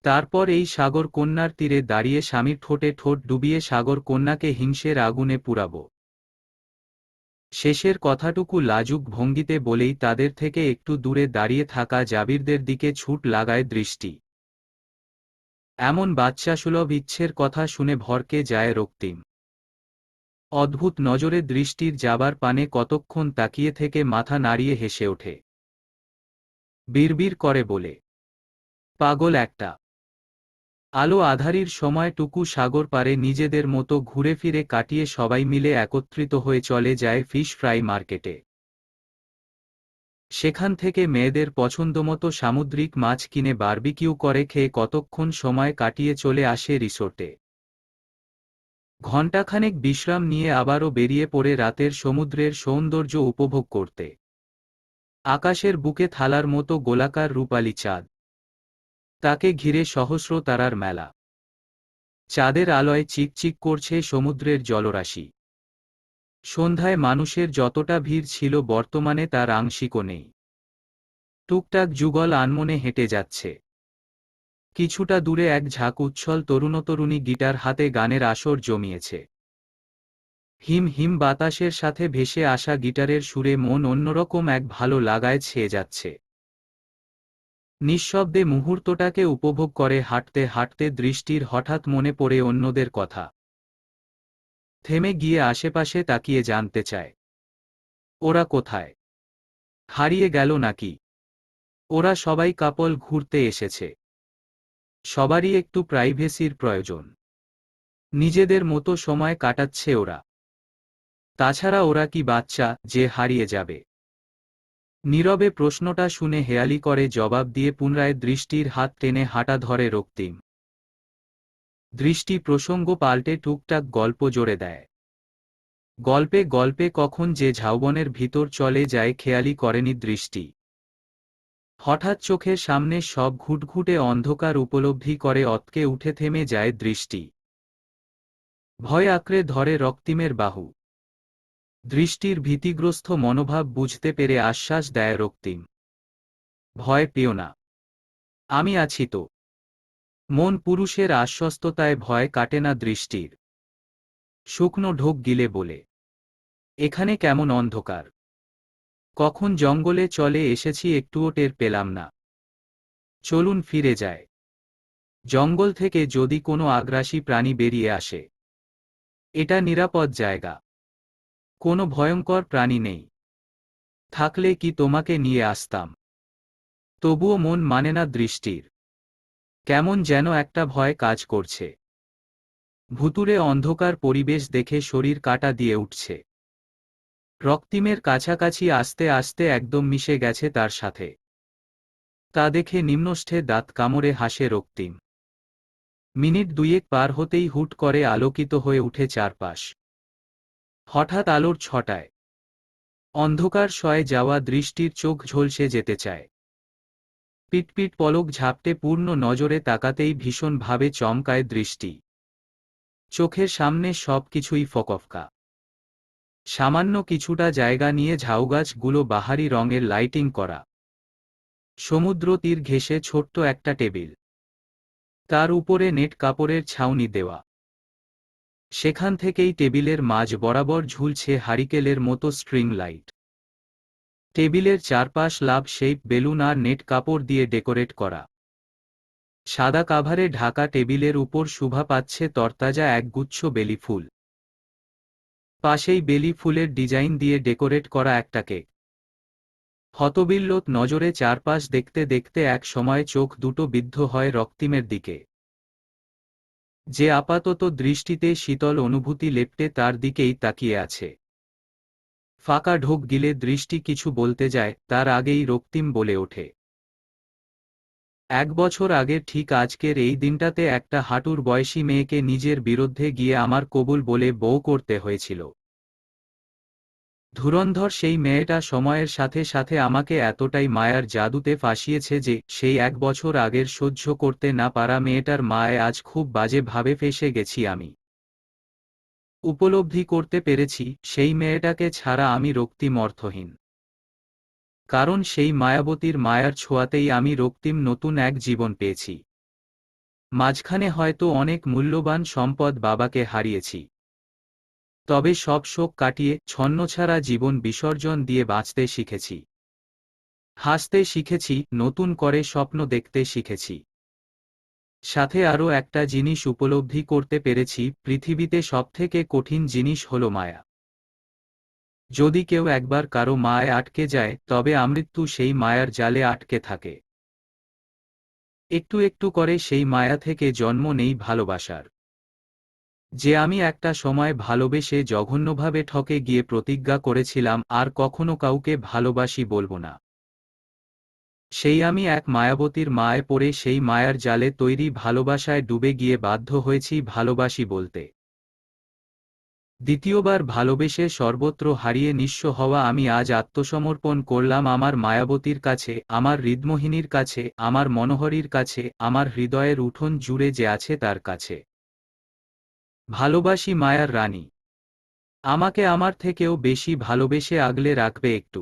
তারপর এই সাগর কন্যার তীরে দাঁড়িয়ে স্বামীর ঠোঁটে ঠোঁট ডুবিয়ে সাগর কন্যাকে হিংসের আগুনে পুড়াব। শেষের কথাটুকু লাজুক ভঙ্গিতে বলেই তাদের থেকে একটু দূরে দাঁড়িয়ে থাকা জাবিরদের দিকে ছুট লাগায় দৃষ্টি। এমন বাচ্চাসুলভ ইচ্ছের কথা শুনে ভরকে যায় রক্তিম। অদ্ভুত নজরে দৃষ্টির যাবার পানে কতক্ষণ তাকিয়ে থেকে মাথা নাড়িয়ে হেসে ওঠে। বিড়বিড় করে বলে, পাগল একটা। আলো আঁধারির সময়টুকু সাগর পারে নিজেদের মতো ঘুরে ফিরে কাটিয়ে সবাই মিলে একত্রিত হয়ে চলে যায় ফিশ ফ্রাই মার্কেটে। সেখান থেকে মেয়েদের পছন্দমতো সামুদ্রিক মাছ কিনে বারবিকিউ করে খেয়ে কতক্ষণ সময় কাটিয়ে চলে আসে রিসোর্টে। ঘণ্টাখানেক বিশ্রাম নিয়ে আবারও বেরিয়ে পড়ে রাতের সমুদ্রের সৌন্দর্য উপভোগ করতে। আকাশের বুকে থালার মতো গোলাকার রূপালি চাঁদ। তাকে ঘিরে সহস্র তারার মেলা। চাঁদের আলোয় চিকচিক করছে সমুদ্রের জলরাশি। সন্ধ্যায় মানুষের যতটা ভিড় ছিল বর্তমানে তার আংশিকও নেই। টুকটাক যুগল আনমনে হেঁটে যাচ্ছে। কিছুটা দূরে এক ঝাঁক উচ্ছল তরুণতরুণী গিটার হাতে গানের আসর জমিয়েছে। হিম হিম বাতাসের সাথে ভেসে আসা গিটারের সুরে মন অন্যরকম এক ভালো লাগায় ছেয়ে যাচ্ছে। নিঃশব্দে মুহূর্তটাকে উপভোগ করে হাঁটতে হাঁটতে দৃষ্টির হঠাৎ মনে পড়ে অন্যদের কথা। থেমে গিয়ে আশেপাশে তাকিয়ে জানতে চায়, ওরা কোথায়? হারিয়ে গেল নাকি? ওরা সবাই কাপল ঘুরতে এসেছে। সবারই একটু প্রাইভেসির প্রয়োজন। নিজেদের মতো সময় কাটাচ্ছে ওরা। তাছাড়া ওরা কি বাচ্চা যে হারিয়ে যাবে? নীরবে প্রশ্নটা শুনে হেয়ালি করে জবাব দিয়ে পুনরায় দৃষ্টির হাত টেনে হাঁটা ধরে রক্তিম। দৃষ্টি প্রসঙ্গ পাল্টে টুকটাক গল্প জোড়ে দেয়। গল্পে গল্পে কখন যে ঝাউবনের ভিতর চলে যায় খেয়ালি করেনি দৃষ্টি। হঠাৎ চোখের সামনে সব ঘুটঘুটে অন্ধকার উপলব্ধি করে অতকে উঠে থেমে যায় দৃষ্টি। ভয় আঁকড়ে ধরে রক্তিমের বাহু। দৃষ্টির ভীতিগ্রস্ত মনোভাব বুঝতে পেরে আশ্বাস দেয় রক্তিম, ভয় পেও না, আমি আছি তো। মন পুরুষের আশ্বস্ততায় ভয় কাটে না দৃষ্টির। শুকনো ঢোক গিলে বলে, এখানে কেমন অন্ধকার, কখন জঙ্গলে চলে এসেছি একটুও টের পেলাম না। চলুন ফিরে যায়। জঙ্গল থেকে যদি কোনো আগ্রাসী প্রাণী বেরিয়ে আসে, এটা নিরাপদ জায়গা, কোনো ভয়ঙ্কর প্রাণী নেই। থাকলে কি তোমাকে নিয়ে আসতাম। তবুও মন মানে না দৃষ্টির। কেমন যেন একটা ভয় কাজ করছে। ভুতুড়ে অন্ধকার পরিবেশ দেখে শরীর কাঁটা দিয়ে উঠছে। রক্তিমের কাছাকাছি আসতে আসতে একদম মিশে গেছে তার সাথে। তা দেখে নিম্নষ্ঠে দাঁত কামড়ে হাসে রক্তিম। মিনিট দুয়েক পার হতেই হুট করে আলোকিত হয়ে উঠে চারপাশ। হঠাৎ আলোর ছটায় অন্ধকার শয়ে যাওয়া দৃষ্টির চোখ ঝলসে যেতে চায়। পিটপিট পলক ঝাপটে পূর্ণ নজরে তাকাতেই ভীষণভাবে চমকায় দৃষ্টি। চোখের সামনে সব কিছুই ফকফকা। সামান্য কিছুটা জায়গা নিয়ে ঝাউগাছগুলো বাহারি রঙের লাইটিং করা। সমুদ্র তীর ঘেঁষে ছোট্ট একটা টেবিল, তার উপরে নেট কাপড়ের ছাউনি দেওয়া। সেখান থেকেই টেবিলের মাঝ বরাবর ঝুলছে হারিকেলের মতো স্ট্রিং লাইট। টেবিলের চারপাশ লাভ শেপ বেলুন আর নেট কাপড় দিয়ে ডেকোরেট করা। সাদা কাভারে ঢাকা টেবিলের উপর শোভা পাচ্ছে তরতাজা একগুচ্ছ বেলি ফুল। পাশেই বেলি ফুলের ডিজাইন দিয়ে ডেকোরেট করা একটা কেক। হতবিল্লত নজরে চারপাশ দেখতে দেখতে এক সময় চোখ দুটো বিদ্ধ হয় রক্তিমের দিকে, যে আপাতত দৃষ্টিতে শীতল অনুভূতি লেপ্টে তার দিকেই তাকিয়ে আছে। ফাঁকা ঢোক গিলে দৃষ্টি কিছু বলতে যায়, তার আগেই রক্তিম বলে ওঠে, 1 বছর আগে ঠিক আজকের এই দিনটাতে একটা হাঁটুর বয়সী মেয়েকে নিজের বিরুদ্ধে গিয়ে আমার কবুল বলে বউ করতে হয়েছিল। ধুরন্ধর সেই মেয়েটা সময়ের সাথে সাথে আমাকে এতটাই মায়ার জাদুতে ফাঁসিয়েছে যে সেই 1 বছর আগের সহ্য করতে না পারা মেয়েটার মায়ে আজ খুব বাজে ভাবে ফেঁসে গেছি আমি। উপলব্ধি করতে পেরেছি সেই মেয়েটাকে ছাড়া আমি রক্তিম অর্থহীন। কারণ সেই মায়াবতীর মায়ার ছোঁয়াতেই আমি রক্তিম নতুন এক জীবন পেয়েছি। মাঝখানে হয়তো অনেক মূল্যবান সম্পদ বাবাকে হারিয়েছি, তবে সব শোক কাটিয়ে ছন্নছাড়া জীবন বিসর্জন দিয়ে বাঁচতে শিখেছি। হাসতে শিখেছি, নতুন করে স্বপ্ন দেখতে শিখেছি। সাথে আরও একটা জিনিস উপলব্ধি করতে পেরেছি, পৃথিবীতে সবথেকে কঠিন জিনিস হলো মায়া। যদি কেউ একবার কারো মায়ায় আটকে যায় তবে আমৃত্যু সেই মায়ার জালে আটকে থাকে। একটু একটু করে সেই মায়া থেকে জন্ম নেই ভালোবাসার। যে আমি একটা সময় ভালোবেসে জঘন্যভাবে ঠকে গিয়ে প্রতিজ্ঞা করেছিলাম আর কখনো কাউকে ভালোবাসি বলবো না। সেই আমি এক মায়াবতীর মায়ে পড়ে সেই মায়ার জালে তৈরি ভালোবাসায় ডুবে গিয়ে বাধ্য হয়েছি ভালোবাসি বলতে। দ্বিতীয়বার ভালোবেসে সর্বত্র হারিয়ে নিঃস্ব হওয়া আমি আজ আত্মসমর্পণ করলাম আমার মায়াবতীর কাছে, আমার হৃদমোহিনীর কাছে, আমার মনোহরীর কাছে, আমার হৃদয়ের উঠোন জুড়ে যে আছে তার কাছে। ভালোবাসি মায়ার রানী, আমাকে আমার থেকেও বেশি ভালোবেসে আগলে রাখবে একটু।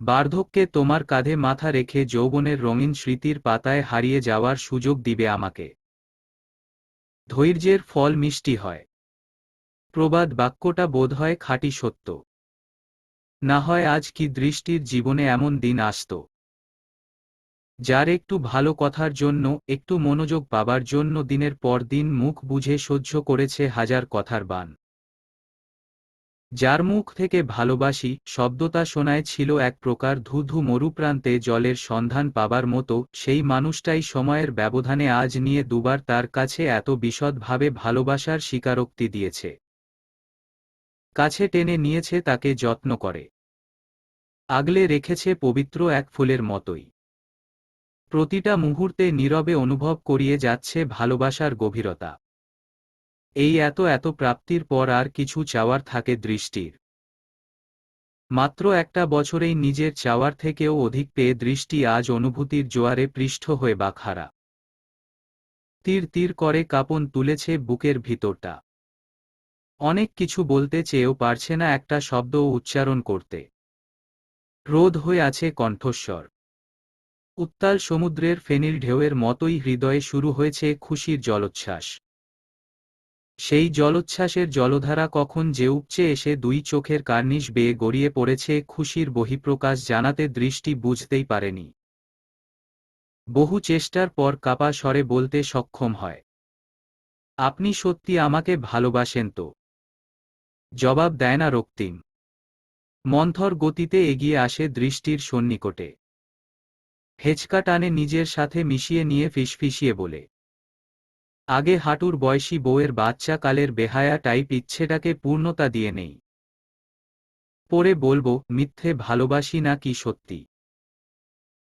বার্ধক্যে তোমার কাঁধে মাথা রেখে যৌবনের রঙিন স্মৃতির পাতায় হারিয়ে যাওয়ার সুযোগ দিবে আমাকে। ধৈর্যের ফল মিষ্টি হয়। প্রবাদ বাক্যটা বোধহয় খাঁটি সত্য। না হয় আজ কি দৃষ্টির জীবনে এমন দিন আসত, যার একটু ভালো কথার জন্য, একটু মনোযোগ পাবার জন্য দিনের পর দিন মুখ বুঝে সহ্য করেছে হাজার কথার বান। যার মুখ থেকে ভালোবাসি শব্দটা শোনায় ছিল এক প্রকার ধূ মরুপ্রান্তে জলের সন্ধান পাবার মতো, সেই মানুষটাই সময়ের ব্যবধানে আজ নিয়ে দুবার তার কাছে এত বিশদভাবে ভালোবাসার স্বীকারোক্তি দিয়েছে। কাছে টেনে নিয়েছে তাকে যত্ন করে, আগলে রেখেছে পবিত্র এক ফুলের মতোই। প্রতিটা মুহূর্তে নীরবে অনুভব করিয়ে যাচ্ছে ভালোবাসার গভীরতা। এই এত এত প্রাপ্তির পর আর কিছু চাওয়ার থাকে দৃষ্টির? মাত্র একটা বছরেই নিজের চাওয়ার থেকেও অধিক পেয়ে দৃষ্টি আজ অনুভূতির জোয়ারে পৃষ্ঠ হয়ে বাখারা। তীর তীর করে কাঁপন তুলেছে বুকের ভিতরটা। অনেক কিছু বলতে চেয়েও পারছে না একটা শব্দও উচ্চারণ করতে। রোধ হয়ে আছে কণ্ঠস্বর। উত্তাল সমুদ্রের ফেনীর ঢেউয়ের মতোই হৃদয়ে শুরু হয়েছে খুশির জলোচ্ছ্বাস। সেই জলোচ্ছ্বাসের জলধারা কখন যে উপচে এসে দুই চোখের কার্নিশ বেয়ে গড়িয়ে পড়েছে খুশির বহিঃপ্রকাশ জানাতে দৃষ্টি বুঝতেই পারেনি। বহু চেষ্টার পর কাপা স্বরে বলতে সক্ষম হয়, আপনি সত্যি আমাকে ভালোবাসেন তো? জবাব দেয় না রক্তিম। মন্থর গতিতে এগিয়ে আসে দৃষ্টির সন্নিকটে। হেঁচকা টানে নিজের সাথে মিশিয়ে নিয়ে ফিসফিসিয়ে বলে, আগে হাঁটুর বয়সী বউয়ের বাচ্চা কালের বেহায়া টাইপ ইচ্ছেটাকে পূর্ণতা দিয়ে নেই। পরে বলবো মিথ্যে ভালোবাসি না কি সত্যি।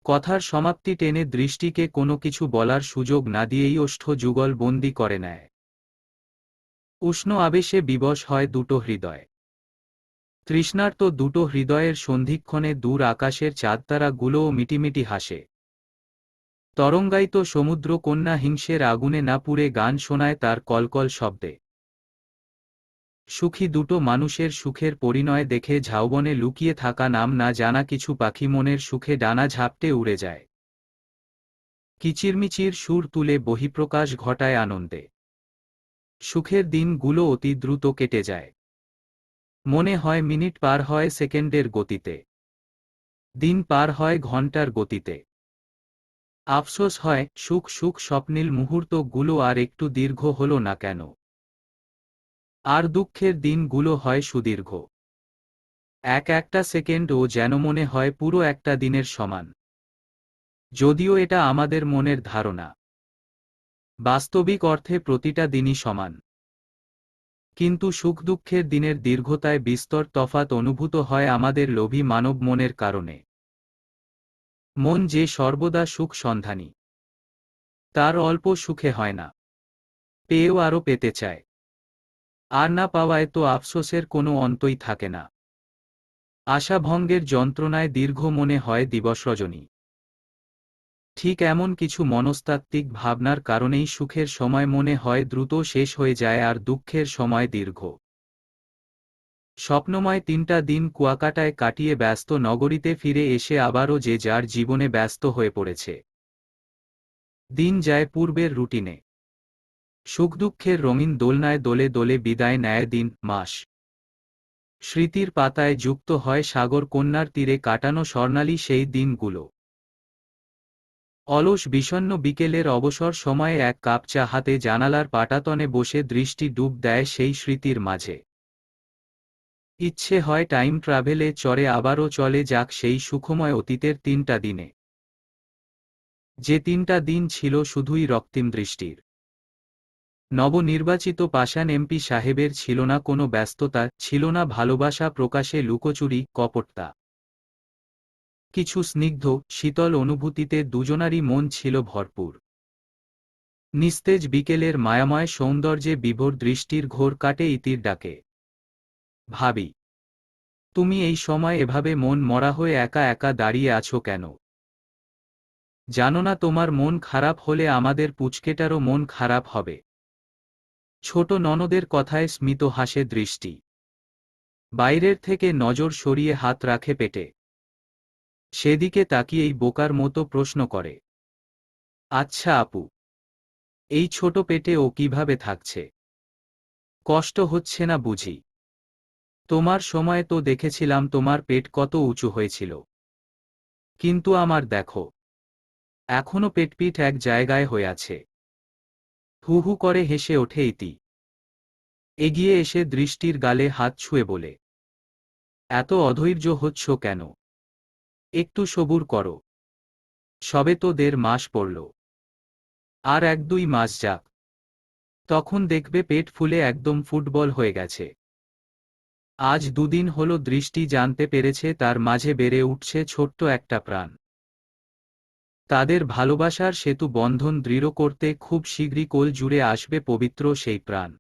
কথার সমাপ্তি টেনে দৃষ্টিকে কোনো কিছু বলার সুযোগ না দিয়েই ওষ্ঠ যুগল বন্দি করে নেয়। উষ্ণ আবেশে বিবশ হয় দুটো হৃদয়। তৃষ্ণার্ত দুটো হৃদয়ের সন্ধিক্ষণে দূর আকাশের চাঁদতারাগুলোও মিটিমিটি হাসে। তরঙ্গায়িত সমুদ্র কন্যা হিংসের আগুনে না পুড়ে গান শোনায় তার কলকল শব্দে। সুখী দুটো মানুষের সুখের পরিণয় দেখে ঝাউবনে লুকিয়ে থাকা নাম না জানা কিছু পাখি মনের সুখে ডানা ঝাপটে উড়ে যায়। কিচিরমিচির সুর তুলে বহিঃপ্রকাশ ঘটায় আনন্দে। সুখের দিনগুলো অতি দ্রুত কেটে যায়। মনে হয় মিনিট পার হয় সেকেন্ডের গতিতে। দিন পার হয় ঘন্টার গতিতে। আফসোস হয় সুখ সুখ স্বপ্নিল মুহূর্তগুলো আর একটু দীর্ঘ হলো না কেন। আর দুঃখের দিনগুলো হয় সুদীর্ঘ। একটা সেকেন্ডও যেন মনে হয় পুরো একটা দিনের সমান। যদিও এটা আমাদের মনের ধারণা। বাস্তবিক অর্থে প্রতিটা দিনই সমান। কিন্তু সুখ দুঃখের দিনের দীর্ঘতায় বিস্তর তফাত অনুভূত হয় আমাদের লোভী মানব মনের কারণে। মন যে সর্বদা সুখ সন্ধানী, তার অল্প সুখে হয় না, পেয়েও আরও পেতে চায়। আর না পাওয়ায় তো আফসোসের কোনো অন্তই থাকে না। আশাভঙ্গের যন্ত্রণায় দীর্ঘ মনে হয় দিবস রজনী। ঠিক এমন কিছু মনস্তাত্ত্বিক ভাবনার কারণেই সুখের সময় মনে হয় দ্রুত শেষ হয়ে যায় আর দুঃখের সময় দীর্ঘ। স্বপ্নময় তিনটা দিন কুয়াকাটায় কাটিয়ে ব্যস্ত নগরীতে ফিরে এসে আবারও যে যার জীবনে ব্যস্ত হয়ে পড়েছে। দিন যায় পূর্বের রুটিনে। সুখ দুঃখের রঙিন দোলনায় দোলে দোলে বিদায় নেয় দিন মাস। স্মৃতির পাতায় যুক্ত হয় সাগর কন্যার তীরে কাটানো স্বর্ণালী সেই দিনগুলো। অলস বিষণ্ণ বিকেলের অবসর সময়ে এক কাপ চা হাতে জানালার পাটাতনে বসে দৃষ্টি ডুব দেয় সেই স্মৃতির মাঝে। ইচ্ছে হয় টাইম ট্রাভেলে চড়ে আবারও চলে যাক সেই সুখময় অতীতের তিনটা দিনে। যে তিনটা দিন ছিল শুধুই রক্তিম দৃষ্টির। নবনির্বাচিত পাষাণ এমপি সাহেবের ছিল না কোনো ব্যস্ততা, ছিল না ভালোবাসা প্রকাশে লুকোচুরি, কপটতা। কিছু স্নিগ্ধ, শীতল অনুভূতিতে দুজনারই মন ছিল ভরপুর। নিস্তেজ বিকেলের মায়াময় সৌন্দর্যে বিভোর দৃষ্টির ঘোর কাটে ইতির ডাকে। ভাবি, তুমি এই সময় এভাবে মন মরা হয়ে একা একা দাঁড়িয়ে আছো কেন? জানো না তোমার মন খারাপ হলে আমাদের পুচকেটারও মন খারাপ হবে। ছোট ননদের কথায় স্মিত হাসে দৃষ্টি। বাইরের থেকে নজর সরিয়ে হাত রাখে পেটে। সেদিকে তাকিয়েই বোকার মতো প্রশ্ন করে, আচ্ছা আপু, এই ছোট পেটে ও কিভাবে থাকছে? কষ্ট হচ্ছে না বুঝি? তোমার সময় তো দেখেছিলাম তোমার পেট কত উঁচু হয়েছিল। কিন্তু আমার দেখো, এখনো পেটপিঠ এক জায়গায় হয়ে আছে। হু হু করে হেসে ওঠে ইতি। এগিয়ে এসে দৃষ্টির গালে হাত ছুঁয়ে বলে, এত অধৈর্য হচ্ছ কেন? একটু সবুর করো। সবে তো 1.5 মাস পড়ল। আর 1-2 মাস যাক, তখন দেখবে পেট ফুলে একদম ফুটবল হয়ে গেছে। আজ দুদিন হলো দৃষ্টি জানতে পেরেছে তার মাঝে বেড়ে উঠছে ছোট্ট একটা প্রাণ। তাদের ভালোবাসার সেতু বন্ধন দৃঢ় করতে খুব শীঘ্রই কোল জুড়ে আসবে পবিত্র সেই প্রাণ।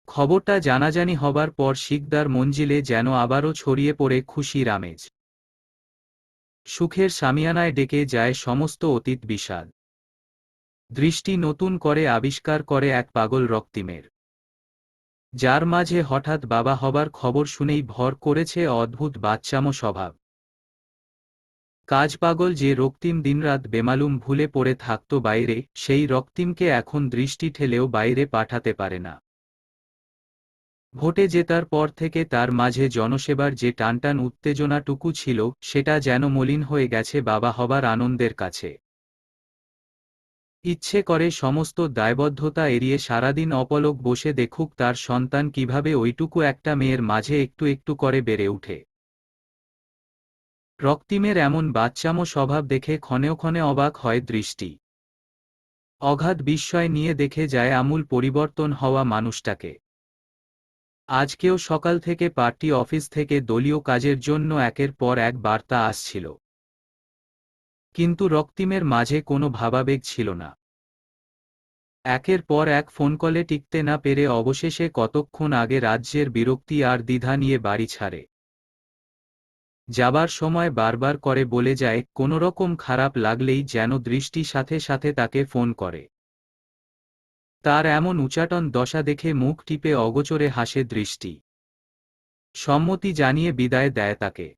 খবরটা জানাজানি হবার পর শিকদার মঞ্জিলে যেন আবারও ছড়িয়ে পড়ে খুশির আমেজ। সুখের সামিয়ানায় ডেকে যায় সমস্ত অতীত বিষাদ। দৃষ্টি নতুন করে আবিষ্কার করে এক পাগল রক্তিমের, যার মাঝে হঠাৎ বাবা হবার খবর শুনেই ভর করেছে অদ্ভুত বাচ্চামো স্বভাব। কাজ পাগল যে রক্তিম দিনরাত বেমালুম ভুলে পড়ে থাকত বাইরে, সেই রক্তিমকে এখন দৃষ্টি ঠেলেও বাইরে পাঠাতে পারে না। ভোটে জেতার পর থেকে তার মাঝে জনসেবার যে টানটান উত্তেজনাটুকু ছিল, সেটা যেন মলিন হয়ে গেছে বাবা হবার আনন্দের কাছে। ইচ্ছে করে সমস্ত দায়বদ্ধতা এড়িয়ে সারাদিন অপলক বসে দেখুক তার সন্তান কিভাবে ওইটুকু একটা মেয়ের মাঝে একটু একটু করে বেড়ে উঠে। রক্তিমের এমন বাচ্চামো স্বভাব দেখে ক্ষণে ক্ষণে অবাক হয় দৃষ্টি। অগাধ বিস্ময় নিয়ে দেখে যায় আমূল পরিবর্তন হওয়া মানুষটাকে। আজকেও সকাল থেকে পার্টি অফিস থেকে দলীয় কাজের জন্য একের পর এক বার্তা আসছিল, কিন্তু রক্তিমের মাঝে কোনো ভাবাবেগ ছিল না। একের পর এক ফোনকলে টিকতে না পেরে অবশেষে কতক্ষণ আগে রাজ্যের বিরক্তি আর দ্বিধা নিয়ে বাড়ি ছাড়ে। যাবার সময় বারবার করে বলে যায় কোনোরকম খারাপ লাগলেই যেন দৃষ্টি সাথে সাথে তাকে ফোন করে। তার এমন উচাটন দশা দেখে মুখ টিপে অগোচরে হাসে দৃষ্টি। সম্মতি জানিয়ে বিদায় দেয় তাকে।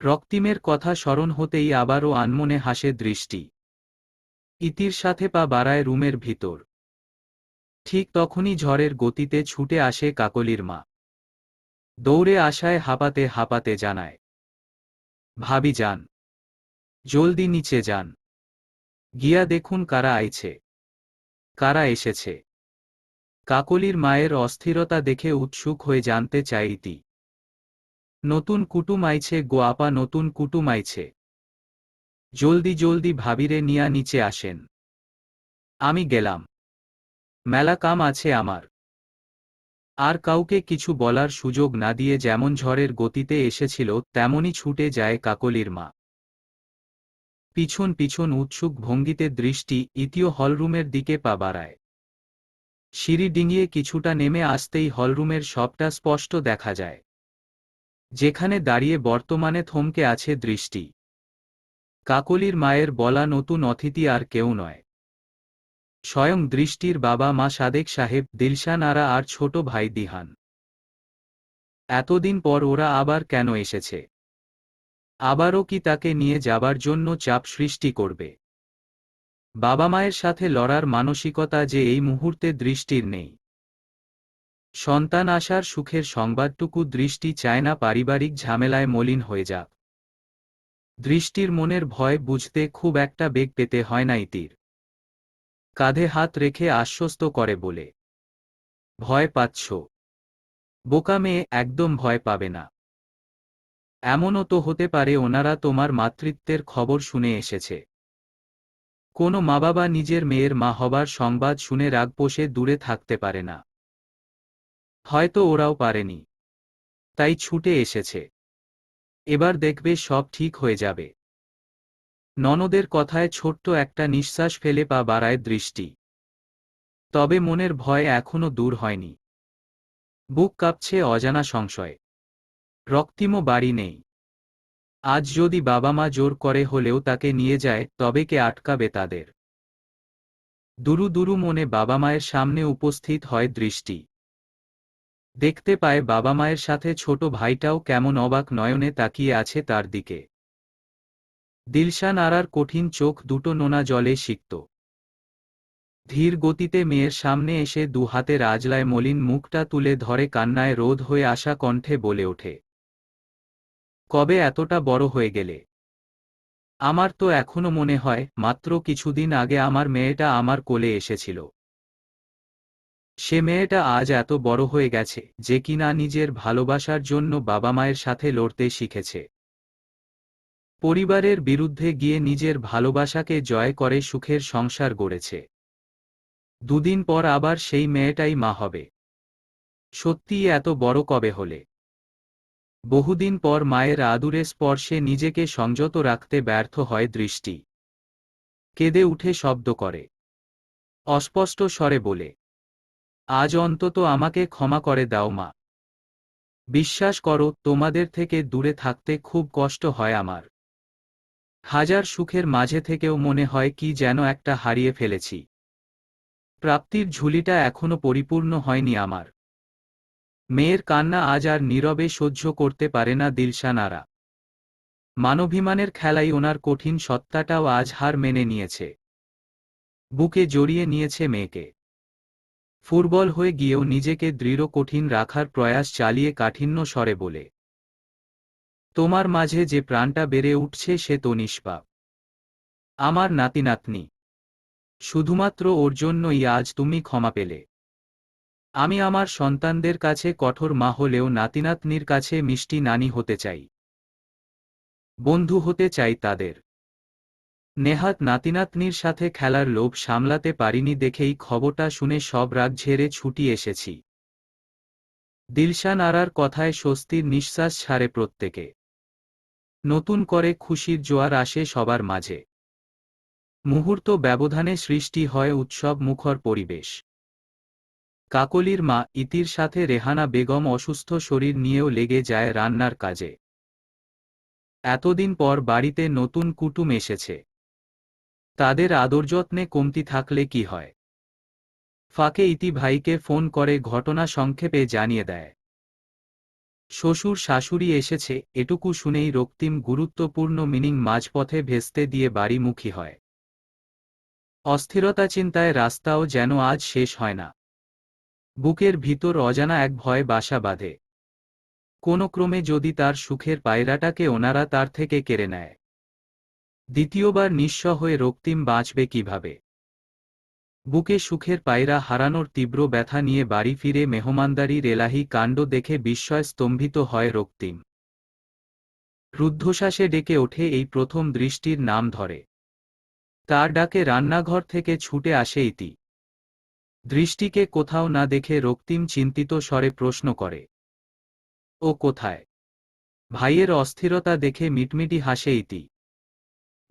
রক্তিমের কথা স্মরণ হতেই আবারও আনমনে হাসে দৃষ্টি। ইতির সাথে পা বাড়ায় রুমের ভিতর। ঠিক তখনই ঝড়ের গতিতে ছুটে আসে কাকলির মা। দৌড়ে আসায় হাঁপাতে হাঁপাতে জানায়, ভাবি যান, জলদি নিচে যান, গিয়া দেখুন কারা আইছে, কারা এসেছে। কাকলির মায়ের অস্থিরতা দেখে উৎসুক হয়ে জানতে চায় ইতি। নতুন কুটুম আইছে গো আপা, নতুন কুটুম আইছে, জলদি জলদি ভাবিরে নিয়া নিচে আসেন। আমি গেলাম, মেলা কাম আছে আমার। আর কাউকে কিছু বলার সুযোগ না দিয়ে যেমন ঝড়ের গতিতে এসেছিল তেমনই ছুটে যায় কাকলির মা। পিছন পিছন উৎসুক ভঙ্গিতে দৃষ্টি ইতিও হলরুমের দিকে পা বাড়ায়। সিঁড়ি ডিঙিয়ে কিছুটা নেমে আসতেই হলরুমের সবটা স্পষ্ট দেখা যায়, যেখানে দাঁড়িয়ে বর্তমানে থমকে আছে দৃষ্টি। কাকলির মায়ের বলা নতুন অতিথি আর কেউ নয়, স্বয়ং দৃষ্টির বাবা মা সাদেক সাহেব, দিলশান আরা আর ছোট ভাই দিহান। এতদিন পর ওরা আবার কেন এসেছে? আবারও কি তাকে নিয়ে যাবার জন্য চাপ সৃষ্টি করবে? বাবা মায়ের সাথে লড়ার মানসিকতা যে এই মুহূর্তে দৃষ্টির নেই। সন্তান আসার সুখের সংবাদটুকু দৃষ্টি চায় না পারিবারিক ঝামেলায় মলিন হয়ে যাক। দৃষ্টির মনের ভয় বুঝতে খুব একটা বেগ পেতে হয় না ইতির। কাঁধে হাত রেখে আশ্বস্ত করে বলে, ভয় পাচ্ছ? বোকা মেয়ে, একদম ভয় পাবে না। এমনও তো হতে পারে ওনারা তোমার মাতৃত্বের খবর শুনে এসেছে। কোনো মা বাবা নিজের মেয়ের মা হবার সংবাদ শুনে রাগ পোষে দূরে থাকতে পারে না। হয়তো ওরাও পারেনি, তাই ছুটে এসেছে। এবার দেখবে সব ঠিক হয়ে যাবে। ননদের কথায় ছোট্ট একটা নিঃশ্বাস ফেলে পা বাড়ায় দৃষ্টি। তবে মনের ভয় এখনো দূর হয়নি। বুক কাঁপছে অজানা সংশয়ে। রক্তিমও বাড়ি নেই। আজ যদি বাবা মা জোর করে হলেও তাকে নিয়ে যায়, তবে কে আটকাবে তাদের? দুরু দুরু মনে বাবা মায়ের সামনে উপস্থিত হয় দৃষ্টি। দেখতে পায় বাবা মায়ের সাথে ছোট ভাইটাও কেমন অবাক নয়নে তাকিয়ে আছে তার দিকে। দিলশান আরার কঠিন চোখ দুটো নোনা জলে সিক্ত। ধীর গতিতে মেয়ের সামনে এসে দু হাতের আজলায় মলিন মুখটা তুলে ধরে কান্নায় রোধ হয়ে আসা কণ্ঠে বলে ওঠে, কবে এতটা বড় হয়ে গেলে? আমার তো এখনো মনে হয় মাত্র কিছুদিন আগে আমার মেয়েটা আমার কোলে এসেছিল। সে মেয়েটা আজ এত বড় হয়ে গেছে যে কিনা নিজের ভালোবাসার জন্য বাবা মায়ের সাথে লড়তে শিখেছে। পরিবারের বিরুদ্ধে গিয়ে নিজের ভালোবাসাকে জয় করে সুখের সংসার গড়েছে। দুদিন পর আবার সেই মেয়েটাই মা হবে। সত্যিই এত বড় কবে হলে? বহুদিন পর মায়ের আদুরে স্পর্শে নিজেকে সংযত রাখতে ব্যর্থ হয় দৃষ্টি। কেঁদে উঠে শব্দ করে, অস্পষ্ট স্বরে বলে, আজ অন্তত আমাকে ক্ষমা করে দাও মা। বিশ্বাস করো, তোমাদের থেকে দূরে থাকতে খুব কষ্ট হয় আমার। হাজার সুখের মাঝে থেকেও মনে হয় কি যেন একটা হারিয়ে ফেলেছি। প্রাপ্তির ঝুলিটা এখনো পরিপূর্ণ হয়নি আমার। মেয়ের কান্না আজ আর নীরবে সহ্য করতে পারে না দিলশান আরা। মানবিমানের খেলায় ওনার কঠিন সত্তাটাও আজ হার মেনে নিয়েছে। বুকে জড়িয়ে নিয়েছে মেয়েকে। ফুটবল হয়ে গিয়েও নিজেকে দৃঢ় কঠিন রাখার প্রয়াস চালিয়ে কাঠিন্য স্বরে বলে, তোমার মাঝে যে প্রাণটা বেড়ে উঠছে সে তো নিষ্পাপ। আমার নাতি নাতনি। শুধুমাত্র ওর জন্যই আজ তুমি ক্ষমা পেলে। আমি আমার সন্তানদের কাছে কঠোর মা হলেও নাতিনাতনির কাছে মিষ্টি নানি হতে চাই। বন্ধু হতে চাই তাদের। নেহাত নাতিনাতনির সাথে খেলার লোভ সামলাতে পারিনি দেখেই খবরটা শুনে সব রাগ ঝেড়ে ছুটি এসেছি। দিলশান আরার কথায় স্বস্তির নিঃশ্বাস ছাড়ে প্রত্যেকে। নতুন করে খুশির জোয়ার আসে সবার মাঝে। মুহূর্ত ব্যবধানে সৃষ্টি হয় উৎসব মুখর পরিবেশ। কাকলির মা ইতির সাথে রেহানা বেগম অসুস্থ শরীর নিয়েও লেগে যায় রান্নার কাজে। এতদিন পর বাড়িতে নতুন কুটুম এসেছে। তাদের আদর যত্নে কমতি থাকলে কি হয়। ফাঁকে ইতি ভাইকে ফোন করে ঘটনা সংক্ষেপে জানিয়ে দেয়। শ্বশুর শাশুড়ি এসেছে, এটুকু শুনেই রক্তিম গুরুত্বপূর্ণ মিনিং মাঝপথে ভেস্তে দিয়ে বাড়িমুখী হয়। অস্থিরতা চিন্তায় রাস্তাও যেন আজ শেষ হয় না। বুকের ভিতর অজানা এক ভয় বাসা বাঁধে। কোনো ক্রমে যদি তার সুখের পায়রাটাকে ওনারা তার থেকে কেড়ে নেয়, দ্বিতীয়বার নিঃস্ব হয়ে রক্তিম বাঁচবে কিভাবে। বুকে সুখের পায়রা হারানোর তীব্র ব্যথা নিয়ে বাড়ি ফিরে মেহমানদারির এলাহি কাণ্ড দেখে বিস্ময় স্তম্ভিত হয় রক্তিম। রুদ্ধশ্বাসে ডেকে ওঠে এই প্রথম দৃষ্টির নাম ধরে। তার ডাকে রান্নাঘর থেকে ছুটে আসে ইতি। দৃষ্টিকে কোথাও না দেখে রক্তিম চিন্তিত স্বরে প্রশ্ন করে, ও কোথায়। ভাইয়ের অস্থিরতা দেখে মিটমিটি হাসে ইতি।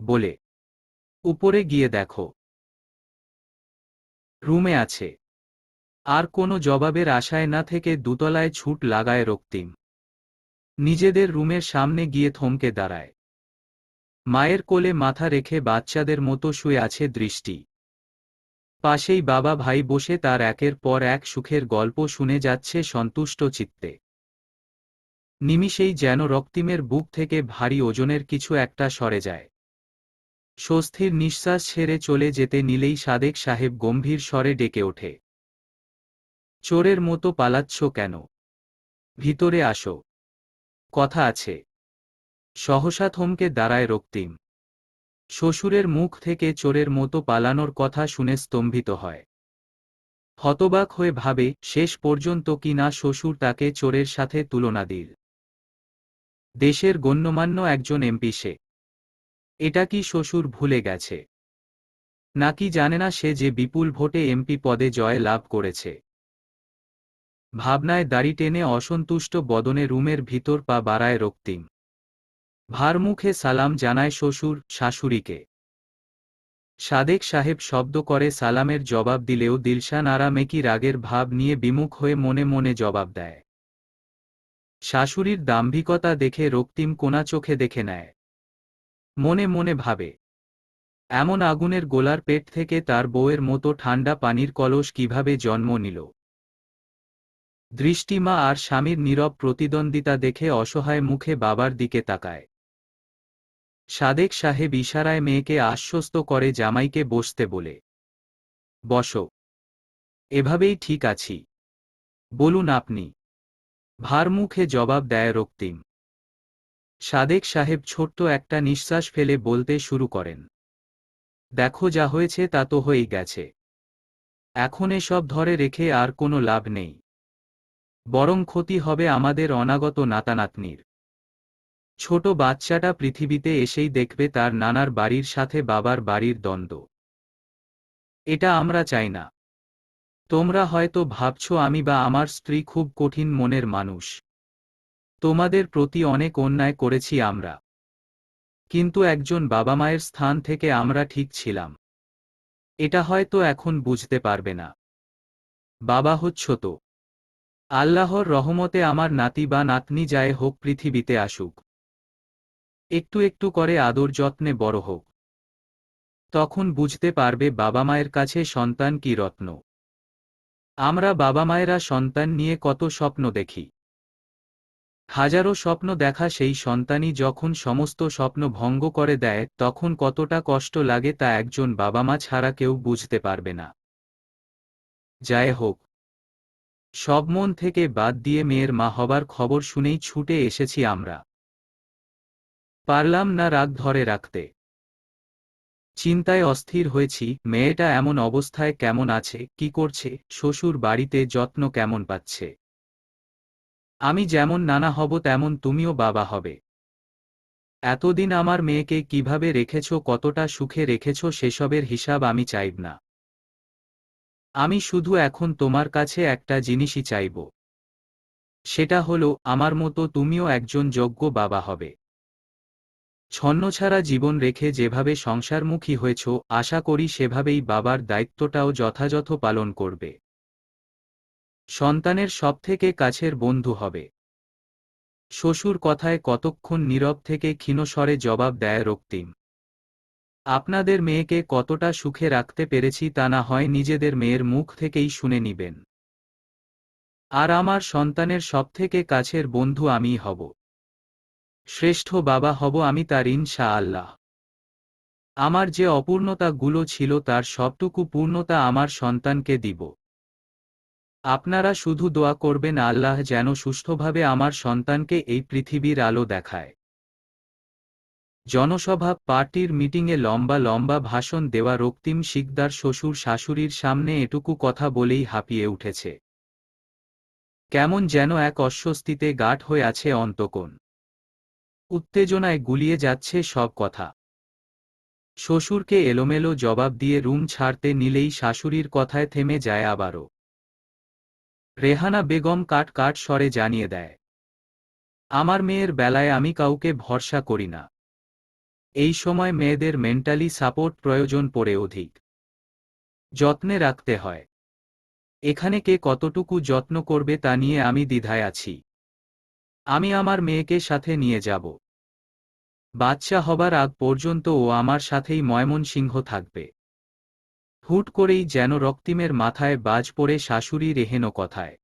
বলে, উপরে গিয়ে দেখো, রুমে আছে। আর কোনো জবাবের আশায় না থেকে দুতলায় ছুট লাগায় রক্তিম। নিজেদের রুমের সামনে গিয়ে থমকে দাঁড়ায়। মায়ের কোলে মাথা রেখে বাচ্চাদের মতো শুয়ে আছে দৃষ্টি। পাশেই বাবা ভাই বসে তার একের পর এক সুখের গল্প শুনে যাচ্ছে সন্তুষ্ট চিত্তে। নিমিষেই যেন রক্তিমের বুক থেকে ভারী ওজনের কিছু একটা সরে যায়। স্বস্তির নিঃশ্বাস ছেড়ে চলে যেতে নিলেই সাদেক সাহেব গম্ভীর স্বরে ডেকে ওঠে, চোরের মতো পালাচ্ছ কেন। ভিতরে আসো, কথা আছে। সহসা থমকে দাঁড়ায় রক্তিম। শ্বশুরের মুখ থেকে চোরের মতো পালানোর কথা শুনে স্তম্ভিত হয়। হতবাক হয়ে ভাবে শেষ পর্যন্ত কি না শ্বশুর তাকে চোরের সাথে তুলনা দিল। দেশের গণ্যমান্য একজন এমপি সে। এটা কি শ্বশুর ভুলে গেছে, নাকি জানে না সে যে বিপুল ভোটে এমপি পদে জয় লাভ করেছে। ভাবনায় দাড়ি টেনে অসন্তুষ্ট বদনে রুমের ভিতর পা বাড়ায় রক্তিম। ভার মুখে সালাম জানায় শ্বশুর শাশুড়িকে। সাদেক সাহেব শব্দ করে সালামের জবাব দিলেও দিলশান আরা মেকি রাগের ভাব নিয়ে বিমুখ হয়ে মনে মনে জবাব দেয়। শাশুড়ির দাম্ভিকতা দেখে রক্তিম কোনা চোখে দেখে নেয়। মনে মনে ভাবে, এমন আগুনের গোলার পেট থেকে তার বউয়ের মতো ঠান্ডা পানির কলস কিভাবে জন্ম নিল। দৃষ্টিমা আর স্বামীর নীরব প্রতিদ্বন্দ্বিতা দেখে অসহায় মুখে বাবার দিকে তাকায়। সাদেক সাহেব ইশারায় মেয়েকে আশ্বস্ত করে জামাইকে বসতে বলে, বসো। এভাবেই ঠিক আছি, বলুন আপনি। ভার মুখে জবাব দেয় রক্তিম। সাদেক সাহেব ছোট্ট একটা নিঃশ্বাস ফেলে বলতে শুরু করেন, দেখো যা হয়েছে তা তো হয়েই গেছে। এখন এসব ধরে রেখে আর কোনো লাভ নেই, বরং ক্ষতি হবে আমাদের অনাগত নাতানাতনির। ছোট বাচ্চাটা পৃথিবীতে এসেই দেখবে তার নানার বাড়ির সাথে বাবার বাড়ির দ্বন্দ্ব। এটা আমরা চাই না। তোমরা হয়তো ভাবছ আমি বা আমার স্ত্রী খুব কঠিন মনের মানুষ। তোমাদের প্রতি অনেক অন্যায় করেছি আমরা, কিন্তু একজন বাবা মায়ের স্থান থেকে আমরা ঠিক ছিলাম। এটা হয়তো এখন বুঝতে পারবে না। বাবা হচ্ছ তো। আল্লাহর রহমতে আমার নাতি বা নাতনি যায় হোক পৃথিবীতে আসুক, একটু একটু করে আদর যত্নে বড় হোক, তখন বুঝতে পারবে বাবা মায়ের কাছে সন্তান কি রত্ন। আমরা বাবা মায়েরা সন্তান নিয়ে কত স্বপ্ন দেখি, হাজারো স্বপ্ন দেখা সেই সন্তানই যখন সমস্ত স্বপ্ন ভঙ্গ করে দেয় তখন কতটা কষ্ট লাগে তা একজন বাবা মা ছাড়া কেউ বুঝতে পারবে না। যাই হোক, সব মন থেকে বাদ দিয়ে মেয়ের মা হবার খবর শুনেই ছুটে এসেছি আমরা। পারলাম না রাগ ধরে রাখতে। চিন্তায় অস্থির হয়েছি, মেয়েটা এমন অবস্থায় কেমন আছে, কি করছে, শ্বশুর বাড়িতে যত্ন কেমন পাচ্ছে। আমি যেমন নানা হব তেমন তুমিও বাবা হবে। এতদিন আমার মেয়েকে কিভাবে রেখেছ, কতটা সুখে রেখেছ সেসবের হিসাব আমি চাইব না। আমি শুধু এখন তোমার কাছে একটা জিনিসই চাইব, সেটা হলো আমার মতো তুমিও একজন যোগ্য বাবা হবে। ছন্নছাড়া জীবন রেখে যেভাবে সংসারমুখী হয়েছ আশা করি সেভাবেই বাবার দায়িত্বটাও যথাযথ পালন করবে। সন্তানের সবথেকে কাছের বন্ধু হবে। শ্বশুর কথায় কতক্ষণ নীরব থেকে ক্ষীণস্বরে জবাব দেয় রক্তিম। আপনাদের মেয়েকে কতটা সুখে রাখতে পেরেছি তা না হয় নিজেদের মেয়ের মুখ থেকেই শুনে নিবেন। আর আমার সন্তানের সবথেকে কাছের বন্ধু আমিই হব। শ্রেষ্ঠ বাবা হব আমি তার ইনশাআল্লাহ। আমার যে অপূর্ণতাগুলো ছিল তার সবটুকু পূর্ণতা আমার সন্তানকে দিব। আপনারা শুধু দোয়া করবেন আল্লাহ যেন সুষ্ঠুভাবে আমার সন্তানকে এই পৃথিবীর আলো দেখায়। জনসভা পার্টির মিটিংয়ে লম্বা লম্বা ভাষণ দেওয়া রক্তিম শিকদার শ্বশুর শাশুড়ির সামনে এটুকু কথা বলেই হাঁপিয়ে উঠেছে। কেমন যেন এক অস্বস্তিতে গাঢ় হয়ে আছে অন্তকোণ। উত্তেজনায় গুলিয়ে যাচ্ছে সব কথা। শ্বশুরকে এলোমেলো জবাব দিয়ে রুম ছাড়তে নিলেই শাশুড়ির কথায় থেমে যায় আবারও। রেহানা বেগম কাট কাট স্বরে জানিয়ে দেয়, আমার মেয়ের বেলায় আমি কাউকে ভরসা করি না। এই সময় মেয়েদের মেন্টালি সাপোর্ট প্রয়োজন পড়ে অধিক। যত্নে রাখতে হয়। এখানে কে কতটুকু যত্ন করবে তা নিয়ে আমি দ্বিধায় আছি। আমি আমার মেয়েকে সাথে নিয়ে যাব। বাচ্চা হবার আগ পর্যন্ত ও আমার সাথেই ময়মনসিংহ থাকবে। হুট করেই যেন রক্তিমের মাথায় বাজ পড়ে শাশুড়ির এহেন কথায়।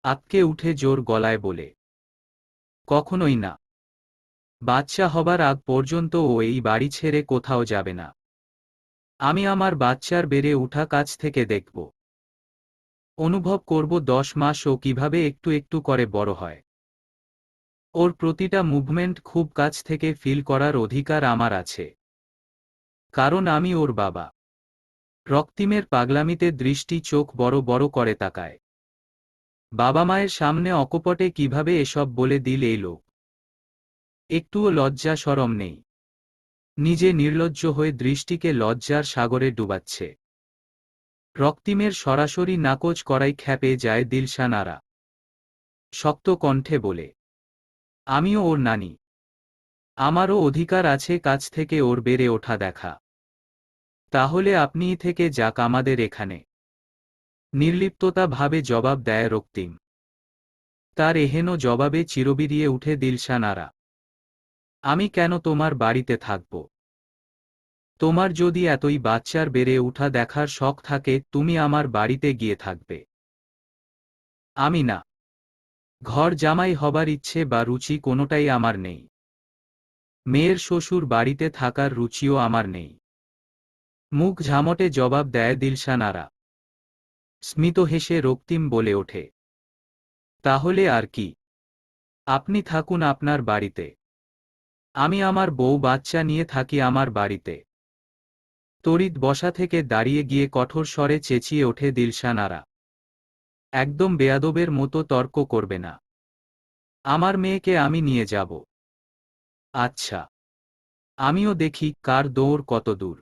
আঁতকে উঠে জোর গলায় বলে, কখনোই না। বাচ্চা হবার আগ পর্যন্ত ও এই বাড়ি ছেড়ে কোথাও যাবে না। আমি আমার বাচ্চার বেড়ে উঠা কাছ থেকে দেখব। অনুভব করব 10 মাস ও কিভাবে একটু একটু করে বড় হয়। ওর প্রতিটা মুভমেন্ট খুব কাছ থেকে ফিল করার অধিকার আমার আছে, কারণ আমি ওর বাবা। রক্তিমের পাগলামিতে দৃষ্টি চোখ বড় বড় করে তাকায়। বাবা মায়ের সামনে অকপটে কিভাবে এসব বলে দিল এই লোক। একটুও লজ্জা শরম নেই। নিজে নির্লজ্জ হয়ে দৃষ্টিকে লজ্জার সাগরে ডুবাচ্ছে। রক্তিমের সরাসরি নাকচ করাই ক্ষেপে যায় দিলশানারা। শক্ত কণ্ঠে বলে, আমিও ওর নানি। আমারও অধিকার আছে কাছ থেকে ওর বেড়ে ওঠা দেখা। তাহলে আপনিই থেকে যাক আমাদের এখানে। নির্লিপ্ততা ভাবে জবাব দেয় রক্তিম। তার এহেন জবাবে চিরবিরিয়ে উঠে দিলশানারা। আমি কেন তোমার বাড়িতে থাকব? তোমার যদি এতই বাচ্চার বেড়ে উঠা দেখার শখ থাকে তুমি আমার বাড়িতে গিয়ে থাকবে। আমি না। ঘর জামাই হবার ইচ্ছে বা রুচি কোনোটাই আমার নেই। মেয়ের শ্বশুর বাড়িতে থাকার রুচিও আমার নেই। মুখ ঝামটে জবাব দেয় দিলশানারা। স্মিত হেসে রক্তিম বলে ওঠে, তাহলে আর কি? আপনি থাকুন আপনার বাড়িতে। আমি আমার বউ বাচ্চা নিয়ে থাকি আমার বাড়িতে। তড়িৎ বসা থেকে দাঁড়িয়ে গিয়ে কঠোর স্বরে চেঁচিয়ে ওঠে দিলশানারা। একদম বেয়াদবের মতো তর্ক করবে না। আমার মেয়েকে আমি নিয়ে যাব। আচ্ছা, আমিও দেখি কার দৌড় কত দূর।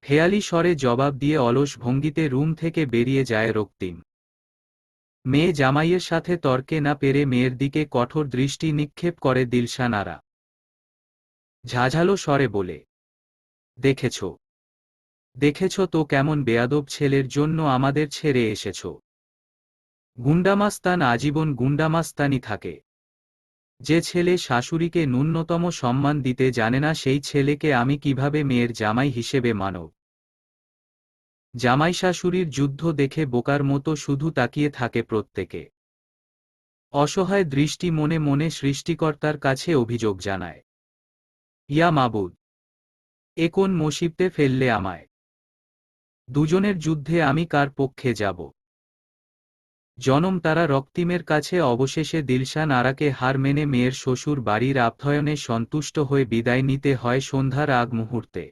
হেয়ালি স্বরে জবাব দিয়ে অলস ভঙ্গিতে রুম থেকে বেরিয়ে যায় রক্তিম। মেয়ে জামাইয়ের সাথে তর্কে না পেরে মেয়ের দিকে কঠোর দৃষ্টি নিক্ষেপ করে দিলশানারা। ঝাঝালো স্বরে বলে, দেখেছ, দেখেছ তো কেমন বেয়াদব ছেলের জন্য আমাদের ছেড়ে এসেছ। গুন্ডামাস্তান আজীবন গুন্ডামাস্তানি থাকে। যে ছেলে শাশুড়িকে ন্যূনতম সম্মান দিতে জানে না সেই ছেলেকে আমি কিভাবে মেয়ের জামাই হিসেবে মানব। জামাই শাশুড়ির যুদ্ধ দেখে বোকার মতো শুধু তাকিয়ে থাকে প্রত্যেকে। অসহায় দৃষ্টি মনে মনে সৃষ্টিকর্তার কাছে অভিযোগ জানায়, ইয়া মাবুদ, এ কোন মুসিবতে ফেললে আমায়। দুজনের যুদ্ধে আমি কার পক্ষে যাব। জনম তারা রক্তিমের কাছে অবশেষে দিলশান আরাকে হার মেনে মেয়ের শ্বশুর বাড়ির আপ্যায়নে সন্তুষ্ট হয়ে বিদায় নিতে হয় সন্ধ্যার আগ মুহূর্তে।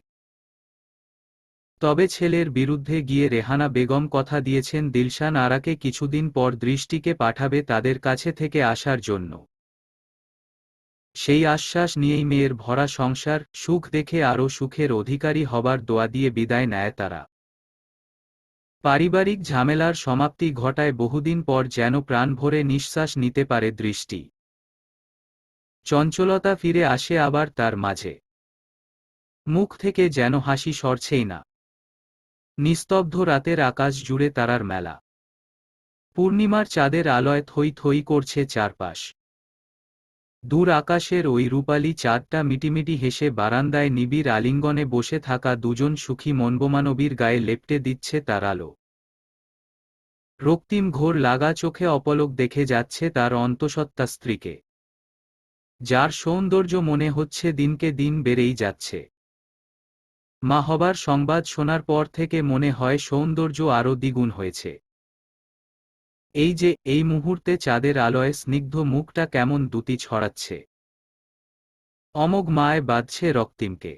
তবে ছেলের বিরুদ্ধে গিয়ে রেহানা বেগম কথা দিয়েছেন দিলশান আরাকে কিছুদিন পর দৃষ্টিকে পাঠাবে তাদের কাছে থেকে আসার জন্য। সেই আশ্বাস নিয়েই মেয়ের ভরা সংসার সুখ দেখে আরও সুখের অধিকারী হবার দোয়া দিয়ে বিদায় নেয় তারা। পারিবারিক ঝামেলার সমাপ্তি ঘটায় বহুদিন পর যেন প্রাণ ভরে নিঃশ্বাস নিতে পারে দৃষ্টি। চঞ্চলতা ফিরে আসে আবার তার মাঝে। মুখ থেকে যেন হাসি সরছেই না। নিস্তব্ধ রাতের আকাশ জুড়ে তারার মেলা। পূর্ণিমার চাঁদের আলোয় থই থই করছে চারপাশ। দূর আকাশের ওই রূপালী চাঁদটা মিটিমিটি হেসে বারান্দায় নিবিড় আলিঙ্গনে বসে থাকা দুজন সুখী মনবমানবীর গায়ে লেপ্টে দিচ্ছে তার আলো। রক্তিম ঘোর লাগা চোখে অপলক দেখে যাচ্ছে তার অন্তঃসত্ত্বা স্ত্রীকে, যার সৌন্দর্য মনে হচ্ছে দিনকে দিন বেড়েই যাচ্ছে। মা হবার সংবাদ শোনার পর থেকে মনে হয় সৌন্দর্য আরও দ্বিগুণ হয়েছে। এই যে এই মুহূর্তে চাঁদের আলোয় স্নিগ্ধ মুখটা কেমন দ্যুতি ছড়াচ্ছে। অমোঘ মায় বাঁধছে রক্তিমকে।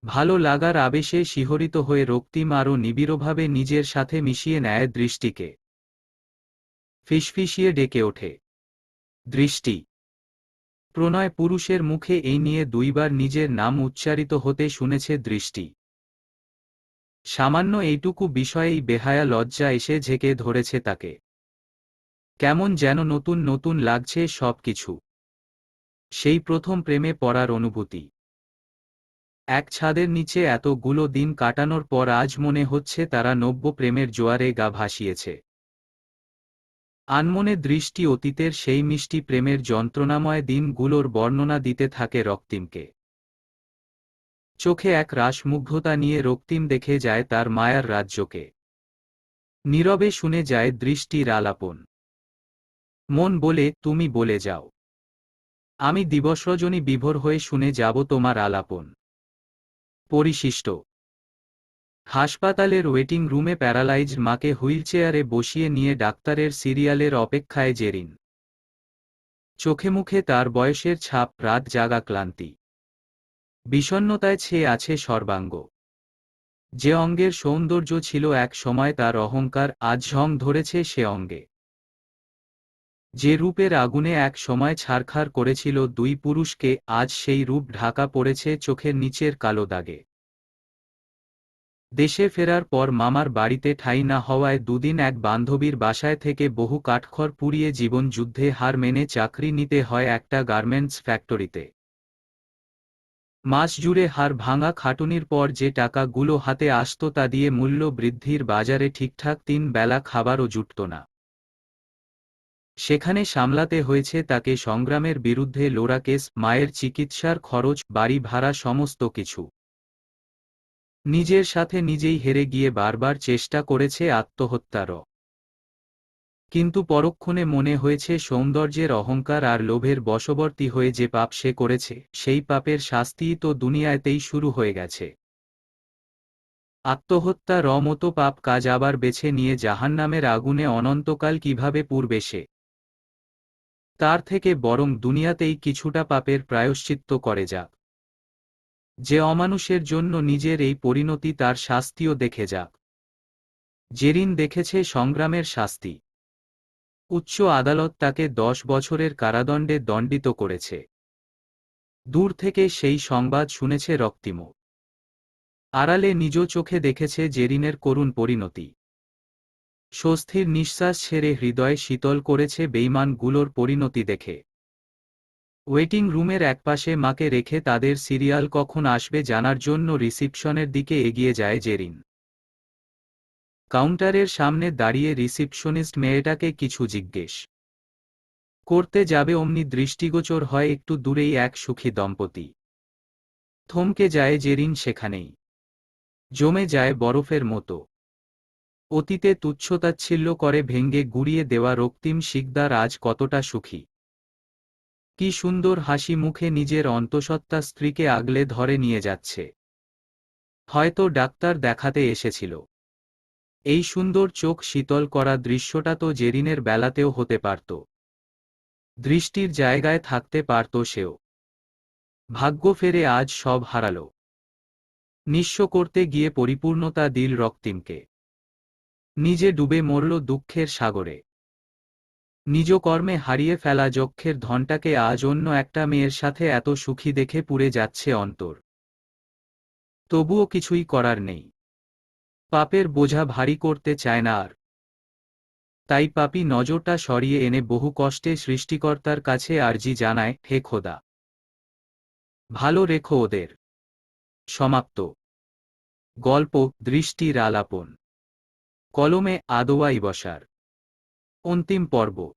ভালো লাগার আবেশে শিহরিত হয়ে রক্তিম আরও নিবিড়ভাবে নিজের সাথে মিশিয়ে নেয় দৃষ্টিকে। ফিসফিসিয়ে ডেকে ওঠে, দৃষ্টি। প্রণয় পুরুষের মুখে এই নিয়ে দুইবার নিজের নাম উচ্চারিত হতে শুনেছে দৃষ্টি। সামান্য এইটুকু বিষয়েই বেহায়া লজ্জা এসে ঝেঁকে ধরেছে তাকে। কেমন যেন নতুন নতুন লাগছে সব কিছু। সেই প্রথম প্রেমে পড়ার অনুভূতি। এক ছাদের নিচে এতগুলো দিন কাটানোর পর আজ মনে হচ্ছে তারা নব্য প্রেমের জোয়ারে গা ভাসিয়েছে। আনমনে দৃষ্টি অতীতের সেই মিষ্টি প্রেমের যন্ত্রণাময় দিনগুলোর বর্ণনা দিতে থাকে রক্তিমকে। চোখে এক রাস মুগ্ধতা নিয়ে রক্তিম দেখে যায় তার মায়ার রাজ্যকে। নীরবে শুনে যায় দৃষ্টির আলাপন। মন বলে, তুমি বলে যাও, আমি দিবসরজনী বিভোর হয়ে শুনে যাব তোমার আলাপন। পরিশিষ্ট। হাসপাতালের ওয়েটিং রুমে প্যারালাইজড মাকে হুইলচেয়ারে বসিয়ে নিয়ে ডাক্তারের সিরিয়ালের অপেক্ষায় জেরিন। চোখে মুখে তার বয়সের ছাপ, রাত জাগা ক্লান্তি। বিষণ্ণতায় ছেয়ে আছে সর্বাঙ্গ। যে অঙ্গের সৌন্দর্য ছিল এক সময় তার অহংকার, আজ ঝং ধরেছে সে অঙ্গে। যে রূপের আগুনে এক সময় ছারখার করেছিল দুই পুরুষকে, আজ সেই রূপ ঢাকা পড়েছে চোখের নিচের কালো দাগে। দেশে ফেরার পর মামার বাড়িতে ঠাঁই না হওয়ায় দুদিন এক বান্ধবীর বাসায় থেকে বহু কাঠখড় পুড়িয়ে জীবন যুদ্ধে হার মেনে চাকরি নিতে হয় একটা গার্মেন্টস ফ্যাক্টরিতে। মাস জুড়ে হাড় ভাঙা খাটুনির পর যে টাকাগুলো হাতে আসত তা দিয়ে মূল্য বৃদ্ধির বাজারে ঠিকঠাক 3 বেলা খাবারও জুটত না। সেখানে সামলাতে হয়েছে তাকে সংগ্রামের বিরুদ্ধে লড়া কেস, মায়ের চিকিৎসার খরচ, বাড়ি ভাড়া, সমস্ত কিছু। নিজের সাথে নিজেই হেরে গিয়ে বারবার চেষ্টা করেছে আত্মহত্যারও। কিন্তু পরক্ষণে মনে হয়েছে সৌন্দর্যের অহংকার আর লোভের বশবর্তী হয়ে যে পাপ সে করেছে, সেই পাপের শাস্তিই তো দুনিয়াতেই শুরু হয়ে গেছে। আত্মহত্যা মতো পাপ কাজ আবার বেছে নিয়ে জাহান্নামের আগুনে অনন্তকাল কিভাবে পুড়বে সে। তার থেকে বরং দুনিয়াতেই কিছুটা পাপের প্রায়শ্চিত্ত করে যাক। যে অমানুষের জন্য নিজের এই পরিণতি, তার শাস্তিও দেখে যাক। জেরিন দেখেছে সংগ্রামের শাস্তি। উচ্চ আদালত তাকে 10 বছরের কারাদণ্ডে দণ্ডিত করেছে। দূর থেকে সেই সংবাদ শুনেছে রক্তিমও। আড়ালে নিজ চোখে দেখেছে জেরিনের করুণ পরিণতি। স্বস্তির নিঃশ্বাস ছেড়ে হৃদয় শীতল করেছে বেঈমানগুলোর পরিণতি দেখে। ওয়েটিং রুমের একপাশে মাকে রেখে তাদের সিরিয়াল কখন আসবে জানার জন্য রিসিপশনের দিকে এগিয়ে যায় জেরিন। কাউন্টারের সামনে দাঁড়িয়ে রিসিপশনিস্ট মেয়েটাকে কিছু জিজ্ঞেস করতে যাবে অমনি দৃষ্টিগোচর হয় একটু দূরেই এক সুখী দম্পতি। থমকে যায় জেরিন সেখানেই। জমে যায় বরফের মতো। অতীতে তুচ্ছতাচ্ছিল্য করে ভেঙ্গে গুড়িয়ে দেওয়া রক্তিম শিকদার আজ কতটা সুখী। কি সুন্দর হাসি মুখে নিজের অন্তঃসত্ত্বা স্ত্রীকে আগলে ধরে নিয়ে যাচ্ছে। হয়তো ডাক্তার দেখাতে এসেছিল। এই সুন্দর চোখ শীতল করা দৃশ্যটা তো জেরিনের বেলাতেও হতে পারত। দৃষ্টির জায়গায় থাকতে পারত সেও। ভাগ্য ফেরে আজ সব হারাল। নিঃস্ব করতে গিয়ে পরিপূর্ণতা দিল রক্তিমকে। নিজে ডুবে মরল দুঃখের সাগরে। নিজ কর্মে হারিয়ে ফেলা যক্ষের ধনটাকে আজ অন্য একটা মেয়ের সাথে এত সুখী দেখে পুড়ে যাচ্ছে অন্তর। তবুও কিছুই করার নেই। পাপের বোঝা ভারী করতে চায় না আর। তাই পাপী নজরটা সরিয়ে এনে বহু কষ্টে সৃষ্টিকর্তার কাছে আরজি জানায়, হে খোদা, ভালো রেখো ওদের। সমাপ্ত। গল্প দৃষ্টির আলাপন। কলমে আদোয়াই বসার। অন্তিম পর্ব।